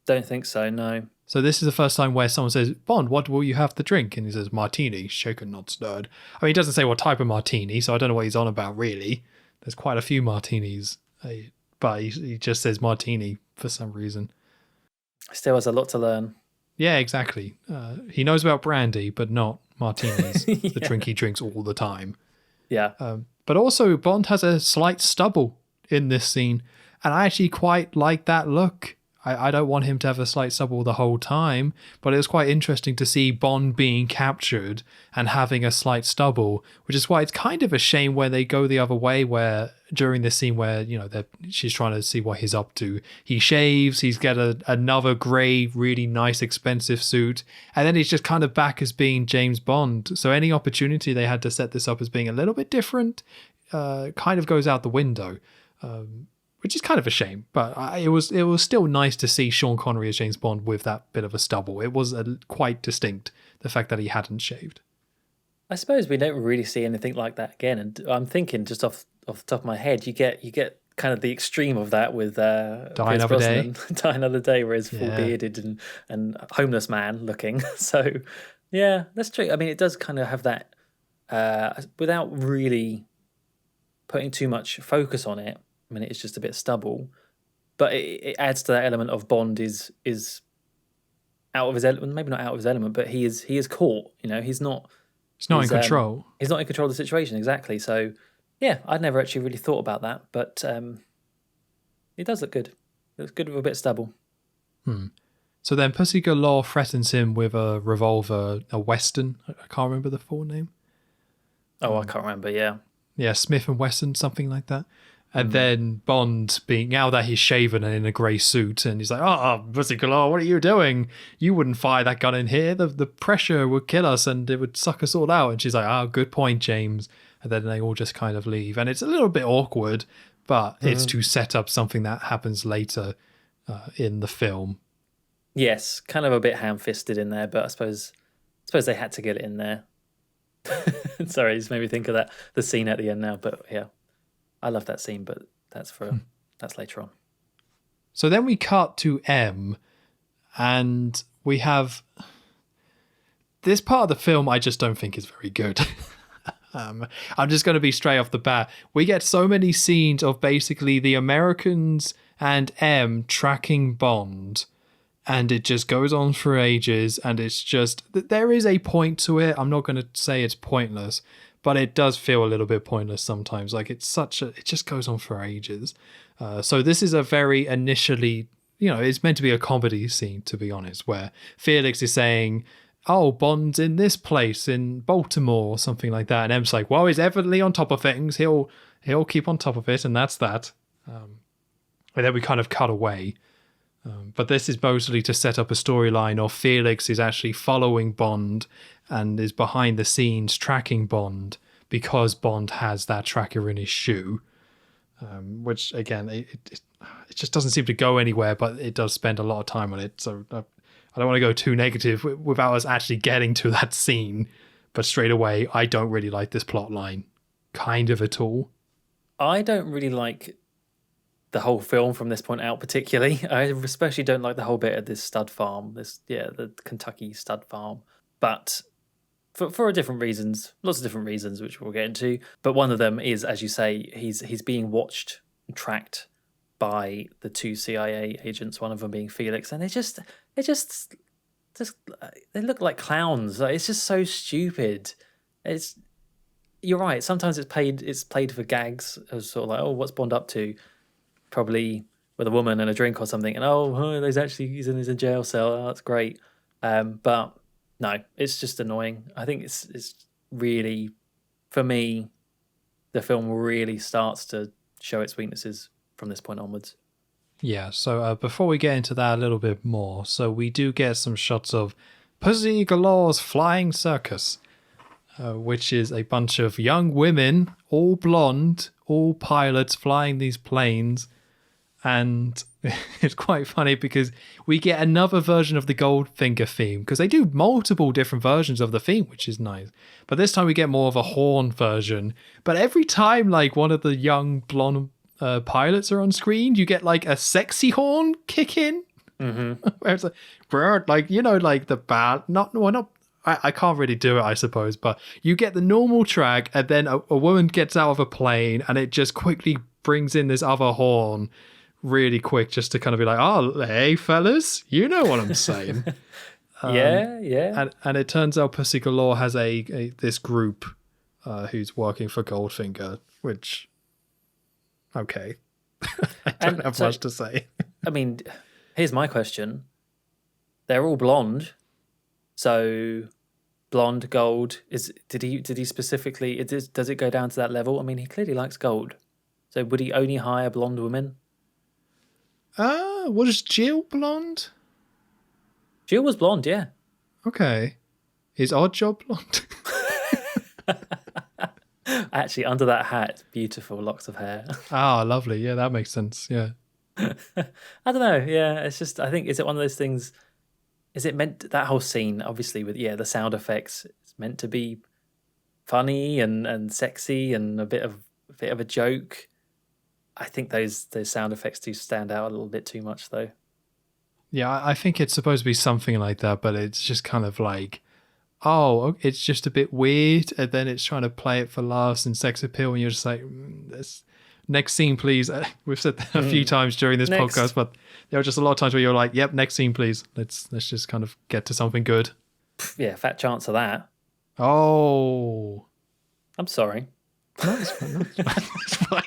Don't think so, no. So this is the first time where someone says, "Bond, what will you have to drink?" And he says, "Martini, shaken, not stirred." I mean, he doesn't say what type of martini, so I don't know what he's on about, really. There's quite a few martinis, but he just says martini for some reason. Still has a lot to learn. Yeah, exactly. He knows about brandy, but not martinis, the drink he drinks all the time. Yeah. But also, Bond has a slight stubble in this scene, and I actually quite like that look. I don't want him to have a slight stubble the whole time, but it was quite interesting to see Bond being captured and having a slight stubble, which is why it's kind of a shame when they go the other way, where during this scene where, she's trying to see what he's up to, he shaves, he's got another grey, really nice, expensive suit, and then he's just kind of back as being James Bond. So any opportunity they had to set this up as being a little bit different kind of goes out the window. Which is kind of a shame, but it was still nice to see Sean Connery as James Bond with that bit of a stubble. It was quite distinct, the fact that he hadn't shaved. I suppose we don't really see anything like that again. And I'm thinking, just off the top of my head, you get kind of the extreme of that with Die Another Day. Die Another Day, where he's full bearded and homeless man looking. So yeah, that's true. I mean, it does kind of have that without really putting too much focus on it. I mean, it's just a bit stubble, but it adds to that element of Bond is out of his element. Maybe not out of his element, but he is caught. He's not in control. He's not in control of the situation, exactly. So, yeah, I'd never actually really thought about that, but it does look good. It looks good with a bit of stubble. So then Pussy Galore threatens him with a revolver, a Weston. I can't remember the full name. Oh, I can't remember. Yeah. Yeah, Smith and Wesson, something like that. And then Bond, being now that he's shaven and in a grey suit, and he's like, "Oh, Pussy Galore, what are you doing? You wouldn't fire that gun in here. The pressure would kill us and it would suck us all out." And she's like, "Oh, good point, James." And then they all just kind of leave. And it's a little bit awkward, but it's to set up something that happens later in the film. Yes, kind of a bit ham-fisted in there, but I suppose they had to get it in there. Sorry, it just made me think of the scene at the end now. But yeah, I love that scene, but that's later on. So then we cut to M, and we have this part of the film I just don't think is very good. I'm just going to be straight off the bat. We get so many scenes of basically the Americans and M tracking Bond, and it just goes on for ages, and it's just, there is a point to it. I'm not going to say it's pointless, but it does feel a little bit pointless sometimes. Like it just goes on for ages. So this is a very initially, it's meant to be a comedy scene, to be honest, where Felix is saying, oh, Bond's in this place in Baltimore or something like that. And M's like, well, he's evidently on top of things. He'll keep on top of it. And that's that. And then we kind of cut away. But this is mostly to set up a storyline of Felix is actually following Bond and is behind the scenes tracking Bond because Bond has that tracker in his shoe. Which, again, it just doesn't seem to go anywhere, but it does spend a lot of time on it. So I don't want to go too negative without us actually getting to that scene. But straight away, I don't really like this plot line, kind of at all. I don't really like the whole film from this point out particularly. I especially don't like the whole bit of this stud farm, the Kentucky stud farm. But for different reasons, lots of different reasons, which we'll get into. But one of them is, as you say, he's being watched and tracked by the two CIA agents, one of them being Felix, and they look like clowns. Like, it's just so stupid. You're right. Sometimes it's played for gags, as sort of like, oh, what's Bond up to? Probably with a woman and a drink or something. And he's in his jail cell. Oh, that's great. But no, it's just annoying. I think it's really, for me, the film really starts to show its weaknesses from this point onwards. Yeah, so before we get into that a little bit more, so we do get some shots of Pussy Galore's Flying Circus, which is a bunch of young women, all blonde, all pilots flying these planes. And it's quite funny because we get another version of the Goldfinger theme, because they do multiple different versions of the theme, which is nice. But this time we get more of a horn version. But every time like one of the young blonde pilots are on screen, you get like a sexy horn kick in. Mm-hmm. Where it's like the bad, I can't really do it, I suppose, but you get the normal track, and then a woman gets out of a plane, and it just quickly brings in this other horn really quick, just to kind of be like, oh, hey, fellas, you know what I'm saying. Yeah. And it turns out Pussy Galore has this group who's working for Goldfinger, which, okay. I don't have much to say. I mean, here's my question. They're all blonde. So blonde, gold, did he specifically, does it go down to that level? I mean, he clearly likes gold. So would he only hire blonde women? Was Jill blonde? Jill was blonde, yeah. Okay. Is Oddjob blonde? Actually, under that hat, beautiful locks of hair. Ah, lovely. Yeah, that makes sense. Yeah. I don't know. Yeah, it's just, I think, is it one of those things, is it meant, that whole scene, obviously, with, the sound effects, it's meant to be funny and sexy and a bit of a joke. I think those sound effects do stand out a little bit too much, though. Yeah, I think it's supposed to be something like that, but it's just kind of like, oh, it's just a bit weird, and then it's trying to play it for laughs and sex appeal, and you're just like, this next scene, please. We've said that a few times during this podcast, but there are just a lot of times where you're like, yep, next scene, please. Let's just kind of get to something good. Yeah, fat chance of that. Oh. I'm sorry. No, it's fine. It's fine.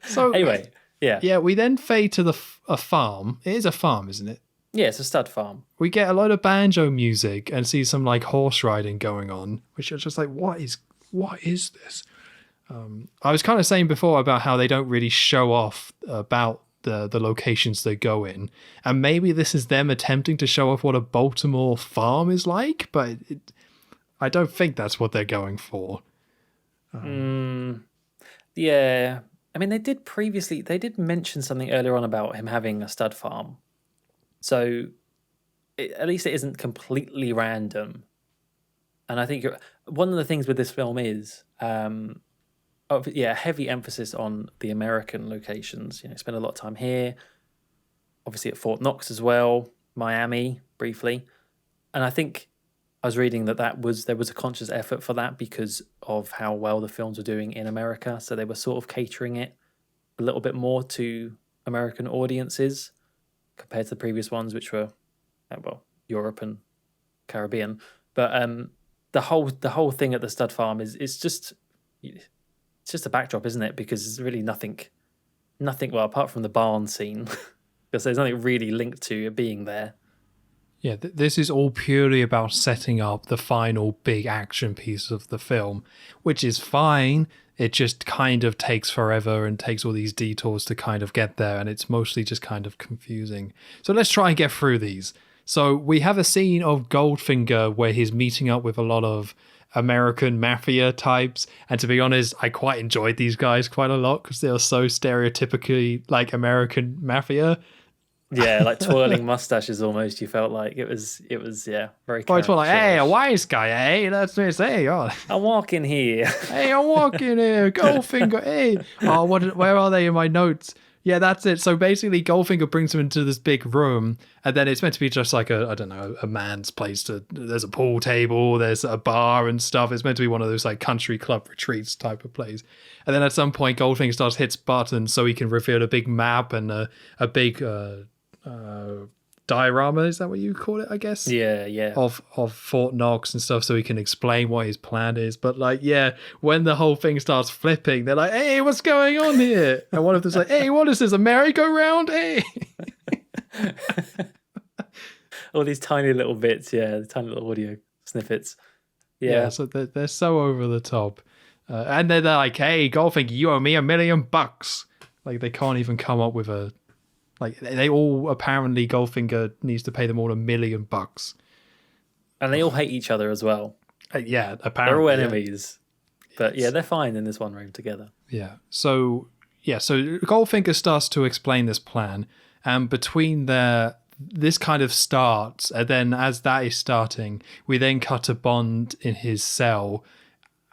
So anyway, yeah. Yeah, we then fade to a farm. It is a farm, isn't it? Yeah, it's a stud farm. We get a lot of banjo music and see some like horse riding going on, which are just like, what is this? I was kind of saying before about how they don't really show off about the locations they go in, and maybe this is them attempting to show off what a Baltimore farm is like, but I don't think that's what they're going for. Yeah. I mean, they did mention something earlier on about him having a stud farm. So at least it isn't completely random. And I think one of the things with this film is, heavy emphasis on the American locations. Spend a lot of time here, obviously at Fort Knox as well, Miami briefly. And I think I was reading that there was a conscious effort for that because of how well the films were doing in America. So they were sort of catering it a little bit more to American audiences compared to the previous ones, which were Europe and Caribbean. But the whole thing at the stud farm is it's just a backdrop, isn't it? Because there's really nothing well apart from the barn scene, because there's nothing really linked to it being there. Yeah, this is all purely about setting up the final big action piece of the film, which is fine. It just kind of takes forever and takes all these detours to kind of get there, and it's mostly just kind of confusing. So let's try and get through these. So we have a scene of Goldfinger where he's meeting up with a lot of American mafia types, and to be honest, I quite enjoyed these guys quite a lot because they are so stereotypically like American mafia. Yeah, like twirling mustaches almost. You felt like it was very. Oh, it's more like, hey, a wise guy, hey, that's me. Hey, oh, I'm walking here. Hey, I'm walking here. Goldfinger, hey. Oh, where are they in my notes? Yeah, that's it. So basically, Goldfinger brings him into this big room, and then it's meant to be just like a man's place. There's a pool table, there's a bar and stuff. It's meant to be one of those like country club retreats type of place. And then at some point, Goldfinger starts hits buttons so he can reveal a big map and a big diorama, is that what you call it, I guess? Yeah. Of Fort Knox and stuff, so he can explain what his plan is. But like, yeah, when the whole thing starts flipping, they're like, hey, what's going on here? And one of them's like, hey, what is this, a merry-go-round? Hey. All these tiny little bits, the tiny little audio snippets. Yeah, so they're so over the top. And they're like, hey, Goldfinger, you owe me $1 million. Like, they can't even come up with a... Like, they all, apparently, Goldfinger needs to pay them all $1 million. And they all hate each other as well. Yeah, apparently. They're all enemies. Yeah. But yeah, they're fine in this one room together. Yeah. So Goldfinger starts to explain this plan. And between this kind of starts. And then as that is starting, we then cut to Bond in his cell.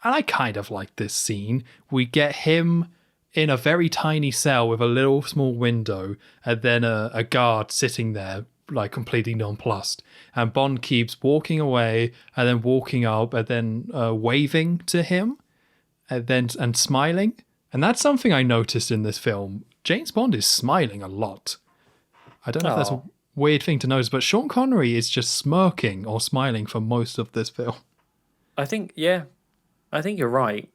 And I kind of like this scene. We get him in a very tiny cell with a little small window, and then a guard sitting there, like completely nonplussed. And Bond keeps walking away, and then walking up, and then waving to him, and smiling. And that's something I noticed in this film. James Bond is smiling a lot. I don't know if that's a weird thing to notice, but Sean Connery is just smirking or smiling for most of this film. I think you're right.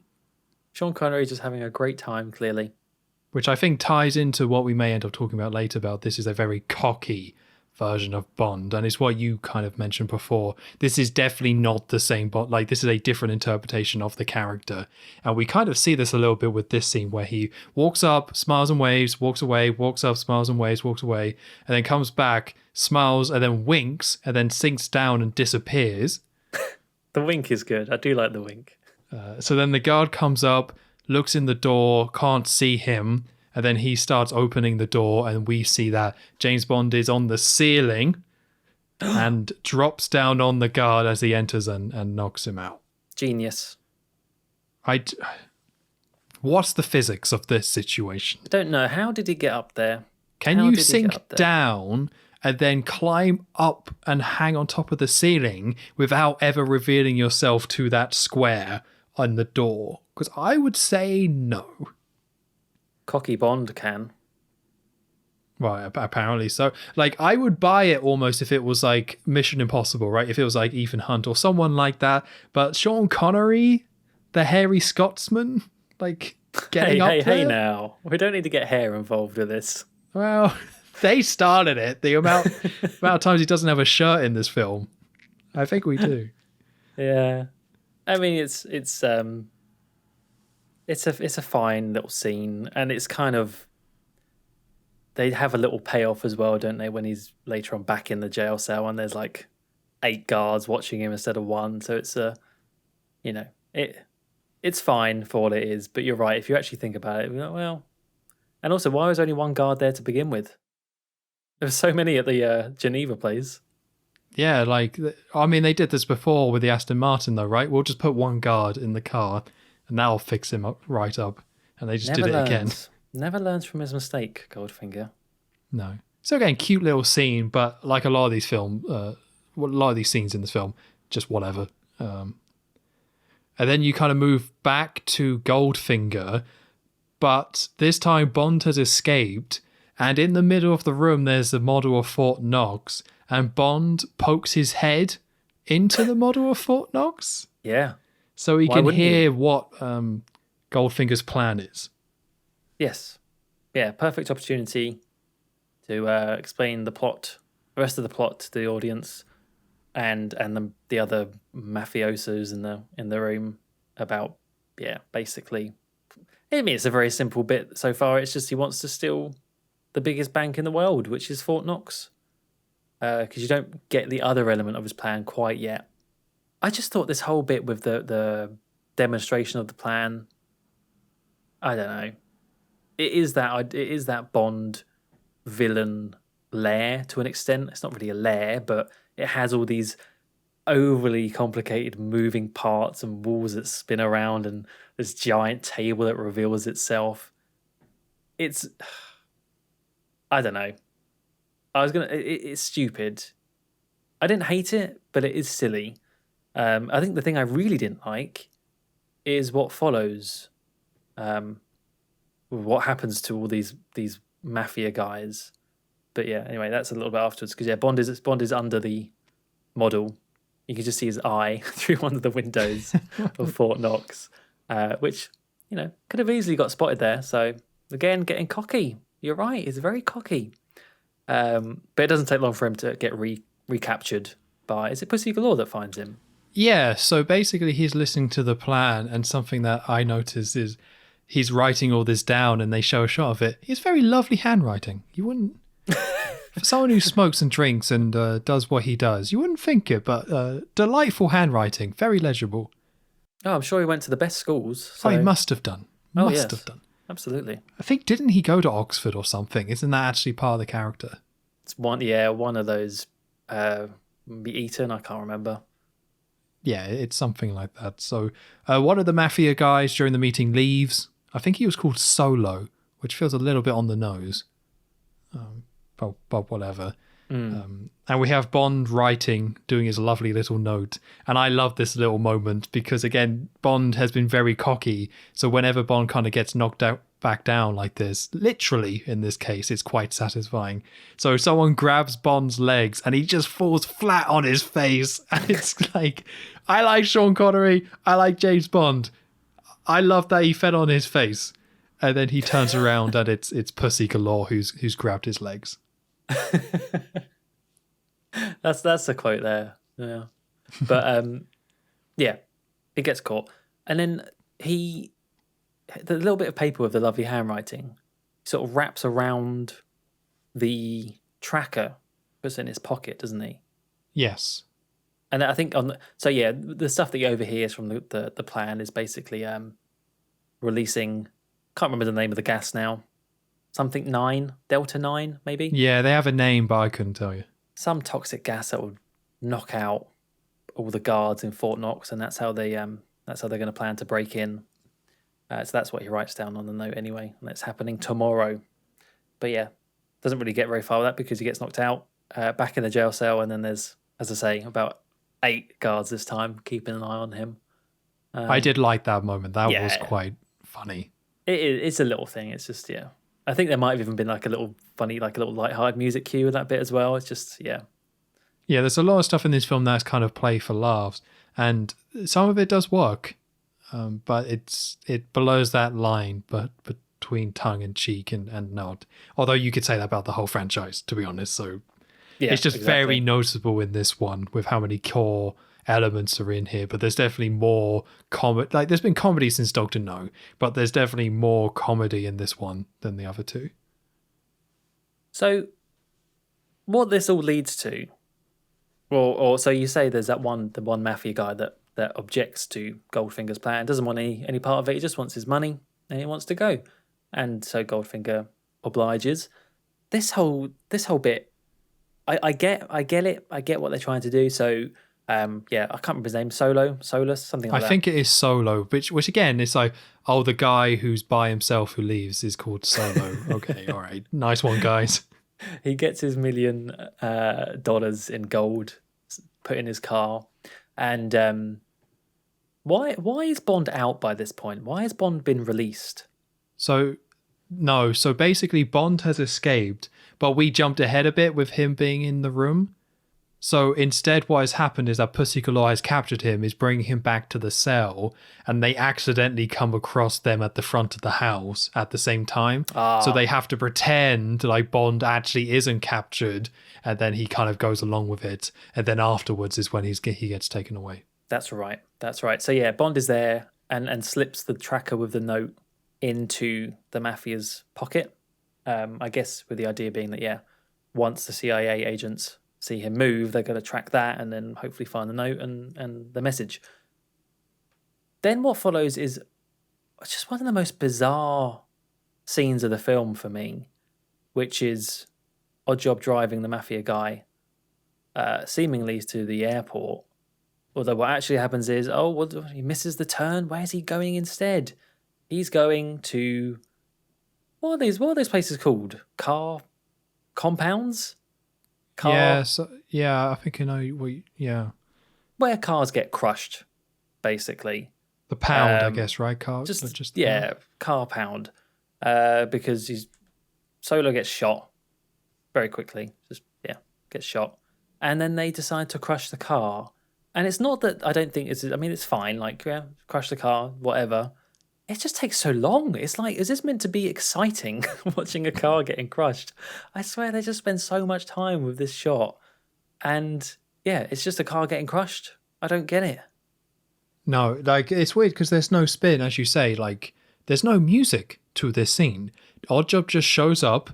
Sean Connery just having a great time, clearly. Which I think ties into what we may end up talking about later about this is a very cocky version of Bond. And it's what you kind of mentioned before. This is definitely not the same Bond. Like, this is a different interpretation of the character. And we kind of see this a little bit with this scene where he walks up, smiles and waves, walks away, walks up, smiles and waves, walks away, and then comes back, smiles, and then winks, and then sinks down and disappears. The wink is good. I do like the wink. So then the guard comes up, looks in the door, can't see him, and then he starts opening the door, and we see that James Bond is on the ceiling and drops down on the guard as he enters and knocks him out. Genius. What's the physics of this situation? I don't know. How did he get up there? Can you sink down and then climb up and hang on top of the ceiling without ever revealing yourself to that square on the door? Because I would say no. Cocky Bond can. Right, apparently so. Like, I would buy it almost if it was like Mission Impossible, right? If it was like Ethan Hunt or someone like that. But Sean Connery, the hairy Scotsman, like getting up there. Hey now. We don't need to get hair involved with this. Well, they started it. The amount of times he doesn't have a shirt in this film. I think we do. Yeah. I mean, it's a fine little scene, and it's kind of, they have a little payoff as well, don't they? When he's later on back in the jail cell, and there's like 8 guards watching him instead of 1. So it's it's fine for what it is, but you're right. If you actually think about it, you're like, well, and also, why was only one guard there to begin with? There were so many at the Geneva place. Yeah, like, I mean, they did this before with the Aston Martin, though, right? We'll just put one guard in the car, and that'll fix him up right up. And they just did it again. Never learns from his mistake, Goldfinger. No. So again, cute little scene, but like a lot of these scenes in this film, just whatever. And then you kind of move back to Goldfinger, but this time Bond has escaped, and in the middle of the room there's the model of Fort Knox, and Bond pokes his head into the model of Fort Knox. Yeah. So he can hear what Goldfinger's plan is. Yes. Yeah, perfect opportunity to explain the rest of the plot to the audience, and the other mafiosos in the room about, basically. I mean, it's a very simple bit so far. It's just he wants to steal the biggest bank in the world, which is Fort Knox, because you don't get the other element of his plan quite yet. I just thought this whole bit with the demonstration of the plan, I don't know. It is that Bond villain lair to an extent. It's not really a lair, but it has all these overly complicated moving parts and walls that spin around and this giant table that reveals itself. It's, I don't know. It's stupid. I didn't hate it, but it is silly. I think the thing I really didn't like is what follows. What happens to all these mafia guys. But yeah, anyway, that's a little bit afterwards, because Bond is under the model. You can just see his eye through one of the windows of Fort Knox, which, could have easily got spotted there. So again, getting cocky. You're right, he's very cocky. But it doesn't take long for him to get recaptured by, is it Pussy Galore that finds him? Yeah, so basically he's listening to the plan, and something that I noticed is he's writing all this down, and they show a shot of it. He has very lovely handwriting. You wouldn't... For someone who smokes and drinks and does what he does, you wouldn't think it, but delightful handwriting, very legible. Oh, I'm sure he went to the best schools. So... Oh, he must have done. Must have done. Absolutely. I think, didn't he go to Oxford or something? Isn't that actually part of the character? It's one of those, Eton, I can't remember. Yeah, it's something like that. So one of the mafia guys during the meeting leaves. I think he was called Solo, which feels a little bit on the nose. But whatever. And we have Bond writing, doing his lovely little note. And I love this little moment because, again, Bond has been very cocky. So whenever Bond kind of gets knocked out back down like this, literally in this case, it's quite satisfying. So someone grabs Bond's legs and he just falls flat on his face. And it's like, I like Sean Connery. I like James Bond. I love that he fell on his face. And then he turns around and it's Pussy Galore who's grabbed his legs. That's a quote there. Yeah. But yeah, it gets caught. And then the little bit of paper with the lovely handwriting sort of wraps around the tracker, puts it in his pocket, doesn't he? Yes. And I think the stuff that you overhear from the plan is basically releasing, can't remember the name of the gas now. Something 9, Delta 9, maybe? Yeah, they have a name, but I couldn't tell you. Some toxic gas that would knock out all the guards in Fort Knox, and that's how they're going to plan to break in. So that's what he writes down on the note anyway, and it's happening tomorrow. But yeah, doesn't really get very far with that because he gets knocked out back in the jail cell, and then there's, as I say, about 8 guards this time keeping an eye on him. I did like that moment. That was quite funny. It's a little thing. It's just, yeah. I think there might have even been like a little funny, like a little lighthearted music cue with that bit as well. It's just, yeah. Yeah, there's a lot of stuff in this film that's kind of play for laughs, and some of it does work, but it blurs that line between tongue and cheek and nod. Although you could say that about the whole franchise, to be honest. So yeah, it's just very noticeable in this one with how many core elements are in here, but there's definitely more comedy. Like, there's been comedy since Doctor No, but there's definitely more comedy in this one than the other two. So what this all leads to, or so you say there's the one mafia guy that that objects to Goldfinger's plan, doesn't want any part of it. He just wants his money and he wants to go. And so Goldfinger obliges. This whole bit, I get it. I get what they're trying to do. So I can't remember his name. Solus, something like that. I think it is Solo, which again is like, oh, the guy who's by himself who leaves is called Solo. Okay, all right, nice one, guys. He gets his $1 million in gold put in his car, and why is Bond out by this point? Why has Bond been released? So basically Bond has escaped, but we jumped ahead a bit with him being in the room. So instead what has happened is that Pussy Galore has captured him, is bringing him back to the cell, and they accidentally come across them at the front of the house at the same time. So they have to pretend like Bond actually isn't captured, and then he kind of goes along with it, and then afterwards is when he gets taken away. That's right. So yeah, Bond is there and slips the tracker with the note into the mafia's pocket. I guess with the idea being that, once the CIA agents see him move, they're going to track that and then hopefully find the note and the message. Then what follows is just one of the most bizarre scenes of the film for me, which is Oddjob driving the mafia guy seemingly to the airport. Although what actually happens is, he misses the turn. Where is he going instead? He's going to... What are those places called? Car compounds? I think I know. Where cars get crushed, basically. The pound, I guess, right? Car pound. Because Solo gets shot very quickly. Gets shot. And then they decide to crush the car. And it's not that I don't think it's fine, crush the car, whatever. It just takes so long. It's like, is this meant to be exciting, watching a car getting crushed? I swear they just spend so much time with this shot. And it's just a car getting crushed. I don't get it. No, it's weird because there's no spin, as you say. There's no music to this scene. Oddjob just shows up,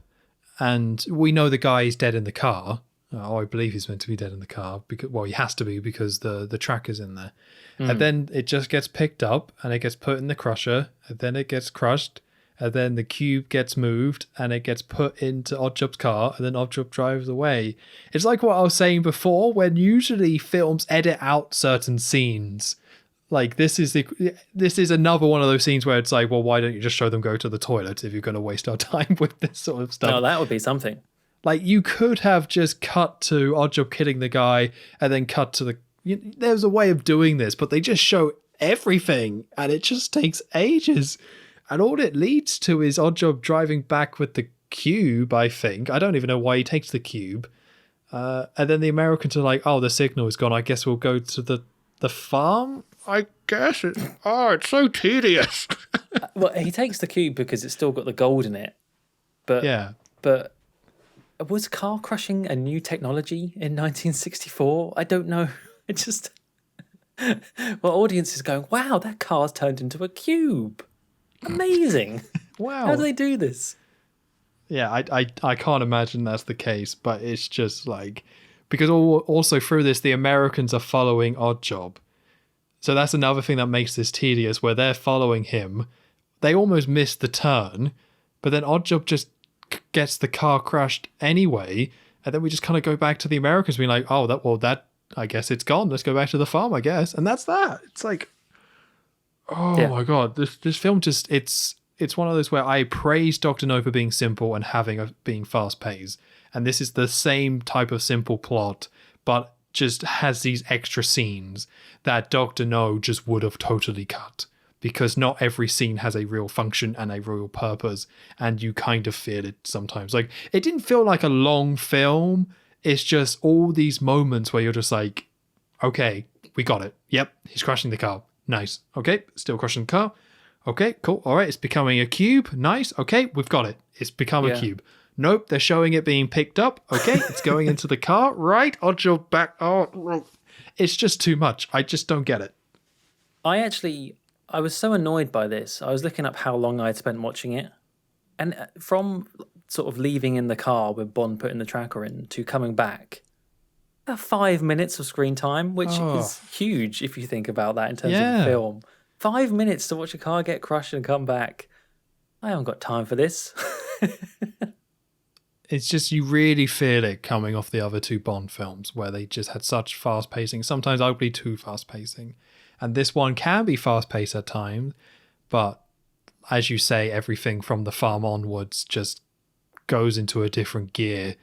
and we know the guy is dead in the car. I believe he's meant to be dead in the car because, he has to be because the tracker's in there. And then it just gets picked up and it gets put in the crusher, and then it gets crushed, and then the cube gets moved and it gets put into Oddjob's car, and then Oddjob drives away. It's like what I was saying before, when usually films edit out certain scenes. This is another one of those scenes where it's like, well, why don't you just show them go to the toilet if you're going to waste our time with this sort of stuff? No, that would be something. You could have just cut to Oddjob killing the guy and then cut to there's a way of doing this, but they just show everything and it just takes ages. And all it leads to is Oddjob driving back with the cube, I think. I don't even know why he takes the cube. And then the Americans are like, the signal is gone. I guess we'll go to the farm? I guess. It's so tedious. Well, he takes the cube because it's still got the gold in it. But was car crushing a new technology in 1964? I don't know. It just... audience is going, wow, that car's turned into a cube. Amazing. Wow. How do they do this? Yeah, I can't imagine that's the case, but it's just because also through this, the Americans are following Oddjob. So that's another thing that makes this tedious, where they're following him. They almost miss the turn, but then Oddjob just gets the car crushed anyway, and then we just kind of go back to the Americans being like, that I guess it's gone. Let's go back to the farm, I guess. And that's that. It's like, my God, this film just, it's one of those where I praise Dr. No for being simple and being fast paced. And this is the same type of simple plot, but just has these extra scenes that Dr. No just would have totally cut, because not every scene has a real function and a real purpose, and you kind of feel it sometimes. It didn't feel like a long film. It's just all these moments where you're just like, okay, we got it. Yep, he's crushing the car. Nice. Okay, still crushing the car. Okay, cool. All right, it's becoming a cube. Nice. Okay, we've got it. It's become a cube. Nope, they're showing it being picked up. Okay, it's going into the car. Right, Oddjob back. Oh, it's just too much. I just don't get it. I was so annoyed by this. I was looking up how long I'd spent watching it. And from sort of leaving in the car with Bond putting the tracker in to coming back, about 5 minutes of screen time, which Oh, is huge if you think about that in terms of a yeah. film. 5 minutes to watch a car get crushed and come back. I haven't got time for this. It's just you really feel it coming off the other two Bond films where they just had such fast pacing, sometimes arguably too fast pacing. And this one can be fast paced at times, but as you say, everything from the farm onwards just goes into a different gear,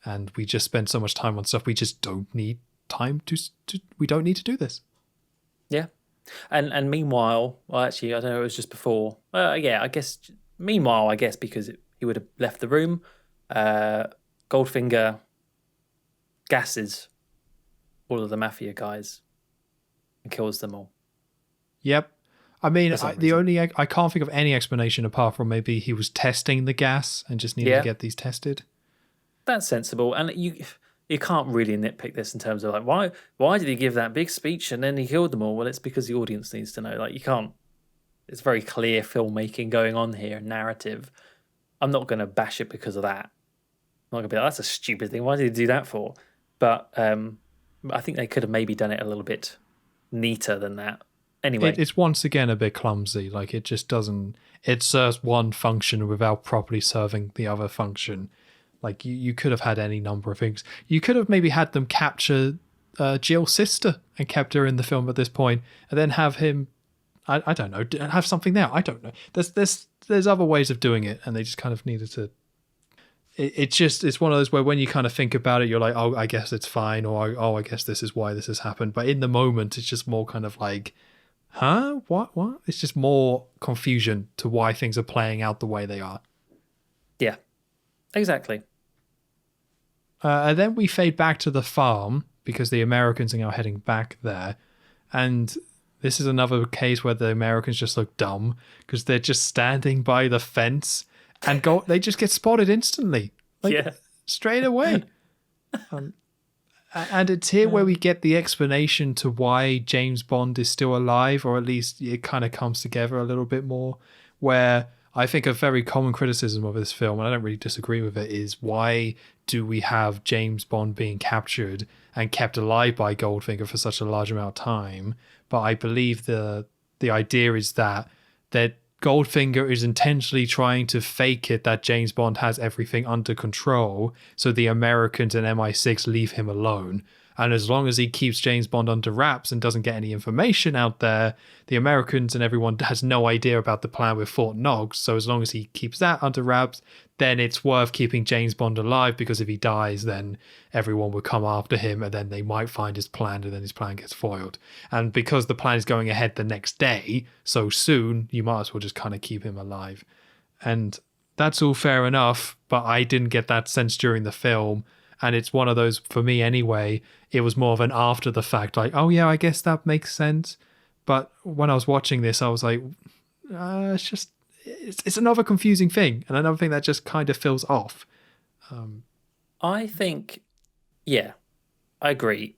and we just spend so much time on stuff we just don't need time to we don't need to do this. Yeah. And meanwhile, well, actually, I don't know, it was just before. Yeah, I guess, meanwhile, I guess, because he would have left the room, Goldfinger gasses all of the mafia guys and kills them all. Yep. I mean, I For some can't think of any explanation apart from maybe he was testing the gas and just needed to get these tested. That's sensible, and you can't really nitpick this in terms of like why did he give that big speech and then he killed them all? Well, it's because the audience needs to know. Like, you can't. It's very clear filmmaking going on here, narrative. I'm not going to bash it because of that. I'm not going to be like, that's a stupid thing. Why did he do that for? But I think they could have maybe done it a little bit neater than that. Anyway, It's once again a bit clumsy. Like, it just doesn't. It serves one function without properly serving the other function. Like, you could have had any number of things. You could have maybe had them capture Jill's sister and kept her in the film at this point, and then have him. I don't know. Have something there. I don't know. There's other ways of doing it, and they just kind of needed to. It's one of those where when you kind of think about it, you're like, oh, I guess it's fine, or oh, I guess this is why this has happened. But in the moment, it's just more kind of like, huh? What? It's just more confusion to why things are playing out the way they are. yeah, exactly. And then we fade back to the farm because the Americans are now heading back there. And this is another case where the Americans just look dumb because they're just standing by the fence and they just get spotted instantly. Straight away. And it's here where we get the explanation to why James Bond is still alive, or at least it kind of comes together a little bit more, where I think a very common criticism of this film, and I don't really disagree with it, is why do we have James Bond being captured and kept alive by Goldfinger for such a large amount of time? But I believe the idea is that Goldfinger is intentionally trying to fake it that James Bond has everything under control, so the Americans and MI6 leave him alone. And as long as he keeps James Bond under wraps and doesn't get any information out there, the Americans and everyone has no idea about the plan with Fort Knox. So as long as he keeps that under wraps, then it's worth keeping James Bond alive, because if he dies, then everyone will come after him and then they might find his plan and then his plan gets foiled. And because the plan is going ahead the next day, so soon, you might as well just kind of keep him alive. And that's all fair enough, but I didn't get that sense during the film. And it's one of those, for me anyway, it was more of an after the fact, like, oh yeah, I guess that makes sense. But when I was watching this, I was like, it's another confusing thing, and another thing that just kind of feels off. I think, yeah, I agree.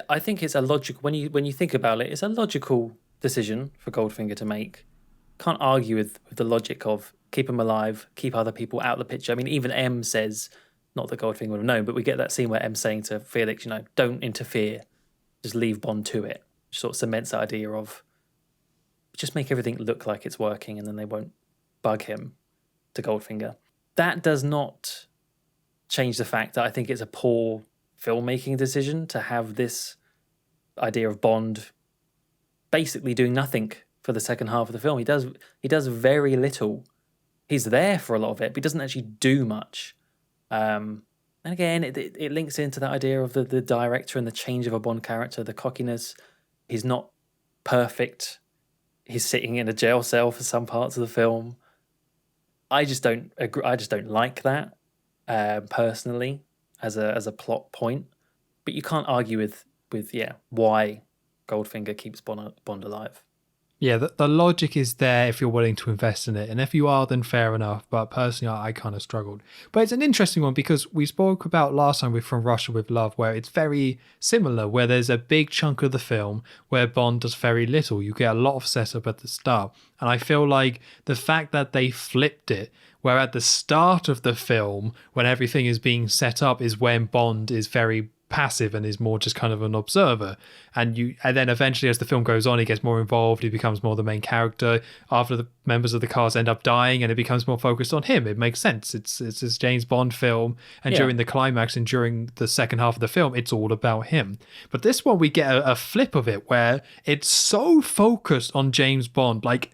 I think it's a logical, when you think about it, it's a logical decision for Goldfinger to make. Can't argue with the logic of keep him alive, keep other people out of the picture. I mean, even M says, not that Goldfinger would have known, but we get that scene where M's saying to Felix, don't interfere, just leave Bond to it. Which sort of cements that idea of just make everything look like it's working and then they won't bug him, to Goldfinger. That does not change the fact that I think it's a poor filmmaking decision to have this idea of Bond basically doing nothing for the second half of the film. He does very little. He's there for a lot of it, but he doesn't actually do much. And again, it links into that idea of the director and the change of a Bond character, the cockiness. He's not perfect. He's sitting in a jail cell for some parts of the film. I just don't agree. I just don't like that personally as a plot point. But you can't argue with why Goldfinger keeps Bond alive. Yeah, the logic is there if you're willing to invest in it. And if you are, then fair enough. But personally, I kind of struggled. But it's an interesting one because we spoke about last time with From Russia with Love, where it's very similar, where there's a big chunk of the film where Bond does very little. You get a lot of setup at the start. And I feel like the fact that they flipped it, where at the start of the film, when everything is being set up, is when Bond is very passive and is more just kind of an observer. And then eventually, as the film goes on, he gets more involved. He becomes more the main character. After the members of the cast end up dying, and it becomes more focused on him. It makes sense. It's this James Bond film, and during the climax and during the second half of the film, it's all about him. But this one, we get a flip of it where it's so focused on James Bond, like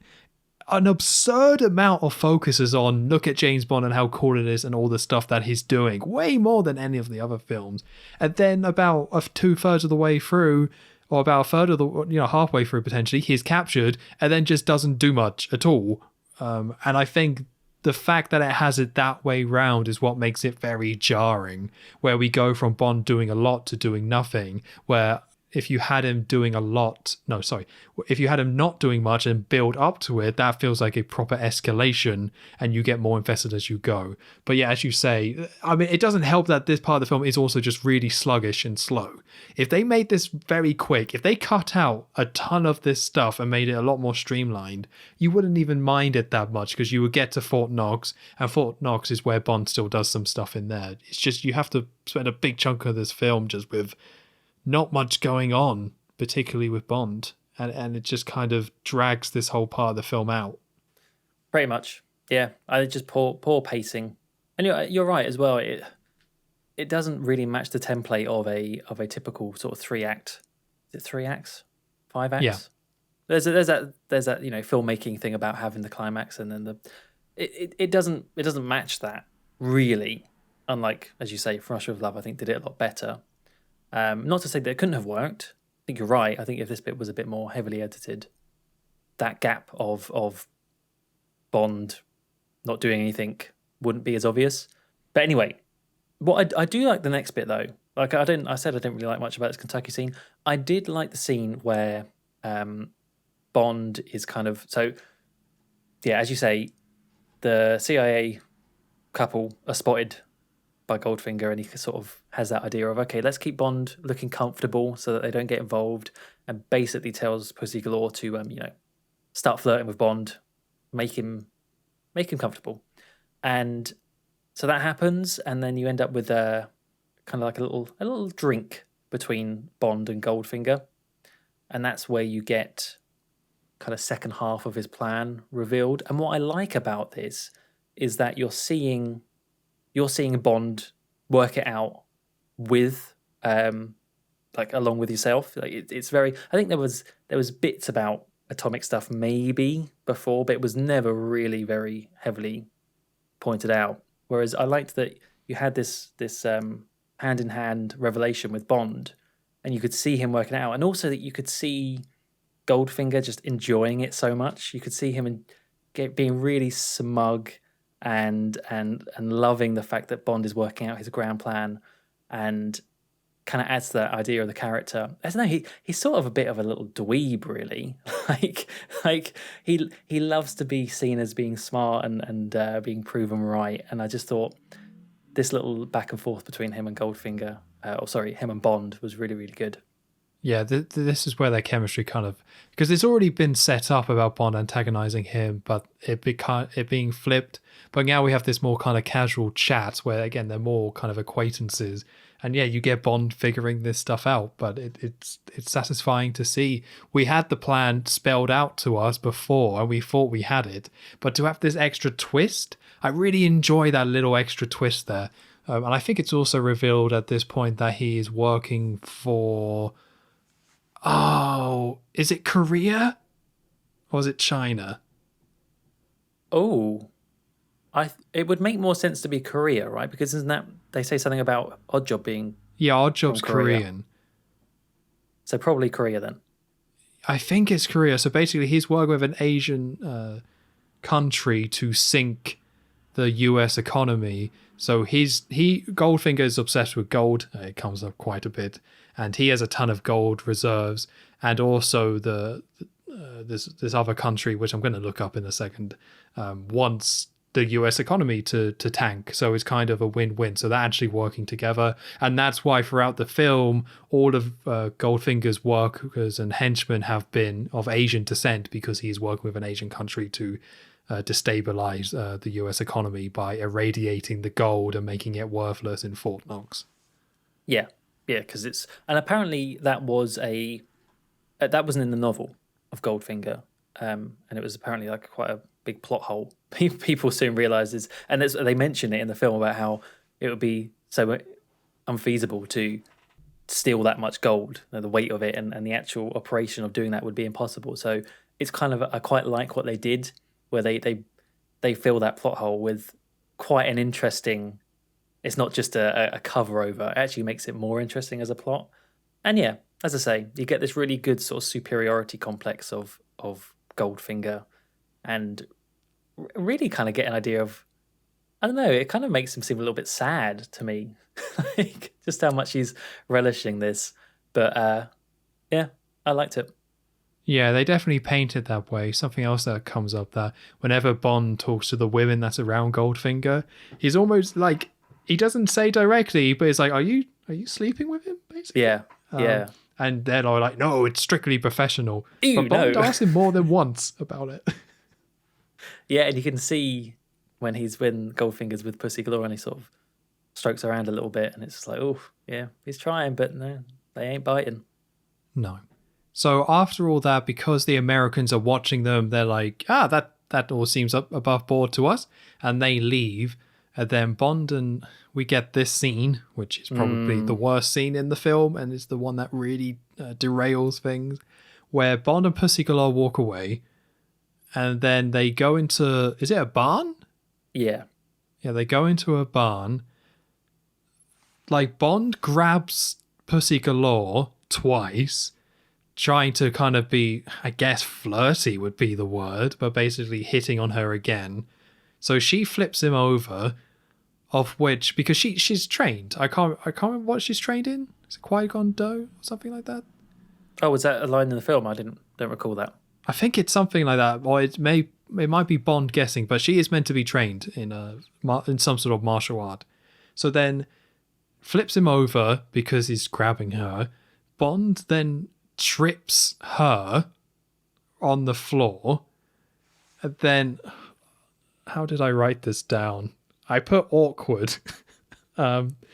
an absurd amount of focus is on look at James Bond and how cool it is and all the stuff that he's doing, way more than any of the other films. And then about 2/3 of the way through, or about a third of the, halfway through potentially, he's captured and then just doesn't do much at all. And I think the fact that it has it that way round is what makes it very jarring, where we go from Bond doing a lot to doing nothing, where if you had him doing if you had him not doing much and build up to it, that feels like a proper escalation and you get more invested as you go. But yeah, as you say, I mean, it doesn't help that this part of the film is also just really sluggish and slow. If they made this very quick, if they cut out a ton of this stuff and made it a lot more streamlined, you wouldn't even mind it that much, because you would get to Fort Knox, and Fort Knox is where Bond still does some stuff in there. It's just you have to spend a big chunk of this film just with not much going on, particularly with Bond, and it just kind of drags this whole part of the film out. Pretty much, yeah. I just poor pacing, and you're right as well. It doesn't really match the template of a typical sort of 3-act. Is it 3 acts, 5 acts? Yeah. There's that filmmaking thing about having the climax and then it doesn't match that really. Unlike, as you say, From Russia with Love, I think did it a lot better. Not to say that it couldn't have worked. I think you're right. I think if this bit was a bit more heavily edited, that gap of Bond not doing anything wouldn't be as obvious. But anyway, what I do like the next bit though. Like I said I didn't really like much about this Kentucky scene. I did like the scene where Bond is kind of, so yeah, as you say, the CIA couple are spotted by Goldfinger, and he sort of has that idea of, okay, let's keep Bond looking comfortable so that they don't get involved, and basically tells Pussy Galore to start flirting with Bond, make him comfortable. And so that happens, and then you end up with kind of like a little drink between Bond and Goldfinger, and that's where you get kind of second half of his plan revealed. And what I like about this is that you're seeing Bond work it out with, along with yourself. Like it's very. I think there was bits about atomic stuff maybe before, but it was never really very heavily pointed out. Whereas I liked that you had this hand in hand revelation with Bond, and you could see him working it out, and also that you could see Goldfinger just enjoying it so much. You could see him being really smug and loving the fact that Bond is working out his grand plan, and kind of adds to that idea of the character. I don't know, he's sort of a bit of a little dweeb, really. like he loves to be seen as being smart and being proven right. And I just thought this little back and forth between him and Goldfinger, him and Bond, was really, really good. Yeah, this is where their chemistry kind of, because it's already been set up about Bond antagonizing him, but it being flipped. But now we have this more kind of casual chat where, again, they're more kind of acquaintances. And yeah, you get Bond figuring this stuff out, but it's satisfying to see. We had the plan spelled out to us before, and we thought we had it. But to have this extra twist, I really enjoy that little extra twist there. And I think it's also revealed at this point that he is working for... Oh, is it Korea? Or is it China? Oh, it would make more sense to be Korea, right? Because isn't that, they say something about Oddjob being... Yeah, Oddjob's Korean. So probably Korea then. I think it's Korea. So basically he's working with an Asian country to sink the US economy. So Goldfinger is obsessed with gold. It comes up quite a bit. And he has a ton of gold reserves. And also this other country, which I'm going to look up in a second, wants the US economy to tank. So it's kind of a win-win. So they're actually working together. And that's why throughout the film, all of Goldfinger's workers and henchmen have been of Asian descent, because he's working with an Asian country to destabilize the US economy by irradiating the gold and making it worthless in Fort Knox. Yeah. Yeah, because and apparently that wasn't in the novel of Goldfinger, and it was apparently like quite a big plot hole. People soon realizes, and they mention it in the film about how it would be so unfeasible to steal that much gold, the weight of it, and the actual operation of doing that would be impossible. So it's kind of I quite like what they did, where they fill that plot hole with quite an interesting. It's not just a cover over. It actually makes it more interesting as a plot. And yeah, as I say, you get this really good sort of superiority complex of Goldfinger, and really kind of get an idea of, I don't know, it kind of makes him seem a little bit sad to me, like just how much he's relishing this. But yeah, I liked it. Yeah, they definitely paint it that way. Something else that comes up, that whenever Bond talks to the women that's around Goldfinger, he's almost like, he doesn't say directly, but it's like, are you sleeping with him, basically? Yeah, yeah. And they're all like, no, it's strictly professional. Ew, but Bond no. asks him more than once about it. Yeah, and you can see when Goldfinger's with Pussy Galore and he sort of strokes her hand a little bit, and it's just like, oh, yeah, he's trying, but no, they ain't biting. No. So after all that, because the Americans are watching them, they're like, that all seems up above board to us. And they leave. And then Bond and we get this scene, which is probably the worst scene in the film, and it's the one that really derails things, where Bond and Pussy Galore walk away, and then they go into, is it a barn? Yeah. Yeah, they go into a barn. Like, Bond grabs Pussy Galore twice, trying to kind of be, I guess, flirty would be the word, but basically hitting on her again. So she flips him over, of which, because she's trained. I can't remember what she's trained in. Is it Qui-Gon Doe or something like that? Oh, was that a line in the film? I don't recall that. I think it's something like that, or it might be Bond guessing, but she is meant to be trained in some sort of martial art. So then flips him over because he's grabbing her. Bond then trips her on the floor, and then, how did I write this down? I put awkward.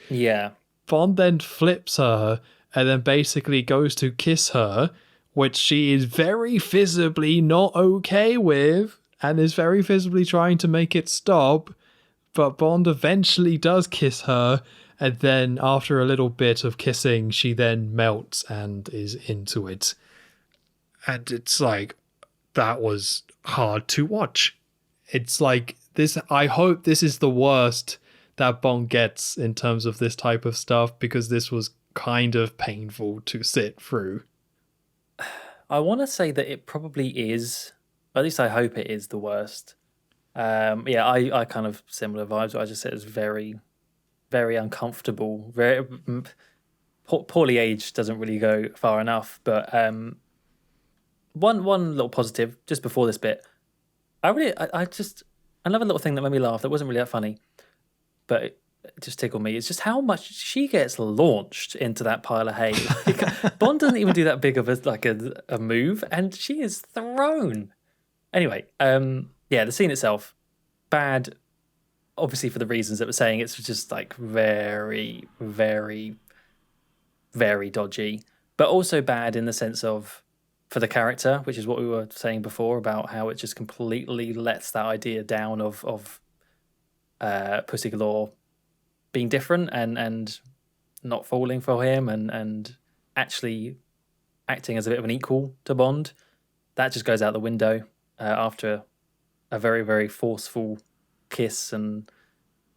Yeah. Bond then flips her and then basically goes to kiss her, which she is very visibly not okay with and is very visibly trying to make it stop. But Bond eventually does kiss her, and then after a little bit of kissing, she then melts and is into it. And it's like, that was hard to watch. It's like, this. I hope this is the worst that Bond gets in terms of this type of stuff, because this was kind of painful to sit through. I want to say that it probably is, at least I hope it is the worst. Yeah, I kind of similar vibes. I just said it was very, very uncomfortable. Very poorly aged doesn't really go far enough. But one little positive just before this bit, I just another little thing that made me laugh that wasn't really that funny, but it just tickled me. It's just how much she gets launched into that pile of hay. Like, Bond doesn't even do that big of a move, and she is thrown. Anyway, yeah, the scene itself, bad, obviously for the reasons that we're saying. It's just like very, very, very dodgy, but also bad in the sense of for the character, which is what we were saying before about how it just completely lets that idea down of Pussy Galore being different and not falling for him and actually acting as a bit of an equal to Bond. That just goes out the window after a very, very forceful kiss. And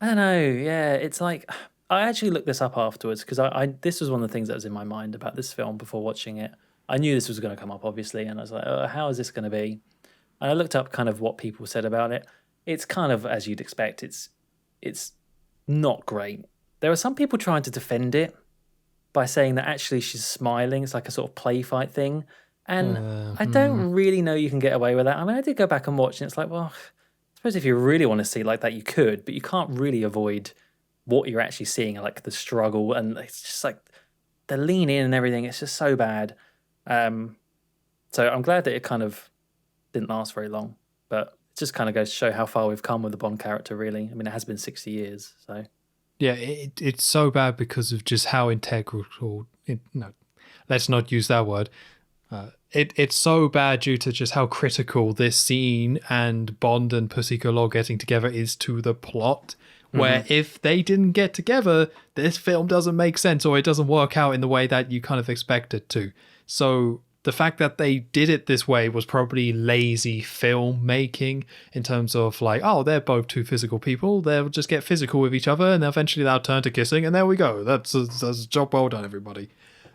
I don't know, yeah, it's like, I actually looked this up afterwards because I this was one of the things that was in my mind about this film before watching it. I knew this was going to come up, obviously, and I was like, oh, how is this going to be? And I looked up kind of what people said about it. It's kind of, as you'd expect, it's not great. There are some people trying to defend it by saying that actually she's smiling. It's like a sort of play fight thing. And I don't really know you can get away with that. I mean, I did go back and watch, and it's like, well, I suppose if you really want to see like that, you could, but you can't really avoid what you're actually seeing, like the struggle. And it's just like the lean in and everything. It's just so bad. So I'm glad that it kind of didn't last very long, but it just kind of goes to show how far we've come with the Bond character, really. I mean, it has been 60 years, so. Yeah, it's so bad because of just how integral. No, let's not use that word. It's so bad due to just how critical this scene and Bond and Pussy Galore getting together is to the plot. Where if they didn't get together, this film doesn't make sense, or it doesn't work out in the way that you kind of expect it to. So the fact that they did it this way was probably lazy filmmaking in terms of like, oh, they're both two physical people. They'll just get physical with each other, and eventually they'll turn to kissing, and there we go. That's a job well done, everybody.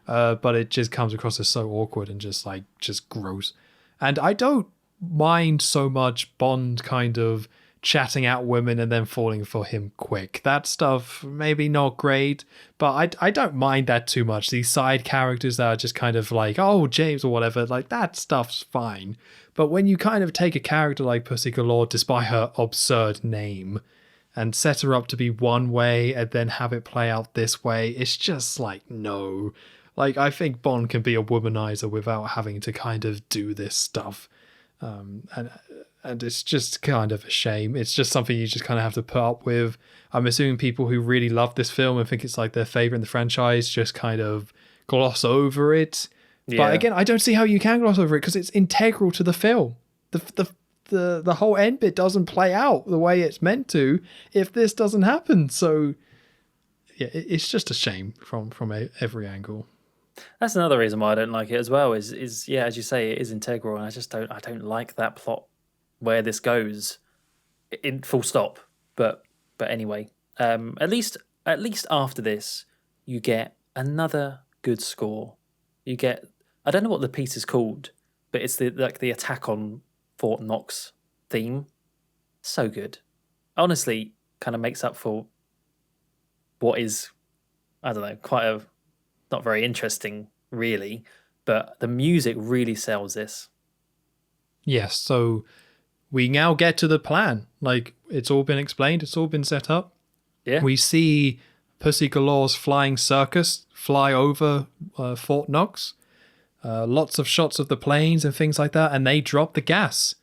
But it just comes across as so awkward and just gross. And I don't mind so much Bond kind of chatting out women and then falling for him quick. That stuff, maybe not great, but I don't mind that too much. These side characters that are just kind of like, oh, James or whatever, like that stuff's fine. But when you kind of take a character like Pussy Galore, despite her absurd name, and set her up to be one way and then have it play out this way, it's just like, no. Like, I think Bond can be a womanizer without having to kind of do this stuff. And it's just kind of a shame. It's just something you just kind of have to put up with. I'm assuming people who really love this film and think it's like their favorite in the franchise just kind of gloss over it. Yeah. But again, I don't see how you can gloss over it because it's integral to the film. The whole end bit doesn't play out the way it's meant to if this doesn't happen. So yeah, it's just a shame from every angle. That's another reason why I don't like it as well. Is yeah, as you say, it is integral, and I don't like that plot where this goes. In full stop. But anyway, at least after this, you get another good score. You get, I don't know what the piece is called, but it's the attack on Fort Knox theme. So good. Honestly, kind of makes up for what is, I don't know, quite a not very interesting, really, but the music really sells this. Yes, so we now get to the plan. Like, it's all been explained, it's all been set up. Yeah. We see Pussy Galore's flying circus fly over Fort Knox. Lots of shots of the planes and things like that, and they drop the gas.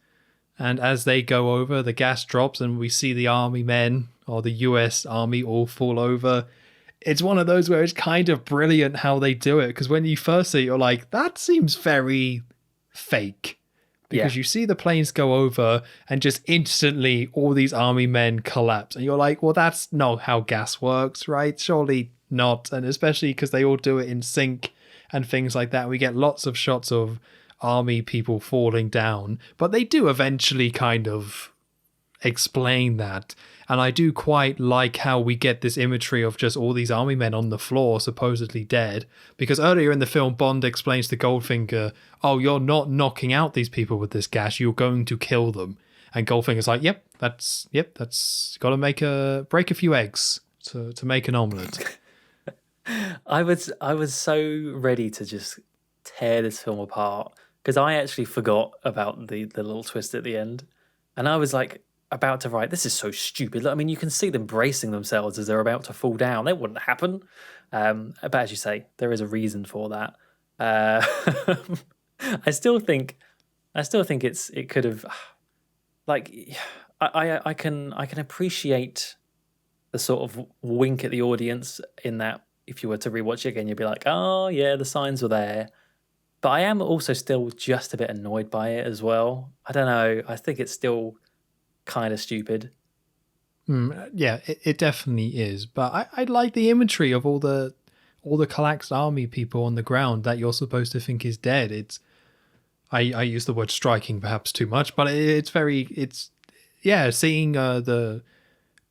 And as they go over, the gas drops, and we see the army men, or the US Army, all fall over. It's one of those where it's kind of brilliant how they do it, because when you first see it, you're like, that seems very fake. Because you see the planes go over and just instantly all these army men collapse. And you're like, well, that's not how gas works, right? Surely not. And especially because they all do it in sync and things like that. We get lots of shots of army people falling down. But they do eventually kind of explain that. And I do quite like how we get this imagery of just all these army men on the floor supposedly dead, because earlier in the film Bond explains to Goldfinger, oh, you're not knocking out these people with this gas, you're going to kill them. And Goldfinger's like, that's got to break a few eggs to make an omelette. I was so ready to just tear this film apart because I actually forgot about the little twist at the end, and I was like about to write, this is so stupid. I mean, you can see them bracing themselves as they're about to fall down. That wouldn't happen. But as you say, there is a reason for that. I still think it could have, like, I can appreciate the sort of wink at the audience in that if you were to rewatch it again, you'd be like, oh yeah, the signs were there. But I am also still just a bit annoyed by it as well. I don't know. I think it's still kind of stupid. Yeah, it definitely is. But I like the imagery of all the collapsed army people on the ground that you're supposed to think is dead. It's I use the word striking perhaps too much, but seeing the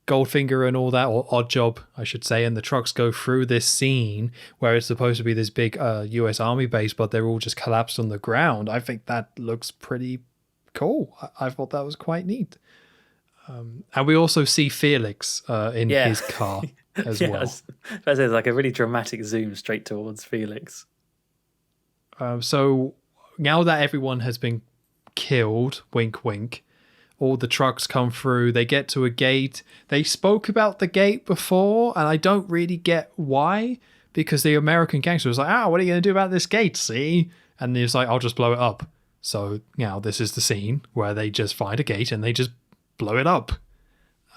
Goldfinger and all that, or Oddjob, I should say, and the trucks go through this scene where it's supposed to be this big US Army base, but they're all just collapsed on the ground. I think that looks pretty cool. I thought that was quite neat. And we also see Felix in his car as well. There's like a really dramatic zoom straight towards Felix. So now that everyone has been killed, wink, wink, all the trucks come through. They get to a gate. They spoke about the gate before, and I don't really get why, because the American gangster was like, what are you going to do about this gate, see? And he's like, I'll just blow it up. So now this is the scene where they just find a gate and they just blow it up.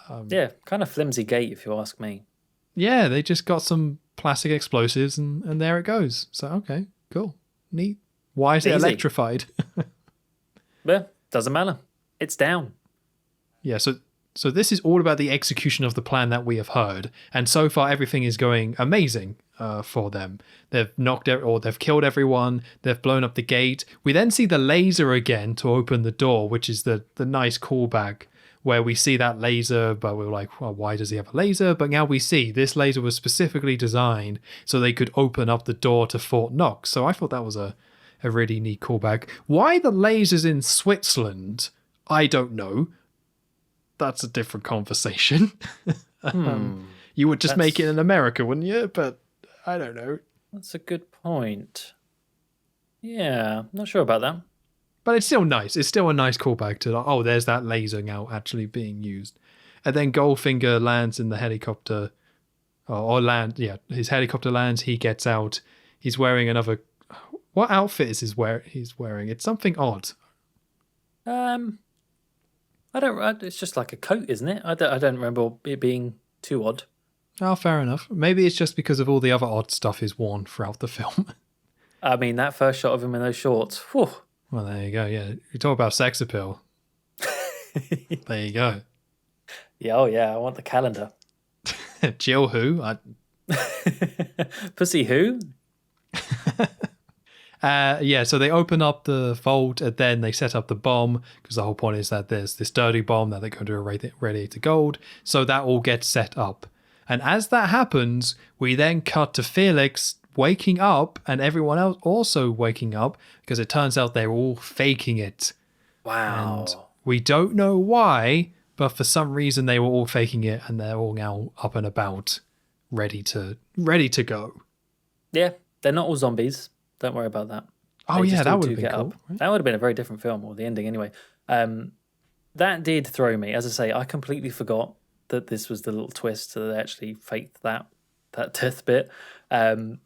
Kind of flimsy gate, if you ask me. Yeah, they just got some plastic explosives and there it goes. So, okay, cool. Neat. Why is it Easy. electrified? But doesn't matter. It's down. Yeah, so this is all about the execution of the plan that we have heard. And so far, everything is going amazing for them. They've they've killed everyone. They've blown up the gate. We then see the laser again to open the door, which is the nice callback where we see that laser, but we're like, well, why does he have a laser? But now we see this laser was specifically designed so they could open up the door to Fort Knox. So I thought that was a really neat callback. Why the lasers in Switzerland? I don't know. That's a different conversation. You would just make it in America, wouldn't you? But I don't know. That's a good point. Yeah, not sure about that. But it's still nice. It's still a nice callback to, oh, there's that laser now actually being used. And then Goldfinger lands in the helicopter. His helicopter lands. He gets out. He's wearing another... What outfit is he's wearing? It's something odd. I don't. It's just like a coat, isn't it? I don't remember it being too odd. Oh, fair enough. Maybe it's just because of all the other odd stuff he's worn throughout the film. I mean, that first shot of him in those shorts. Whew. Well, there you go. Yeah, you talk about sex appeal. There you go. Yeah. Oh, yeah. I want the calendar. Jill who? Pussy who? So they open up the vault and then they set up the bomb because the whole point is that there's this dirty bomb that they're going to irradiate to gold. So that all gets set up. And as that happens, we then cut to Felix waking up and everyone else also waking up because it turns out they're all faking it. Wow. And we don't know why, but for some reason they were all faking it and they're all now up and about, ready to go. Yeah, they're not all zombies. Don't worry about that. Oh, yeah, that would have been cool. Right? That would have been a very different film, or the ending anyway. That did throw me. As I say, I completely forgot that this was the little twist that they actually faked that death bit. And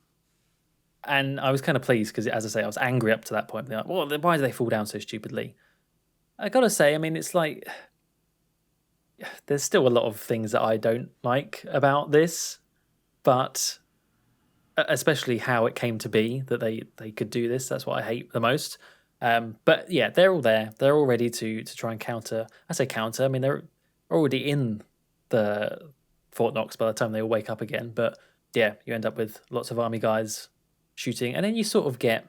I was kind of pleased because, as I say, I was angry up to that point. Like, well, why do they fall down so stupidly? I got to say, I mean, it's like there's still a lot of things that I don't like about this, but... especially how it came to be that they could do this. That's what I hate the most. But yeah, they're all there. They're all ready to try and counter. I say counter. I mean, they're already in the Fort Knox by the time they all wake up again. But yeah, you end up with lots of army guys shooting, and then you sort of get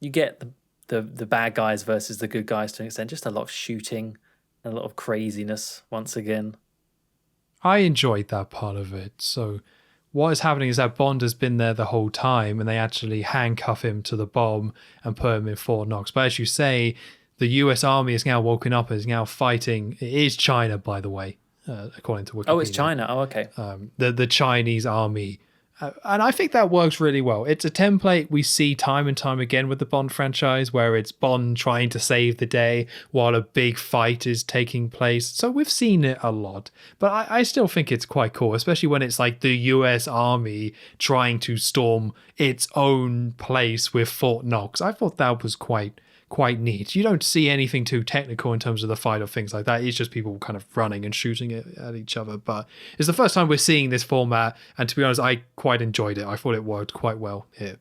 the bad guys versus the good guys to an extent. Just a lot of shooting and a lot of craziness once again. I enjoyed that part of it. So what is happening is that Bond has been there the whole time and they actually handcuff him to the bomb and put him in Fort Knox. But as you say, the US Army is now woken up and is now fighting. It is China, by the way, according to Wikipedia. Oh, it's China. Oh, okay. The Chinese army. And I think that works really well. It's a template we see time and time again with the Bond franchise, where it's Bond trying to save the day while a big fight is taking place. So we've seen it a lot. But I still think it's quite cool, especially when it's like the US Army trying to storm its own place with Fort Knox. I thought that was quite neat. You don't see anything too technical in terms of the fight or things like that. It's just people kind of running and shooting at each other. But it's the first time we're seeing this format, and to be honest, I quite enjoyed it. I thought it worked quite well here.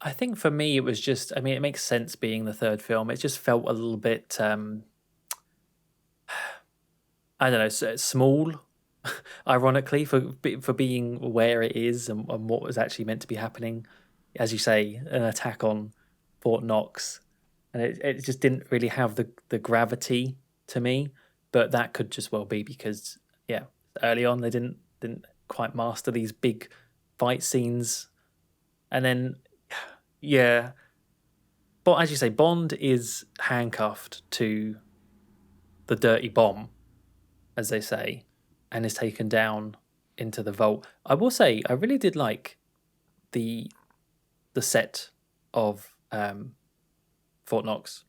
I think for me, it was just, I mean, it makes sense being the third film. It just felt a little bit, I don't know, small, ironically, for being where it is and what was actually meant to be happening. As you say, an attack on Fort Knox. And it just didn't really have the gravity to me, but that could just well be because, yeah, early on they didn't quite master these big fight scenes. And then, yeah, but as you say, Bond is handcuffed to the dirty bomb, as they say, and is taken down into the vault. I will say, I really did like the set of Fort Knox.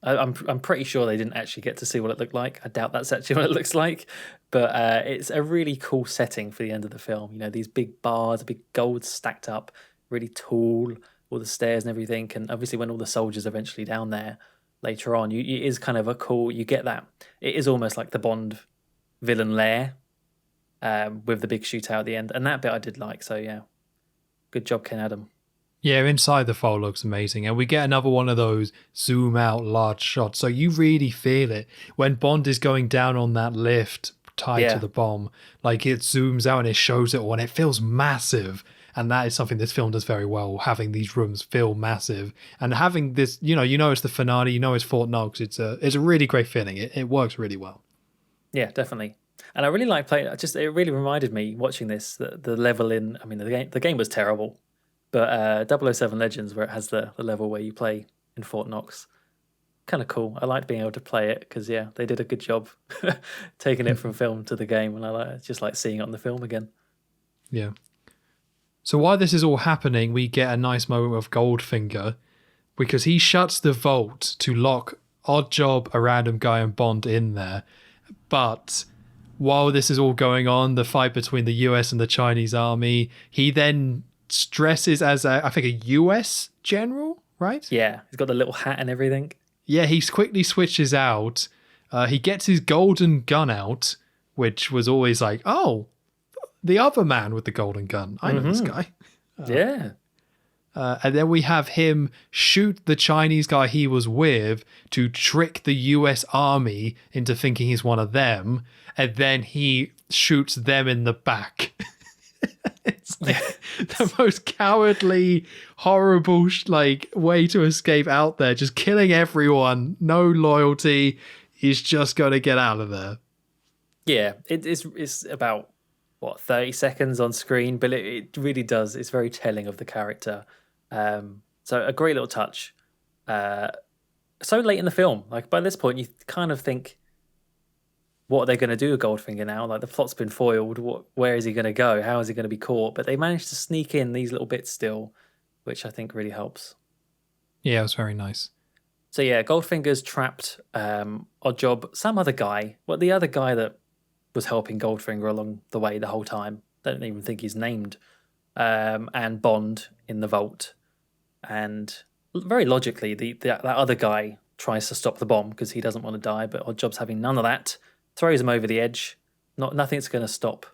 I'm pretty sure they didn't actually get to see what it looked like. I doubt that's actually what it looks like, but it's a really cool setting for the end of the film. You know, these big bars, big gold stacked up, really tall, all the stairs and everything. And obviously, when all the soldiers are eventually down there later on, it is kind of a cool. You get that. It is almost like the Bond villain lair, with the big shootout at the end. And that bit I did like. So, yeah, good job, Ken Adam. Yeah, inside the fold looks amazing. And we get another one of those zoom out large shots. So you really feel it when Bond is going down on that lift tied to Yeah. the bomb. Like it zooms out and it shows it all and it feels massive. And that is something this film does very well, having these rooms feel massive. And having this, it's the finale, it's Fort Knox. It's a really great feeling. It works really well. Yeah, definitely. And I really like playing. It really reminded me watching this the level in. I mean, the game was terrible, but 007 Legends, where it has the level where you play in Fort Knox, kind of cool. I liked being able to play it because they did a good job taking it from film to the game, and I just like seeing it on the film again. Yeah. So while this is all happening, we get a nice moment of Goldfinger because he shuts the vault to lock Oddjob, a random guy, and Bond in there. But while this is all going on, the fight between the US and the Chinese army, he then dresses as I think a US general, right? Yeah, he's got the little hat and everything. Yeah, he quickly switches out. He gets his golden gun out, which was always like, oh, the other man with the golden gun. I know this guy. Yeah. And then we have him shoot the Chinese guy he was with to trick the US army into thinking he's one of them. And then he shoots them in the back. It's like the most cowardly, horrible way to escape out there. Just killing everyone. No loyalty. He's just going to get out of there. Yeah, it's about, 30 seconds on screen, but it really does. It's very telling of the character. So a great little touch. So late in the film, like by this point, you kind of think, what are they going to do with Goldfinger now? Like the plot's been foiled. Where is he going to go? How is he going to be caught? But they managed to sneak in these little bits still, which I think really helps. Yeah, it was very nice. So yeah, Goldfinger's trapped. Oddjob, some other guy. The other guy that was helping Goldfinger along the way the whole time. Don't even think he's named. And Bond in the vault. And very logically, that other guy tries to stop the bomb because he doesn't want to die, but Oddjob's having none of that. Throws him over the edge. Nothing's going to stop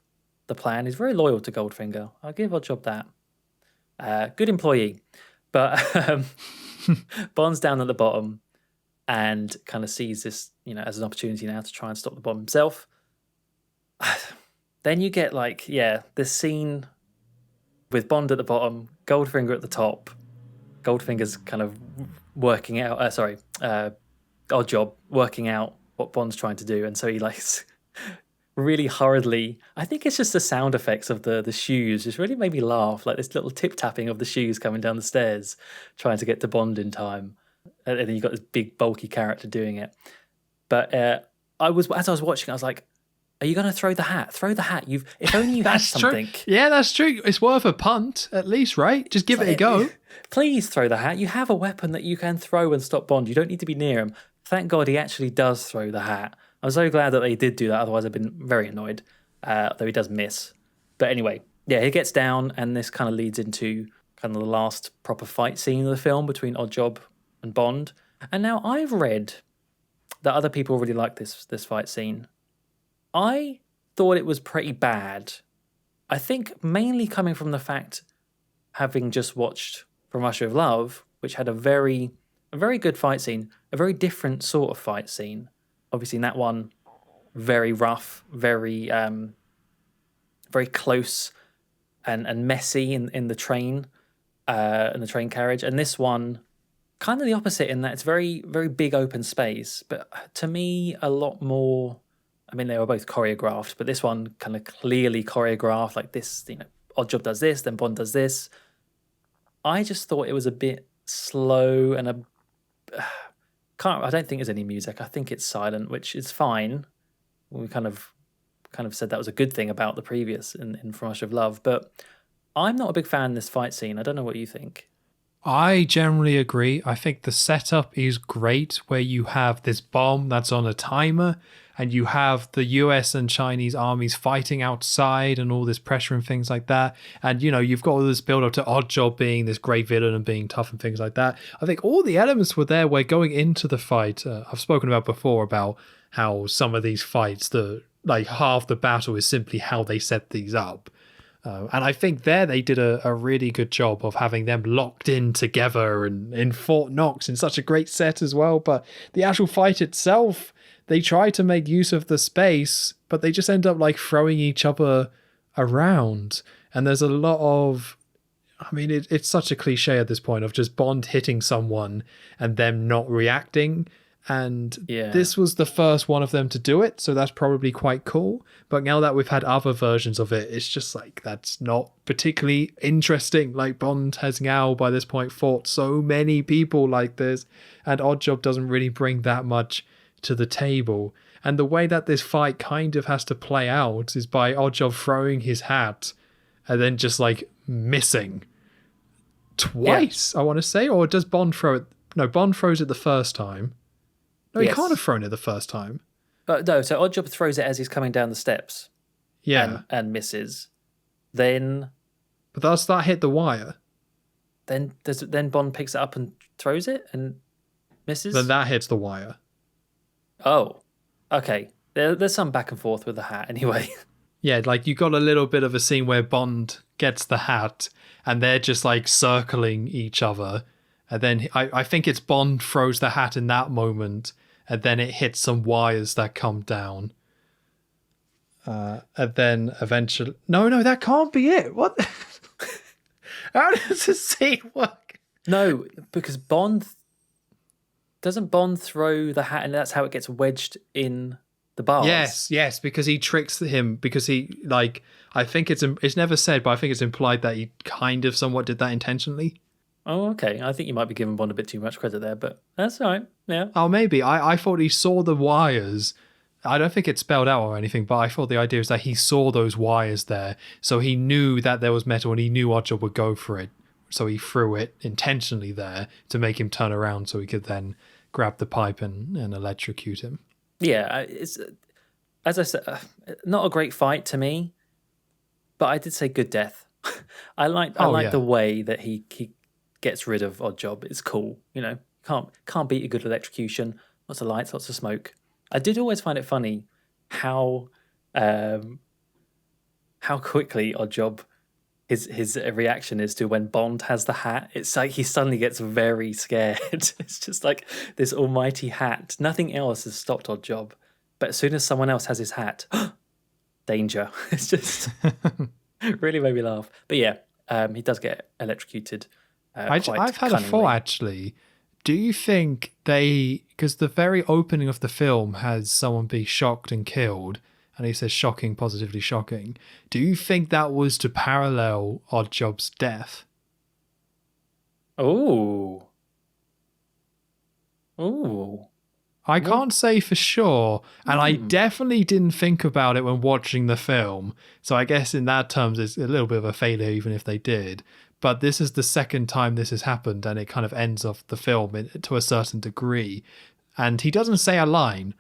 the plan. He's very loyal to Goldfinger. I'll give Oddjob that. Good employee. But Bond's down at the bottom and kind of sees this, as an opportunity now to try and stop the bomb himself. Then you get this scene with Bond at the bottom, Goldfinger at the top. Goldfinger's kind of working out, Oddjob working out what Bond's trying to do. And so he really hurriedly, I think it's just the sound effects of the shoes just really made me laugh. Like this little tip tapping of the shoes coming down the stairs, trying to get to Bond in time. And then you've got this big bulky character doing it. But as I was watching, I was like, are you going to throw the hat? Throw the hat. If only you had something. True. Yeah, that's true. It's worth a punt, at least, right? Just give it a go. Please throw the hat. You have a weapon that you can throw and stop Bond. You don't need to be near him. Thank God he actually does throw the hat. I'm so glad that they did do that. Otherwise, I've been very annoyed, though he does miss. But anyway, yeah, he gets down, and this kind of leads into kind of the last proper fight scene of the film between Oddjob and Bond. And now I've read that other people really like this fight scene. I thought it was pretty bad. I think mainly coming from the fact, having just watched From Russia with Love, which had a very good fight scene, a very different sort of fight scene. Obviously, in that one, very rough, very close and messy in the train, in the train carriage. And this one, kind of the opposite in that it's very, very big open space. But to me, a lot more. I mean, they were both choreographed, but this one kind of clearly choreographed, like this, Oddjob does this, then Bond does this. I just thought it was a bit slow and I don't think there's any music. I think it's silent, which is fine. We kind of said that was a good thing about the previous in From Russia with Love, but I'm not a big fan of this fight scene. I don't know what you think. I generally agree. I think the setup is great where you have this bomb that's on a timer and you have the US and Chinese armies fighting outside and all this pressure and things like that. And, you've got all this build up to Oddjob being this great villain and being tough and things like that. I think all the elements were there where going into the fight, I've spoken about before about how some of these fights, half the battle is simply how they set these up. And I think they did a really good job of having them locked in together and in Fort Knox in such a great set as well. But the actual fight itself, they try to make use of the space, but they just end up throwing each other around. And there's a lot of, it's such a cliche at this point of just Bond hitting someone and them not reacting. And this was the first one of them to do it, so that's probably quite cool. But now that we've had other versions of it, it's just that's not particularly interesting. Bond has now, by this point, fought so many people like this, and Oddjob doesn't really bring that much to the table. And the way that this fight kind of has to play out is by Oddjob throwing his hat and then just missing twice, I want to say. Or does Bond throw it? No, Bond throws it the first time. No, he can't have thrown it the first time. No, so Oddjob throws it as he's coming down the steps. Yeah. And misses. Then... But does that hit the wire? Then Bond picks it up and throws it and misses? Then that hits the wire. Oh. Okay. There's some back and forth with the hat anyway. Yeah, you got a little bit of a scene where Bond gets the hat and they're just circling each other. And then I think it's Bond throws the hat in that moment, and then it hits some wires that come down. And then eventually... No, that can't be it. What? How does this scene work? No, because Bond... Doesn't Bond throw the hat and that's how it gets wedged in the bars? Yes, because he tricks him, because he, I think it's never said, but I think it's implied that he kind of somewhat did that intentionally. Oh, okay. I think you might be giving Bond a bit too much credit there, but that's all right. Yeah. Oh, maybe. I thought he saw the wires. I don't think it's spelled out or anything, but I thought the idea is that he saw those wires there. So he knew that there was metal and he knew Oddjob would go for it. So he threw it intentionally there to make him turn around so he could then grab the pipe and electrocute him. Yeah. It's, as I said, not a great fight to me, but I did say good death. I like the way that he gets rid of Oddjob. It's cool, can't beat a good electrocution. Lots of lights, lots of smoke. I did always find it funny how quickly Oddjob his reaction is to when Bond has the hat. It's he suddenly gets very scared. It's just this almighty hat. Nothing else has stopped Oddjob, but as soon as someone else has his hat, danger. It's just really made me laugh. But yeah, he does get electrocuted. I've had a thought, actually. Do you think because the very opening of the film has someone be shocked and killed, and he says shocking, positively shocking. Do you think that was to parallel Oddjob's death? Ooh. I can't say for sure, and I definitely didn't think about it when watching the film, so I guess in that terms it's a little bit of a failure even if they did. But this is the second time this has happened, and it kind of ends off the film to a certain degree. And he doesn't say a line.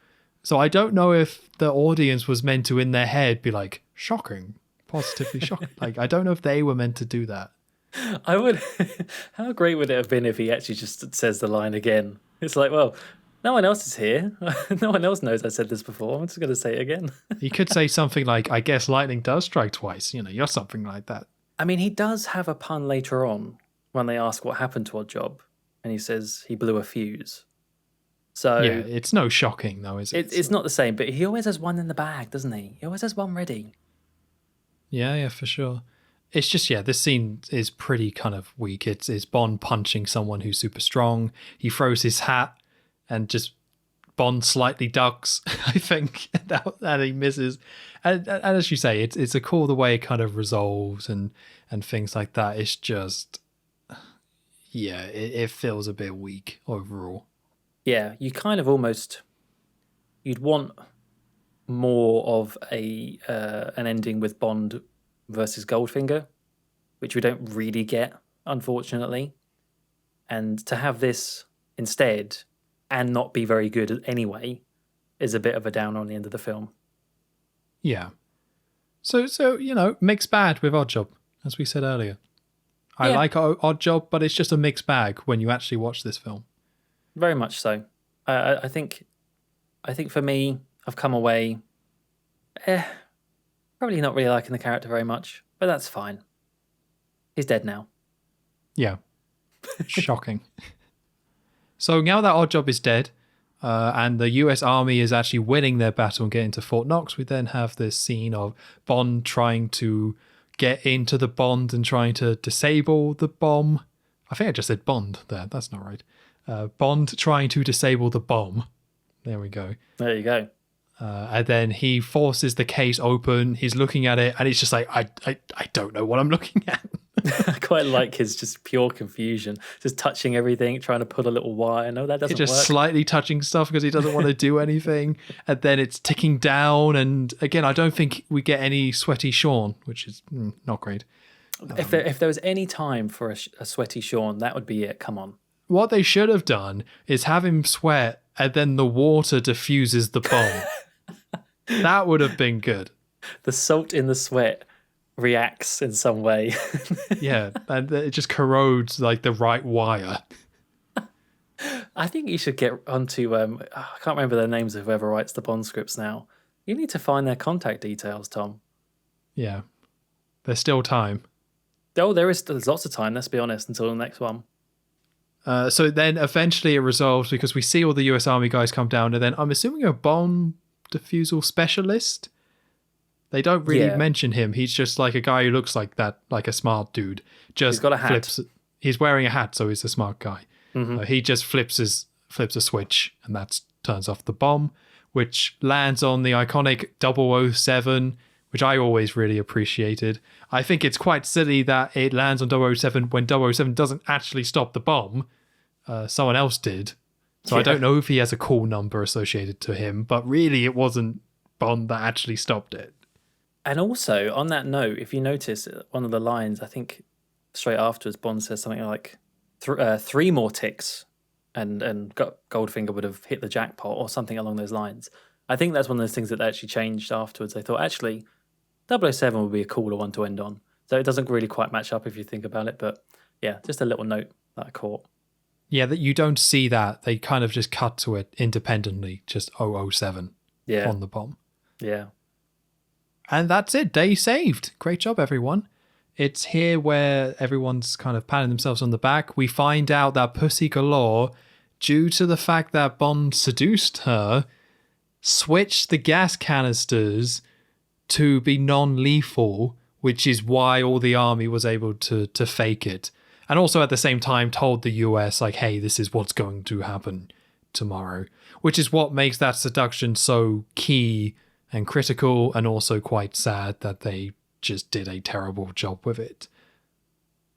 So I don't know if the audience was meant to, in their head, be like, shocking, positively shocking. I don't know if they were meant to do that. I would. How great would it have been if he actually just says the line again? It's well, no one else is here. No one else knows I said this before. I'm just going to say it again. He could say something like, I guess lightning does strike twice. You're something like that. I mean, he does have a pun later on when they ask what happened to Oddjob, and he says he blew a fuse. So yeah, it's no shocking though, is it? It's not the same, but he always has one in the bag, doesn't he? He always has one ready. Yeah, for sure. It's just, this scene is pretty kind of weak. It's Bond punching someone who's super strong. He throws his hat and just Bond slightly ducks, I think, and he misses. And as you say, it's a cool the way it kind of resolves and things like that. It's just, it feels a bit weak overall. Yeah, you kind of you'd want more of an ending with Bond versus Goldfinger, which we don't really get, unfortunately. And to have this instead and not be very good anyway is a bit of a downer on the end of the film. Yeah. So mixed bag with Oddjob, as we said earlier. I like Oddjob, but it's just a mixed bag when you actually watch this film. Very much so. I think for me, I've come away probably not really liking the character very much, but that's fine. He's dead now. Yeah. Shocking. So now that Oddjob is dead, and the US Army is actually winning their battle and getting to Fort Knox, we then have this scene of Bond trying to get into the Bond and trying to disable the bomb. I think I just said Bond there. That's not right. Bond trying to disable the bomb. There we go. There you go. And then he forces the case open. He's looking at it, and it's just like, I don't know what I'm looking at. I quite like his just pure confusion, just touching everything, trying to pull a little wire. No, that doesn't just work. Slightly touching stuff because he doesn't want to do anything. And then it's ticking down. And again, I don't think we get any sweaty Sean, which is not great. If there was any time for a sweaty Sean, that would be it. Come on. What they should have done is have him sweat and then the water diffuses the bomb. That would have been good. The salt in the sweat reacts in some way. Yeah, and it just corrodes like the right wire. I think you should get onto I can't remember the names of whoever writes the Bond scripts now. You need to find their contact details, Tom. Yeah, there's still time. Oh, there's lots of time, let's be honest, until the next one. So then eventually it resolves because we see all the US Army guys come down, and then I'm assuming a bomb defusal specialist. They don't really mention him. He's just like a guy who looks like that, like a smart dude. Just he's got a hat. He's wearing a hat, so he's a smart guy. Mm-hmm. He just flips a switch, and that turns off the bomb, which lands on the iconic 007, which I always really appreciated. I think it's quite silly that it lands on 007 when 007 doesn't actually stop the bomb. Someone else did. So I don't know if he has a call number associated to him, but really it wasn't Bond that actually stopped it. And also, on that note, if you notice one of the lines, I think straight afterwards, Bond says something like, 3 more ticks, and Goldfinger would have hit the jackpot, or something along those lines. I think that's one of those things that they actually changed afterwards. They thought, actually, 007 would be a cooler one to end on. So it doesn't really quite match up if you think about it, but yeah, just a little note that I caught. Yeah, that you don't see that. They kind of just cut to it independently, just 007 on the bomb. Yeah. And that's it. Day saved. Great job, everyone. It's here where everyone's kind of patting themselves on the back. We find out that Pussy Galore, due to the fact that Bond seduced her, switched the gas canisters to be non-lethal, which is why all the army was able to fake it. And also at the same time told the US, like, hey, this is what's going to happen tomorrow, which is what makes that seduction so key and critical, and also quite sad that they just did a terrible job with it.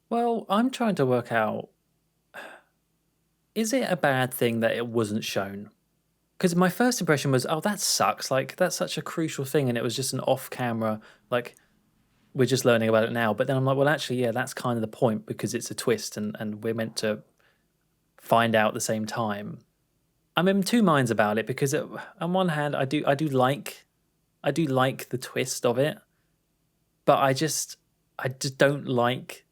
Well, I'm trying to work out, is it a bad thing that it wasn't shown? Because my first impression was, oh, that sucks. Like, that's such a crucial thing, and it was just an off-camera, like, we're just learning about it now. But then I'm like, well, actually, yeah, that's kind of the point, because it's a twist, and we're meant to find out at the same time. I'm in two minds about it, because on one hand, I do like the twist of it, but I just don't like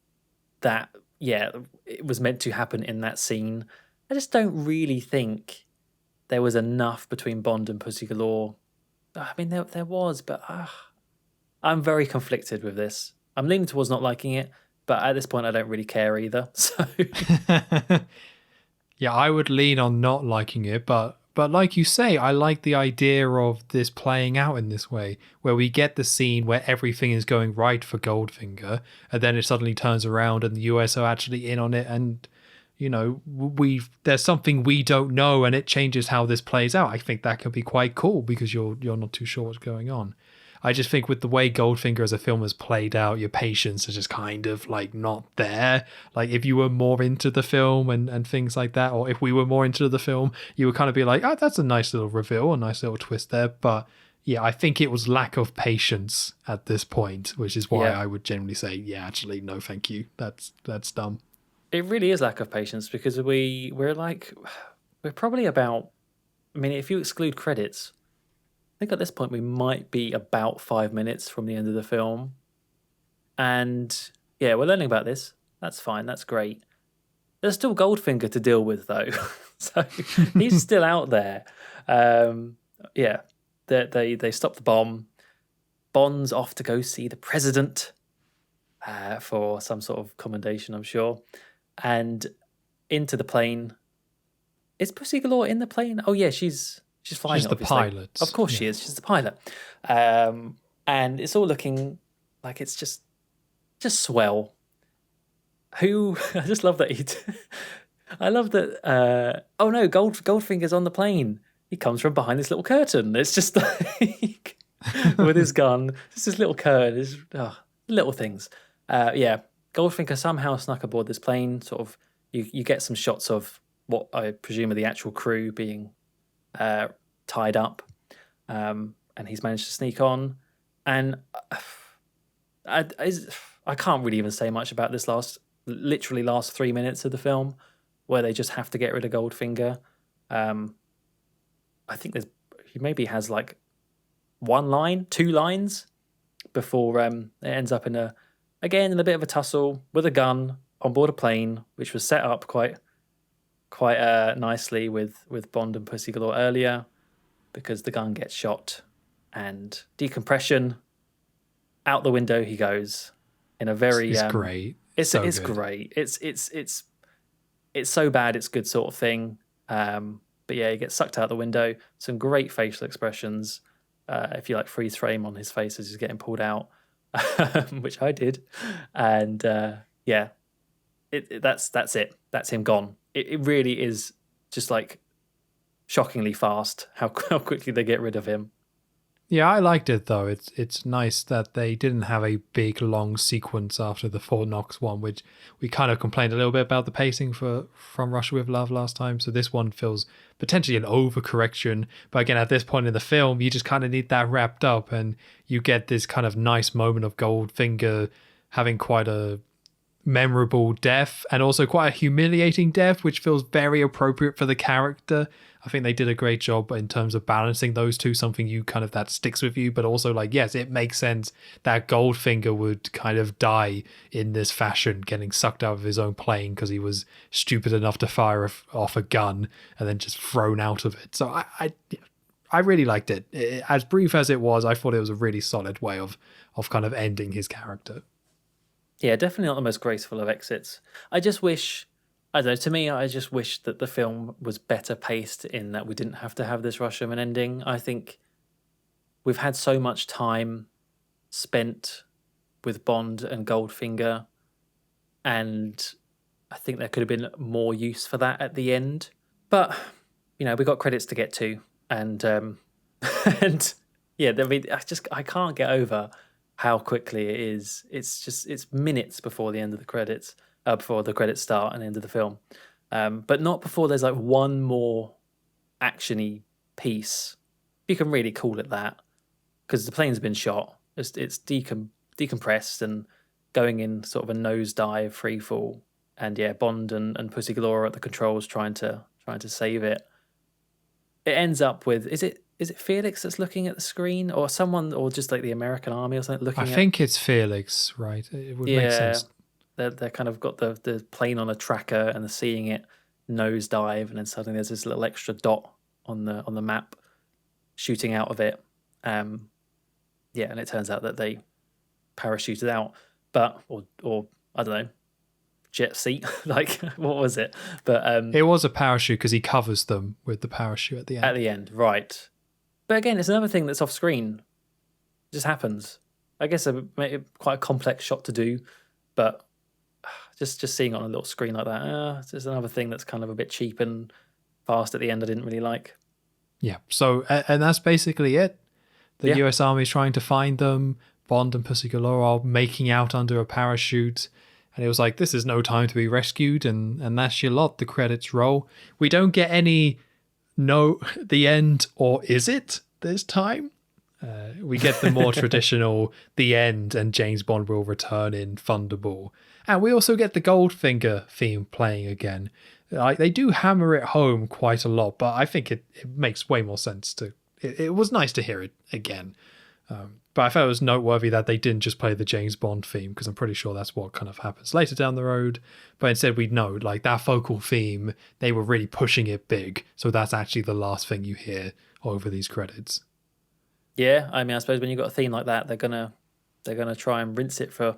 that. Yeah, it was meant to happen in that scene. I just don't really think there was enough between Bond and Pussy Galore. I mean, there was, but I'm very conflicted with this. I'm leaning towards not liking it, but at this point, I don't really care either. So, yeah, I would lean on not liking it, but like you say, I like the idea of this playing out in this way, where we get the scene where everything is going right for Goldfinger, and then it suddenly turns around and the US are actually in on it, and you know, there's something we don't know, and it changes how this plays out. I think that could be quite cool because you're not too sure what's going on. I just think with the way Goldfinger as a film has played out, your patience is just kind of like not there. Like if you were more into the film and things like that, or if we were more into the film, you would kind of be like, oh, that's a nice little reveal, a nice little twist there. But yeah, I think it was lack of patience at this point, which is why I would generally say, yeah, actually, no, thank you. That's dumb. It really is lack of patience because we're probably about. I mean, if you exclude credits, I think at this point we might be about 5 minutes from the end of the film, and yeah, we're learning about this. That's fine. That's great. There's still Goldfinger to deal with though, so he's still out there. Yeah, they stop the bomb. Bond's off to go see the president for some sort of commendation, I'm sure, and into the plane. Is Pussy Galore in the plane? Oh yeah, she's flying. She's the obviously. pilot. Of course she is. She's the pilot. And it's all looking like it's just swell. Who I just love that I love that. Oh no, Goldfinger's on the plane. He comes from behind this little curtain. It's just like with his gun. Just this little curtain. Little things. Yeah, Goldfinger somehow snuck aboard this plane. Sort of, you get some shots of what I presume are the actual crew being tied up, and he's managed to sneak on. And I can't really even say much about this literally last 3 minutes of the film, where they just have to get rid of Goldfinger. I think he maybe has like 2 lines before it ends up in a bit of a tussle with a gun on board a plane, which was set up quite nicely with Bond and Pussy Galore earlier, because the gun gets shot and decompression. Out the window he goes in a very. It's great. It's great. It's so bad it's good sort of thing. But yeah, he gets sucked out the window. Some great facial expressions. If you like freeze frame on his face as he's getting pulled out, which I did, and yeah, that's it. That's him gone. It really is just like shockingly fast how quickly they get rid of him. Yeah, I liked it though. It's nice that they didn't have a big long sequence after the Fort Knox one, which we kind of complained a little bit about the pacing from Russia with Love last time. So this one feels potentially an overcorrection, but again, at this point in the film, you just kind of need that wrapped up, and you get this kind of nice moment of Goldfinger having quite a memorable death and also quite a humiliating death, which feels very appropriate for the character. I think they did a great job in terms of balancing those two, something you kind of that sticks with you, but also like, yes, it makes sense that Goldfinger would kind of die in this fashion, getting sucked out of his own plane because he was stupid enough to fire off a gun and then just thrown out of it. So I really liked it. As brief as it was, I thought it was a really solid way of kind of ending his character. Yeah, definitely not the most graceful of exits. I just wish, I don't know, to me, I just wish that the film was better paced in that we didn't have to have this Rashomon ending. I think we've had so much time spent with Bond and Goldfinger, and I think there could have been more use for that at the end. But, you know, we got credits to get to, and and yeah, I mean, I can't get over how quickly it is. It's minutes before the end of the credits, before the credits start and end of the film, but not before there's like one more actiony piece. You can really call it that, because the plane's been shot. It's decompressed and going in sort of a nosedive free fall, and yeah, Bond and Pussy Galore are at the controls trying to save it. It ends up with is it Felix that's looking at the screen, or someone, or just like the American Army or something looking? I think it's Felix, right? It would make sense. They're kind of got the plane on a tracker and they're seeing it nosedive, and then suddenly there's this little extra dot on the map shooting out of it. Yeah, and it turns out that they parachuted out, but or I don't know, jet seat, like what was it? But it was a parachute because he covers them with the parachute at the end. At the end, right? But again, it's another thing that's off screen. It just happens. I guess quite a complex shot to do, but just seeing it on a little screen like that, it's just another thing that's kind of a bit cheap and fast at the end. I didn't really like. Yeah. So, and that's basically it. The US Army is trying to find them. Bond and Pussy Galore are making out under a parachute. And it was like, this is no time to be rescued. And that's your lot. The credits roll. We don't get any, the end, or is it this time? We get the more traditional the end and James Bond will return in Thunderball. And we also get the Goldfinger theme playing again. They do hammer it home quite a lot, but I think it makes way more sense to... It was nice to hear it again. But I felt it was noteworthy that they didn't just play the James Bond theme, because I'm pretty sure that's what kind of happens later down the road. But instead we know, like, that focal theme, they were really pushing it big. So that's actually the last thing you hear over these credits. Yeah, I mean, I suppose when you've got a theme like that, they're gonna try and rinse it for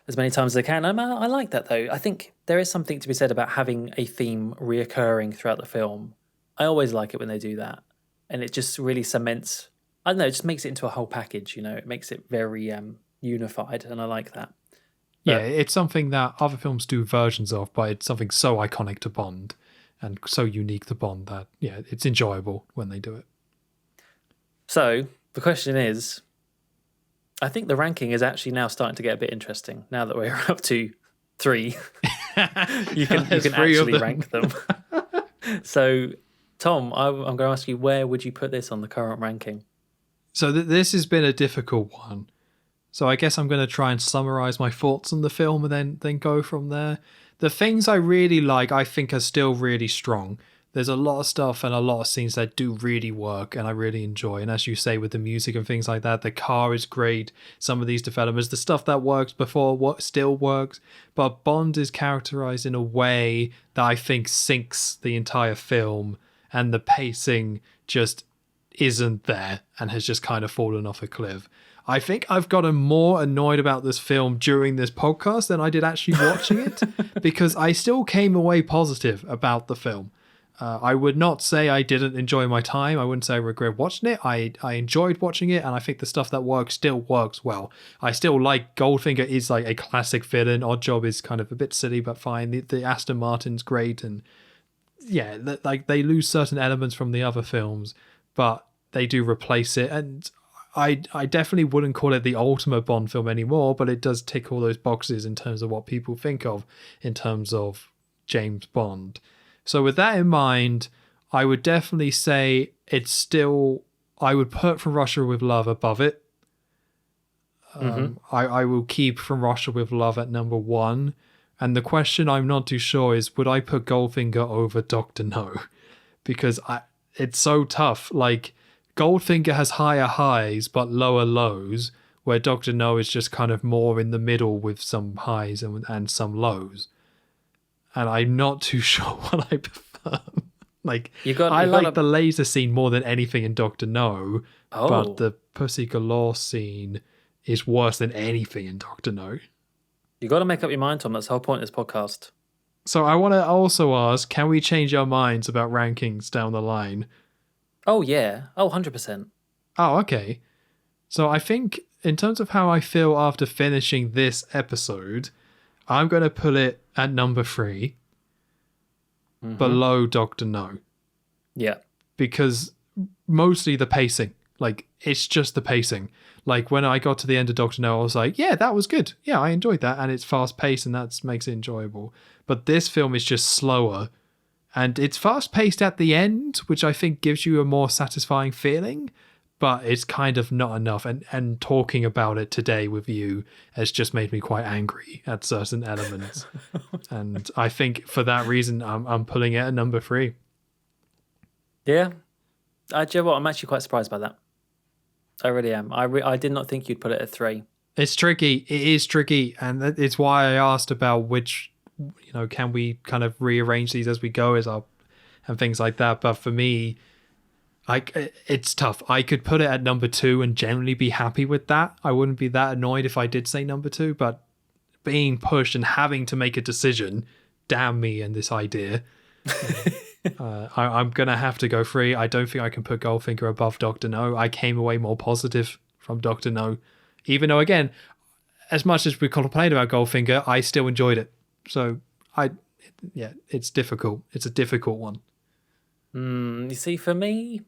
as many times as they can. I like that, though. I think there is something to be said about having a theme reoccurring throughout the film. I always like it when they do that. And it just really cements... I don't know, it just makes it into a whole package, you know. It makes it very unified, and I like that. Yeah, it's something that other films do versions of, but it's something so iconic to Bond and so unique to Bond that, yeah, it's enjoyable when they do it. So, the question is, I think the ranking is actually now starting to get a bit interesting. Now that we're up to 3, you can actually rank them. So, Tom, I'm going to ask you, where would you put this on the current ranking? So this has been a difficult one. So I guess I'm going to try and summarize my thoughts on the film and then go from there. The things I really like, I think, are still really strong. There's a lot of stuff and a lot of scenes that do really work and I really enjoy. And as you say, with the music and things like that, the car is great. Some of these developments, the stuff that works before what still works. But Bond is characterized in a way that I think sinks the entire film, and the pacing just isn't there and has just kind of fallen off a cliff. I think I've gotten more annoyed about this film during this podcast than I did actually watching it, because I still came away positive about the film. I would not say I didn't enjoy my time. I wouldn't say I regret watching it. I enjoyed watching it, and I think the stuff that works still works well. I still like Goldfinger is like a classic villain. Oddjob is kind of a bit silly but fine. The Aston Martin's great, and yeah, like they lose certain elements from the other films, but they do replace it. And I definitely wouldn't call it the ultimate Bond film anymore, but it does tick all those boxes in terms of what people think of in terms of James Bond. So with that in mind, I would definitely say it's still... I would put From Russia with Love above it. I will keep From Russia with Love at number 1. And the question I'm not too sure is, would I put Goldfinger over Dr. No? Because it's so tough. Like, Goldfinger has higher highs but lower lows, where Dr. No is just kind of more in the middle with some highs and some lows. And I'm not too sure what I prefer. Like, I like the laser scene more than anything in Dr. No, but the Pussy Galore scene is worse than anything in Dr. No. You got to make up your mind, Tom. That's the whole point of this podcast. So I want to also ask, can we change our minds about rankings down the line? Oh, yeah. Oh, 100%. Oh, okay. So I think in terms of how I feel after finishing this episode, I'm going to put it at number 3, below Dr. No. Yeah. Because mostly the pacing. Like, it's just the pacing. Like, when I got to the end of Dr. No, I was like, yeah, that was good. Yeah, I enjoyed that. And it's fast-paced, and that makes it enjoyable. But this film is just slower. And it's fast-paced at the end, which I think gives you a more satisfying feeling. But it's kind of not enough. And talking about it today with you has just made me quite angry at certain elements. And I think for that reason, I'm pulling it at number 3. Yeah. Do you know what? I'm actually quite surprised by that. I really am. I did not think you'd put it at 3. It's tricky. It is tricky. And it's why I asked about which, can we kind of rearrange these as we go and things like that. But for me, it's tough. I could put it at number 2 and generally be happy with that. I wouldn't be that annoyed if I did say number 2, but being pushed and having to make a decision, damn me and this idea. I'm going to have to go 3. I don't think I can put Goldfinger above Dr. No. I came away more positive from Dr. No. Even though, again, as much as we complained about Goldfinger, I still enjoyed it. So, it's difficult. It's a difficult one. You see, for me,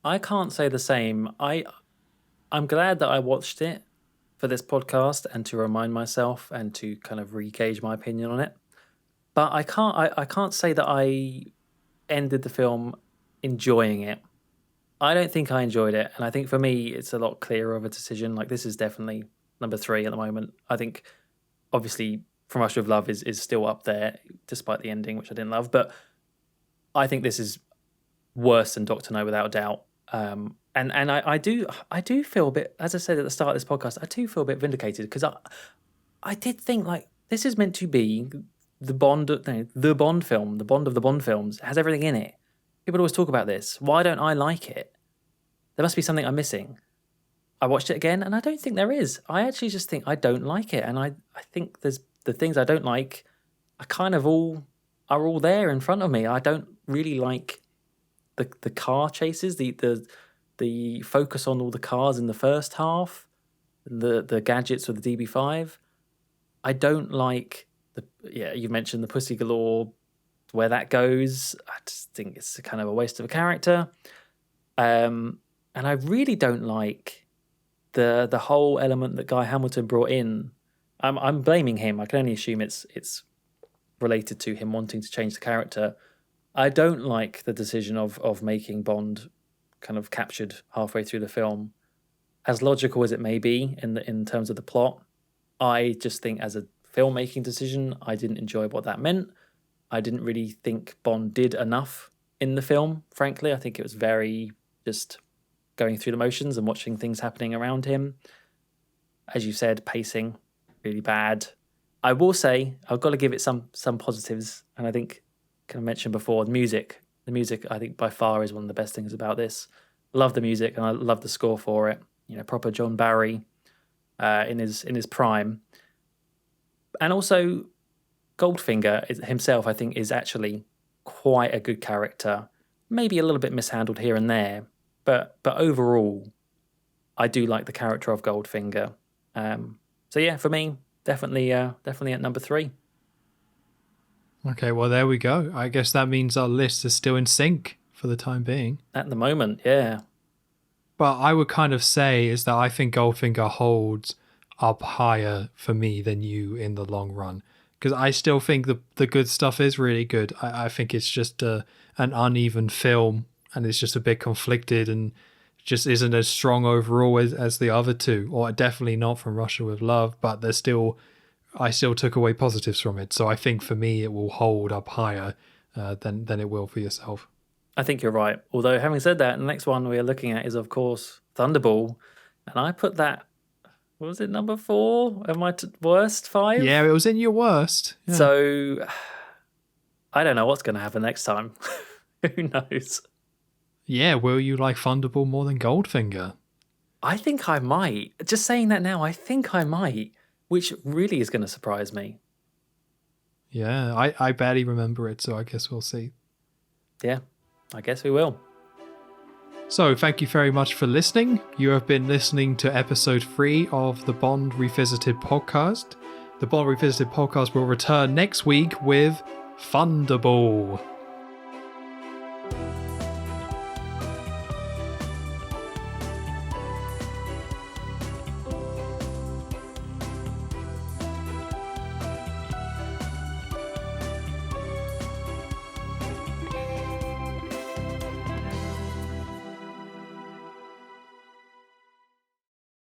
I can't say the same. I'm glad that I watched it for this podcast and to remind myself and to kind of re-gauge my opinion on it. But I can't say that I ended the film enjoying it. I don't think I enjoyed it. And I think for me, it's a lot clearer of a decision. Like, this is definitely number 3 at the moment. I think, obviously, From Russia with Love is still up there, despite the ending, which I didn't love. But I think this is worse than Doctor No, without a doubt. And I do feel a bit, as I said at the start of this podcast, I do feel a bit vindicated, because I did think, like, this is meant to be the Bond film, the Bond of the Bond films. It has everything in it. People always talk about this. Why don't I like it? There must be something I'm missing. I watched it again, and I don't think there is. I actually just think I don't like it, and I think there's the things I don't like are kind of all there in front of me. I don't really like the car chases, the focus on all the cars in the first half, the gadgets with the DB5. I don't like you mentioned the Pussy Galore, where that goes. I just think it's kind of a waste of a character. And I really don't like the whole element that Guy Hamilton brought in. I'm blaming him. I can only assume it's related to him wanting to change the character. I don't like the decision of making Bond kind of captured halfway through the film. As logical as it may be in terms of the plot, I just think as a filmmaking decision, I didn't enjoy what that meant. I didn't really think Bond did enough in the film, frankly. I think it was very just going through the motions and watching things happening around him. As you said, pacing, really bad. I will say, I've got to give it some positives, and I think, kind of mentioned before, the music. The music, I think, by far is one of the best things about this. I love the music, and I love the score for it. You know, proper John Barry in his prime. And also, Goldfinger himself, I think, is actually quite a good character. Maybe a little bit mishandled here and there, but overall, I do like the character of Goldfinger. So yeah, for me, definitely at number 3. Okay, well, there we go. I guess that means our list is still in sync for the time being. At the moment, yeah. But I would kind of say is that I think Goldfinger holds up higher for me than you in the long run. Because I still think the good stuff is really good. I think it's just an uneven film, and it's just a bit conflicted and just isn't as strong overall as the other two, or definitely not From Russia with Love, but I still took away positives from it. So I think for me it will hold up higher than it will for yourself. I think you're right. Although, having said that, the next one we are looking at is, of course, Thunderball. And I put that, what was it, number 4? Am I worst 5? Yeah, it was in your worst. Yeah. So, I don't know what's going to happen next time. Who knows? Yeah, will you like Thunderball more than Goldfinger? I think I might. Just saying that now, I think I might, which really is going to surprise me. Yeah, I barely remember it, so I guess we'll see. Yeah, I guess we will. So, thank you very much for listening. You have been listening to episode 3 of the Bond Revisited podcast. The Bond Revisited podcast will return next week with Thunderball.